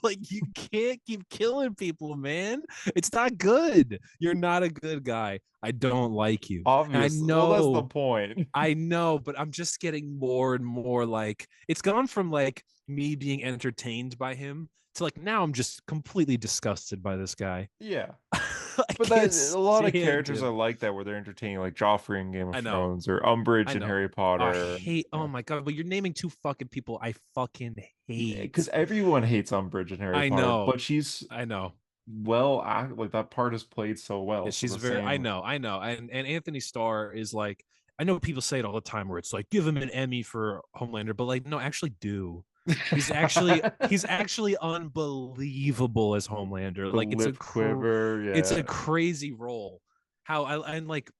Speaker 2: like you can't keep killing people, man. It's not good. You're not a good guy. I don't like you, and
Speaker 1: Obviously. Well, that's the point.
Speaker 2: I know, but I'm just getting more and more like it's gone from like me being entertained by him to like now I'm just completely disgusted by this guy.
Speaker 1: Yeah.
Speaker 2: I
Speaker 1: But
Speaker 2: can't
Speaker 1: a lot of
Speaker 2: stand
Speaker 1: characters are
Speaker 2: him.
Speaker 1: like that where they're entertaining, like Joffrey in Game of
Speaker 2: I know.
Speaker 1: Thrones or Umbridge
Speaker 2: I
Speaker 1: in
Speaker 2: know.
Speaker 1: Harry
Speaker 2: I
Speaker 1: Potter.
Speaker 2: hate. Oh
Speaker 1: Yeah.
Speaker 2: my god! But you're naming two fucking people I fucking
Speaker 1: Because
Speaker 2: hate.
Speaker 1: everyone hates Umbridge in Harry
Speaker 2: I
Speaker 1: Potter,
Speaker 2: know.
Speaker 1: but she's
Speaker 2: I know.
Speaker 1: like that part is played so
Speaker 2: Yeah,
Speaker 1: well. So
Speaker 2: she's
Speaker 1: the
Speaker 2: very. I
Speaker 1: same.
Speaker 2: know. I know. And Anthony Starr is like. I know people say it all the time where it's like give him an Emmy for Homelander, but like no, actually do. He's actually unbelievable as Homelander.
Speaker 1: The
Speaker 2: Like
Speaker 1: lip quiver,
Speaker 2: it's a
Speaker 1: yeah.
Speaker 2: crazy role. How I and like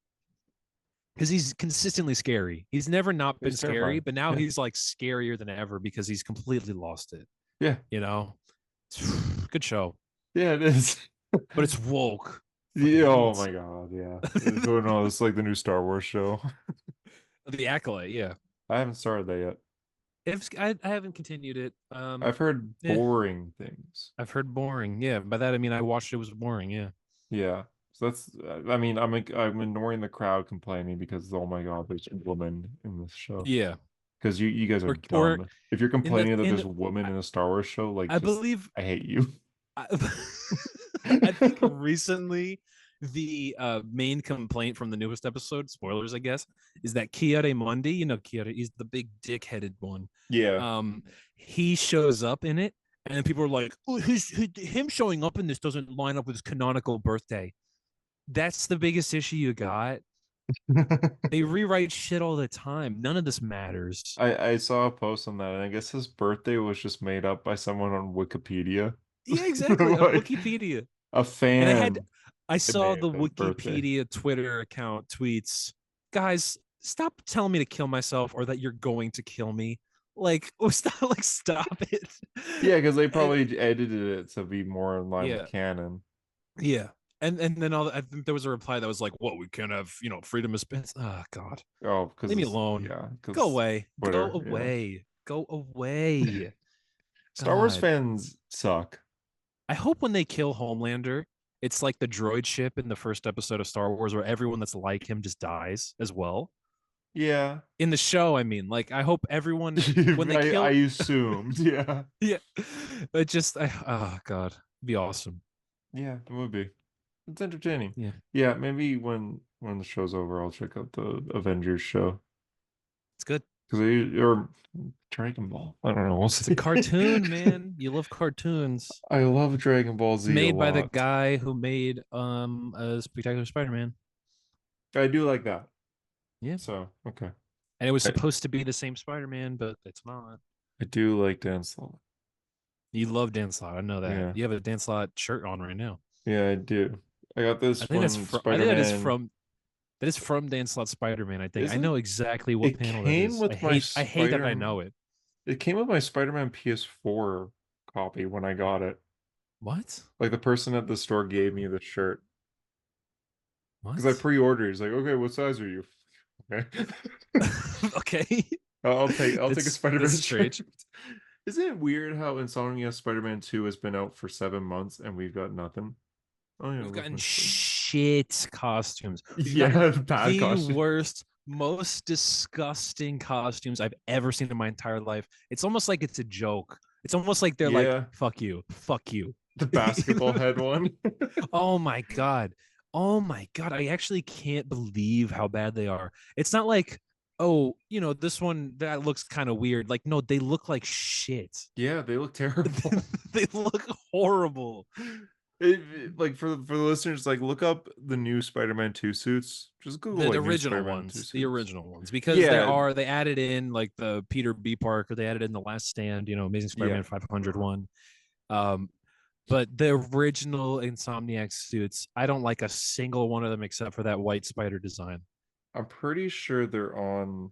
Speaker 2: because he's consistently scary. He's never not been
Speaker 1: It's
Speaker 2: scary,
Speaker 1: terrifying.
Speaker 2: but now
Speaker 1: Yeah.
Speaker 2: he's like scarier than ever because he's completely lost it.
Speaker 1: Yeah.
Speaker 2: You know, good show,
Speaker 1: Yeah, it is.
Speaker 2: but it's woke. Fucking
Speaker 1: Yeah, oh
Speaker 2: idiots.
Speaker 1: my God, yeah. Who knows? Like the new Star Wars show.
Speaker 2: The Acolyte, yeah.
Speaker 1: I haven't started that yet.
Speaker 2: I haven't continued it.
Speaker 1: I've heard
Speaker 2: Yeah,
Speaker 1: boring things.
Speaker 2: I've heard boring. Yeah, by that I mean I watched it was boring. Yeah,
Speaker 1: Yeah. So that's, I mean, I'm ignoring the crowd complaining because, oh my God, there's a woman in this show.
Speaker 2: yeah.
Speaker 1: Because you guys are
Speaker 2: Or
Speaker 1: dumb. If you're complaining that
Speaker 2: in
Speaker 1: there's
Speaker 2: the
Speaker 1: a woman in a Star Wars show, like,
Speaker 2: I
Speaker 1: just,
Speaker 2: believe
Speaker 1: I hate you.
Speaker 2: I, I think recently the main complaint from the newest episode, spoilers, I guess, is that Kiare Mundi, Kiare, he's the big dick-headed one.
Speaker 1: Yeah.
Speaker 2: Um, he shows up in it, and people are like, oh, him showing up in this doesn't line up with his canonical birthday. That's the biggest issue you got. They rewrite shit all the time. None of this matters.
Speaker 1: I saw a post on that, and I guess his birthday was just made up by someone on Wikipedia.
Speaker 2: Yeah, exactly. On
Speaker 1: Like,
Speaker 2: Wikipedia.
Speaker 1: a
Speaker 2: And
Speaker 1: fan
Speaker 2: I saw
Speaker 1: made
Speaker 2: the
Speaker 1: his birthday.
Speaker 2: Wikipedia Twitter account tweets, guys, stop telling me to kill myself or that you're going to kill me. Like, stop it.
Speaker 1: Yeah, because they
Speaker 2: And
Speaker 1: probably edited it to be more in line with
Speaker 2: yeah,
Speaker 1: canon.
Speaker 2: yeah. And then I think there was a reply that was like, "What, we can't have freedom of speech." Oh God,
Speaker 1: Oh,
Speaker 2: leave me
Speaker 1: because
Speaker 2: alone.
Speaker 1: yeah,
Speaker 2: Go
Speaker 1: because
Speaker 2: away. Go
Speaker 1: Twitter, yeah.
Speaker 2: away. Go away.
Speaker 1: Star Wars
Speaker 2: God.
Speaker 1: fans suck.
Speaker 2: I hope when they kill Homelander, it's like the droid ship in the first episode of Star Wars, where everyone that's like him just dies as well.
Speaker 1: Yeah.
Speaker 2: In the show, I mean, like I hope everyone when they
Speaker 1: I
Speaker 2: kill,
Speaker 1: assumed, yeah.
Speaker 2: yeah, it just, oh God, it'd be awesome.
Speaker 1: Yeah, it would be. It's entertaining.
Speaker 2: Yeah,
Speaker 1: Yeah, maybe when the show's over, I'll check out the Avengers show.
Speaker 2: it's good.
Speaker 1: Because they or Dragon Ball. I don't know. We'll
Speaker 2: It's a
Speaker 1: see.
Speaker 2: cartoon, man. You love cartoons.
Speaker 1: I love Dragon Ball
Speaker 2: It's
Speaker 1: Z a
Speaker 2: made by the
Speaker 1: lot.
Speaker 2: guy who made a Spectacular Spider-Man.
Speaker 1: I do like that.
Speaker 2: Yeah,
Speaker 1: So, okay.
Speaker 2: and it was
Speaker 1: I,
Speaker 2: supposed to be the same Spider-Man, but it's not.
Speaker 1: I do like Dan Slott.
Speaker 2: You love Dan Slott. I know that.
Speaker 1: Yeah.
Speaker 2: You have a Dan Slott shirt on right now.
Speaker 1: Yeah, I do. I got this when
Speaker 2: I think
Speaker 1: Spider-Man
Speaker 2: that is from Dan Slott Spider-Man. I think
Speaker 1: is
Speaker 2: I
Speaker 1: it?
Speaker 2: know exactly what
Speaker 1: It
Speaker 2: panel that
Speaker 1: came
Speaker 2: is.
Speaker 1: with my
Speaker 2: I hate that I
Speaker 1: Spider
Speaker 2: know it.
Speaker 1: it came with my Spider-Man PS4 copy when I got it.
Speaker 2: What?
Speaker 1: Like the person at the store gave me the shirt because I
Speaker 2: What?
Speaker 1: pre-ordered. He's like, "Okay, what size are you?" Okay.
Speaker 2: Okay.
Speaker 1: I'll take a
Speaker 2: That's
Speaker 1: Spider-Man shirt.
Speaker 2: strange.
Speaker 1: Isn't it weird how Insomnia Spider-Man 2 has been out for 7 months and we've got nothing? Oh yeah,
Speaker 2: We've
Speaker 1: look
Speaker 2: gotten
Speaker 1: my Spider.
Speaker 2: shit costumes. We've gotten
Speaker 1: Yeah, bad
Speaker 2: the
Speaker 1: costume.
Speaker 2: worst, most disgusting costumes I've ever seen in my entire life. It's almost like it's a joke. It's almost like they're like,
Speaker 1: Yeah,
Speaker 2: fuck you, fuck you.
Speaker 1: the
Speaker 2: You
Speaker 1: basketball
Speaker 2: know?
Speaker 1: head one.
Speaker 2: Oh my God. Oh my God. I actually can't believe how bad they are. It's not like, oh, this one that looks kind of weird. Like, no, they look like shit.
Speaker 1: Yeah, they look terrible.
Speaker 2: They look horrible.
Speaker 1: Like for the listeners, like look up the new Spider-Man 2 suits. Just Google
Speaker 2: The
Speaker 1: like new
Speaker 2: original
Speaker 1: Spider-Man 2
Speaker 2: ones, the
Speaker 1: suits.
Speaker 2: original ones, because
Speaker 1: Yeah,
Speaker 2: they added in like the Peter B. Parker, they added in the Last Stand, Amazing
Speaker 1: yeah.
Speaker 2: Spider-Man 500 one. Um, but the original Insomniac suits, I don't like a single one of them except for that white spider design.
Speaker 1: I'm pretty sure they're on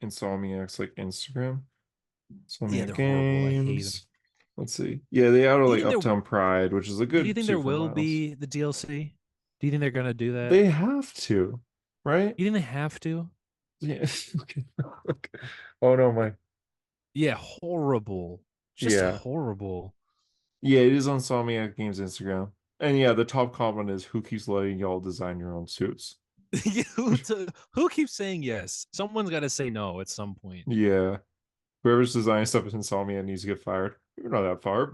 Speaker 1: Insomniac's like Instagram.
Speaker 2: Yeah,
Speaker 1: Insomniac
Speaker 2: they're horrible. I hate them.
Speaker 1: Games. Let's see. Yeah, they added
Speaker 2: Do you
Speaker 1: like
Speaker 2: think there?
Speaker 1: Uptown Pride, which is a
Speaker 2: Do you
Speaker 1: good
Speaker 2: think there
Speaker 1: suit for
Speaker 2: will
Speaker 1: Miles.
Speaker 2: be the DLC? Do you think they're gonna do that?
Speaker 1: They have to, right?
Speaker 2: You think they have to?
Speaker 1: Yeah. Okay. Okay. Oh no, my.
Speaker 2: Yeah, horrible. Just
Speaker 1: Yeah.
Speaker 2: horrible.
Speaker 1: Yeah, it is on Insomniac Games Instagram. And yeah, the top comment is who keeps letting y'all design your own suits?
Speaker 2: Who keeps saying yes? Someone's got to say no at some point.
Speaker 1: Yeah. Whoever's designing stuff at Insomnia needs to get fired. We're not that far.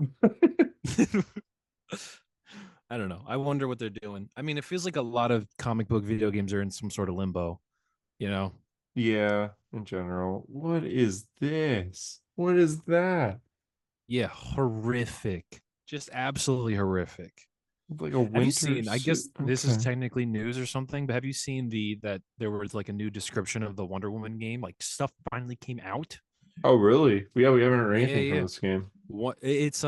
Speaker 2: I don't know. I wonder what they're doing. I mean, it feels like a lot of comic book video games are in some sort of limbo, you know?
Speaker 1: Yeah, in general. What is this? What is that?
Speaker 2: Yeah, horrific. Just absolutely horrific.
Speaker 1: Like a
Speaker 2: Have you
Speaker 1: winter
Speaker 2: seen, I
Speaker 1: suit.
Speaker 2: guess this is
Speaker 1: Okay.
Speaker 2: technically news or something, but have you seen that there was like a new description of the Wonder Woman game? Like stuff finally came out.
Speaker 1: Oh, really? Yeah, we haven't heard
Speaker 2: Yeah,
Speaker 1: anything from
Speaker 2: yeah.
Speaker 1: this game.
Speaker 2: What it's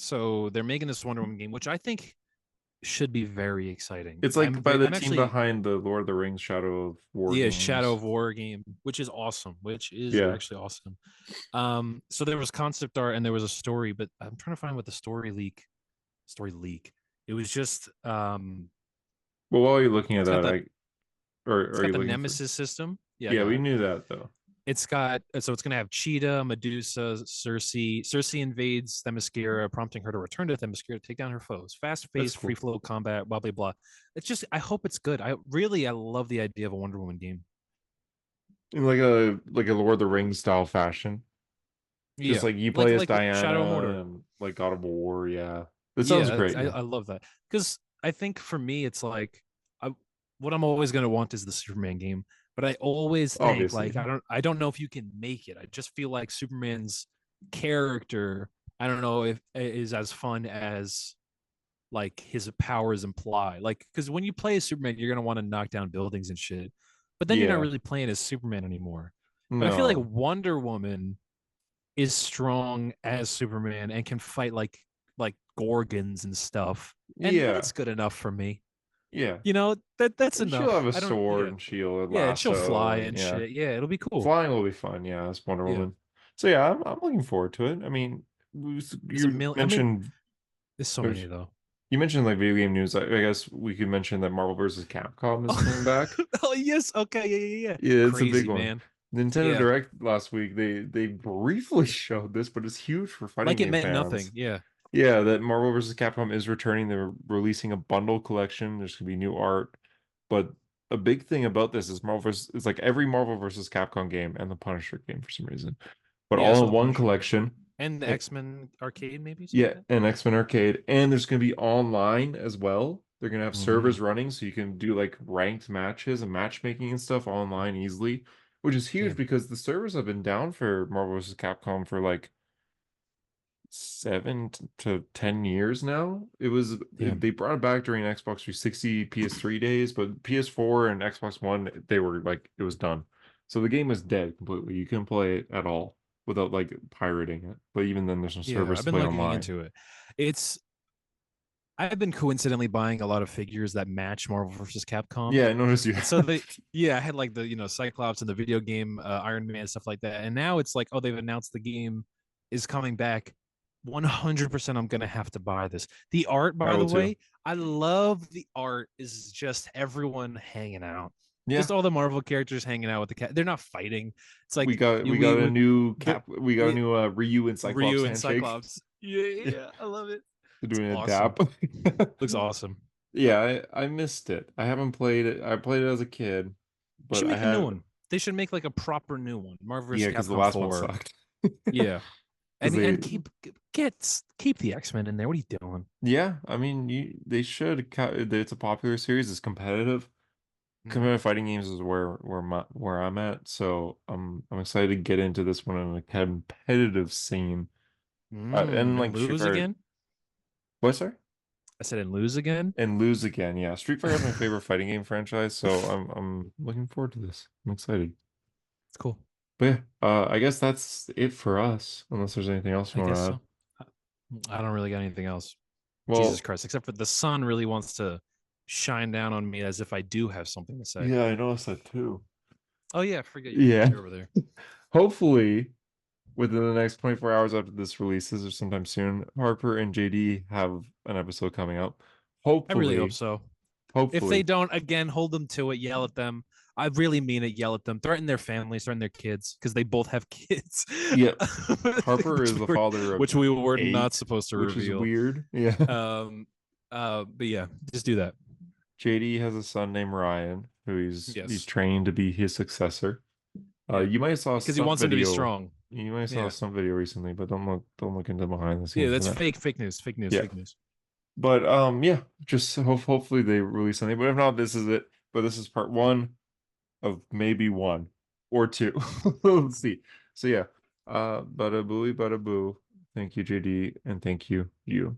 Speaker 2: so they're making this Wonder Woman game, which I think should be very exciting.
Speaker 1: It's like by the
Speaker 2: I'm
Speaker 1: team
Speaker 2: actually
Speaker 1: behind the Lord of the Rings Shadow of War
Speaker 2: yeah, Shadow
Speaker 1: games.
Speaker 2: of War game, which is awesome, which is
Speaker 1: Yeah.
Speaker 2: actually awesome. So there was concept art and there was a story, but I'm trying to find what the story leak. It was just
Speaker 1: Well, while you're looking at
Speaker 2: it's got
Speaker 1: that,
Speaker 2: the
Speaker 1: I or
Speaker 2: it's
Speaker 1: are
Speaker 2: got
Speaker 1: you
Speaker 2: the
Speaker 1: looking for?
Speaker 2: Nemesis system. Yeah, I
Speaker 1: Yeah,
Speaker 2: got
Speaker 1: we
Speaker 2: it.
Speaker 1: knew that though.
Speaker 2: It's got so it's gonna have Cheetah, Medusa, Cersei. Cersei invades Themyscira, prompting her to return to Themyscira to take down her foes.
Speaker 1: That's
Speaker 2: Fast-paced,
Speaker 1: cool.
Speaker 2: free-flow combat, blah blah blah. It's just I hope it's good. I love the idea of a Wonder Woman game.
Speaker 1: In like a Lord of the Rings style fashion. Just
Speaker 2: Yeah,
Speaker 1: like you play as
Speaker 2: like Shadow of
Speaker 1: Diana
Speaker 2: Mordor.
Speaker 1: and like God of War, yeah. It sounds
Speaker 2: Yeah,
Speaker 1: great, yeah.
Speaker 2: I love that because I think for me it's like I what I'm always gonna want is the Superman game, but I always think
Speaker 1: Obviously.
Speaker 2: like I don't know if you can make it. I just feel like Superman's character I don't know if is as fun as like his powers imply. Like because when you play as Superman, you're gonna want to knock down buildings and shit, but then you're not
Speaker 1: Yeah.
Speaker 2: really playing as Superman anymore. But I feel like
Speaker 1: No.
Speaker 2: Wonder Woman is strong as Superman and can fight like gorgons and stuff. And
Speaker 1: Yeah.
Speaker 2: that's good enough for me.
Speaker 1: Yeah.
Speaker 2: You know, that's
Speaker 1: And she'll have
Speaker 2: enough.
Speaker 1: a
Speaker 2: I don't
Speaker 1: sword
Speaker 2: yeah.
Speaker 1: and shield and
Speaker 2: Yeah, and she'll fly
Speaker 1: lasso and
Speaker 2: and
Speaker 1: yeah.
Speaker 2: shit. Yeah, it'll be cool.
Speaker 1: Flying will be fun, yeah, as Wonder
Speaker 2: Yeah.
Speaker 1: Woman. So yeah, I'm looking forward to it. I mean,
Speaker 2: There's a
Speaker 1: you
Speaker 2: million I mean,
Speaker 1: mentioned
Speaker 2: there's so many though.
Speaker 1: you mentioned like video game news. I guess we could mention that Marvel vs. Capcom is coming
Speaker 2: Oh,
Speaker 1: back.
Speaker 2: oh yes, okay, yeah.
Speaker 1: Yeah, it's a big
Speaker 2: Crazy,
Speaker 1: one.
Speaker 2: man.
Speaker 1: Nintendo
Speaker 2: Yeah.
Speaker 1: Direct last week, they briefly showed this, but it's huge for fighting
Speaker 2: Like it
Speaker 1: game
Speaker 2: meant nothing.
Speaker 1: fans.
Speaker 2: Yeah.
Speaker 1: Yeah, that Marvel vs. Capcom is returning. They're releasing a bundle collection. There's gonna be new art, but a big thing about this is Marvel vs. It's like every Marvel vs. Capcom game and the Punisher game for some reason, but
Speaker 2: Yeah, I
Speaker 1: all
Speaker 2: saw
Speaker 1: in
Speaker 2: the
Speaker 1: one
Speaker 2: Punisher game.
Speaker 1: collection.
Speaker 2: And the
Speaker 1: And
Speaker 2: X-Men arcade, maybe something
Speaker 1: yeah,
Speaker 2: like
Speaker 1: and X-Men Arcade, and there's gonna be online as well. They're gonna have
Speaker 2: that. Mm-hmm.
Speaker 1: servers running so you can do like ranked matches and matchmaking and stuff online easily, which is huge
Speaker 2: Damn.
Speaker 1: because the servers have been down for Marvel vs. Capcom for like 7 to 10 years now.
Speaker 2: Damn.
Speaker 1: They brought it back during Xbox 360, PS3 days, but PS4 and Xbox One they were like it was done. So the game was dead completely. You couldn't play it at all without like pirating it. But even then, there's some
Speaker 2: Yeah,
Speaker 1: servers
Speaker 2: I've
Speaker 1: to
Speaker 2: been
Speaker 1: play
Speaker 2: looking
Speaker 1: online.
Speaker 2: into it. It's I've been coincidentally buying a lot of figures that match Marvel vs. Capcom.
Speaker 1: Yeah, I noticed you
Speaker 2: And so
Speaker 1: have.
Speaker 2: yeah, I had like the, Cyclops and the video game, Iron Man, stuff like that. And now it's like, oh, they've announced the game is coming back. 100% I'm going to have to buy this. The art,
Speaker 1: I
Speaker 2: by
Speaker 1: will
Speaker 2: the
Speaker 1: too.
Speaker 2: way, I love the art is just everyone hanging out.
Speaker 1: Yeah,
Speaker 2: Just all the Marvel characters hanging out with the cat. They're not fighting. It's
Speaker 1: we
Speaker 2: like
Speaker 1: got we got a new cap. We got a
Speaker 2: we
Speaker 1: new Ryu and Cyclops
Speaker 2: Ryu and
Speaker 1: handshake.
Speaker 2: Cyclops. Yeah, I love it.
Speaker 1: They're
Speaker 2: It's
Speaker 1: doing a
Speaker 2: awesome.
Speaker 1: dap.
Speaker 2: Looks awesome.
Speaker 1: Yeah, I missed it. I haven't played it. I played it as a kid,
Speaker 2: They should
Speaker 1: but I
Speaker 2: make a new
Speaker 1: have
Speaker 2: one. They should make like a proper new one. Marvel vs.
Speaker 1: yeah, because the
Speaker 2: Capcom
Speaker 1: last one
Speaker 2: 4.
Speaker 1: sucked.
Speaker 2: Yeah.
Speaker 1: Because
Speaker 2: And
Speaker 1: they
Speaker 2: keep the X-Men in there. What are you doing?
Speaker 1: yeah, I mean they should. It's a popular series. It's competitive.
Speaker 2: Mm,
Speaker 1: Competitive fighting games is where I'm at. So I'm excited to get into this one in a competitive scene. And
Speaker 2: and
Speaker 1: like Street
Speaker 2: lose
Speaker 1: Fighter.
Speaker 2: again?
Speaker 1: What, sorry?
Speaker 2: I said and lose again?
Speaker 1: And lose again. Yeah, Street Fighter is my favorite fighting game franchise, so I'm looking forward to this. I'm excited.
Speaker 2: It's cool.
Speaker 1: But yeah, I guess that's it for us, unless there's anything else you
Speaker 2: I
Speaker 1: want
Speaker 2: guess
Speaker 1: to
Speaker 2: so.
Speaker 1: add.
Speaker 2: I don't really got anything else. Jesus
Speaker 1: Well,
Speaker 2: Christ, except for the sun really wants to shine down on me as if I do have something to say.
Speaker 1: yeah, I noticed that too.
Speaker 2: Oh yeah, I forget
Speaker 1: Yeah.
Speaker 2: you're over there.
Speaker 1: Hopefully, within the next 24 hours after this releases or sometime soon, Harper and JD have an episode coming up.
Speaker 2: I really hope
Speaker 1: Hopefully,
Speaker 2: so. If they
Speaker 1: hopefully.
Speaker 2: don't, again, hold them to it, yell at them. I really mean it, yell at them, threaten their families, threaten their kids, because they both have kids.
Speaker 1: Yeah, Harper is the
Speaker 2: were,
Speaker 1: father of
Speaker 2: which we were not
Speaker 1: 8,
Speaker 2: supposed to
Speaker 1: which is
Speaker 2: reveal.
Speaker 1: weird. Yeah.
Speaker 2: But yeah, just do that.
Speaker 1: JD has a son named Ryan, who he's
Speaker 2: Yes.
Speaker 1: trained to be his successor.
Speaker 2: Yeah.
Speaker 1: You might have saw a
Speaker 2: Because he
Speaker 1: stunt
Speaker 2: wants them to be
Speaker 1: video.
Speaker 2: strong.
Speaker 1: You might have saw a
Speaker 2: Yeah.
Speaker 1: stunt video recently, but don't look into behind the
Speaker 2: Yeah,
Speaker 1: scenes for
Speaker 2: that's
Speaker 1: that.
Speaker 2: fake news, fake news,
Speaker 1: Yeah.
Speaker 2: fake news.
Speaker 1: But yeah, just hopefully they release something. But if not, this is it. But this is part one of maybe one or two. Let's see. So yeah. Bada booey, bada boo. Thank you, JD, and thank you, you.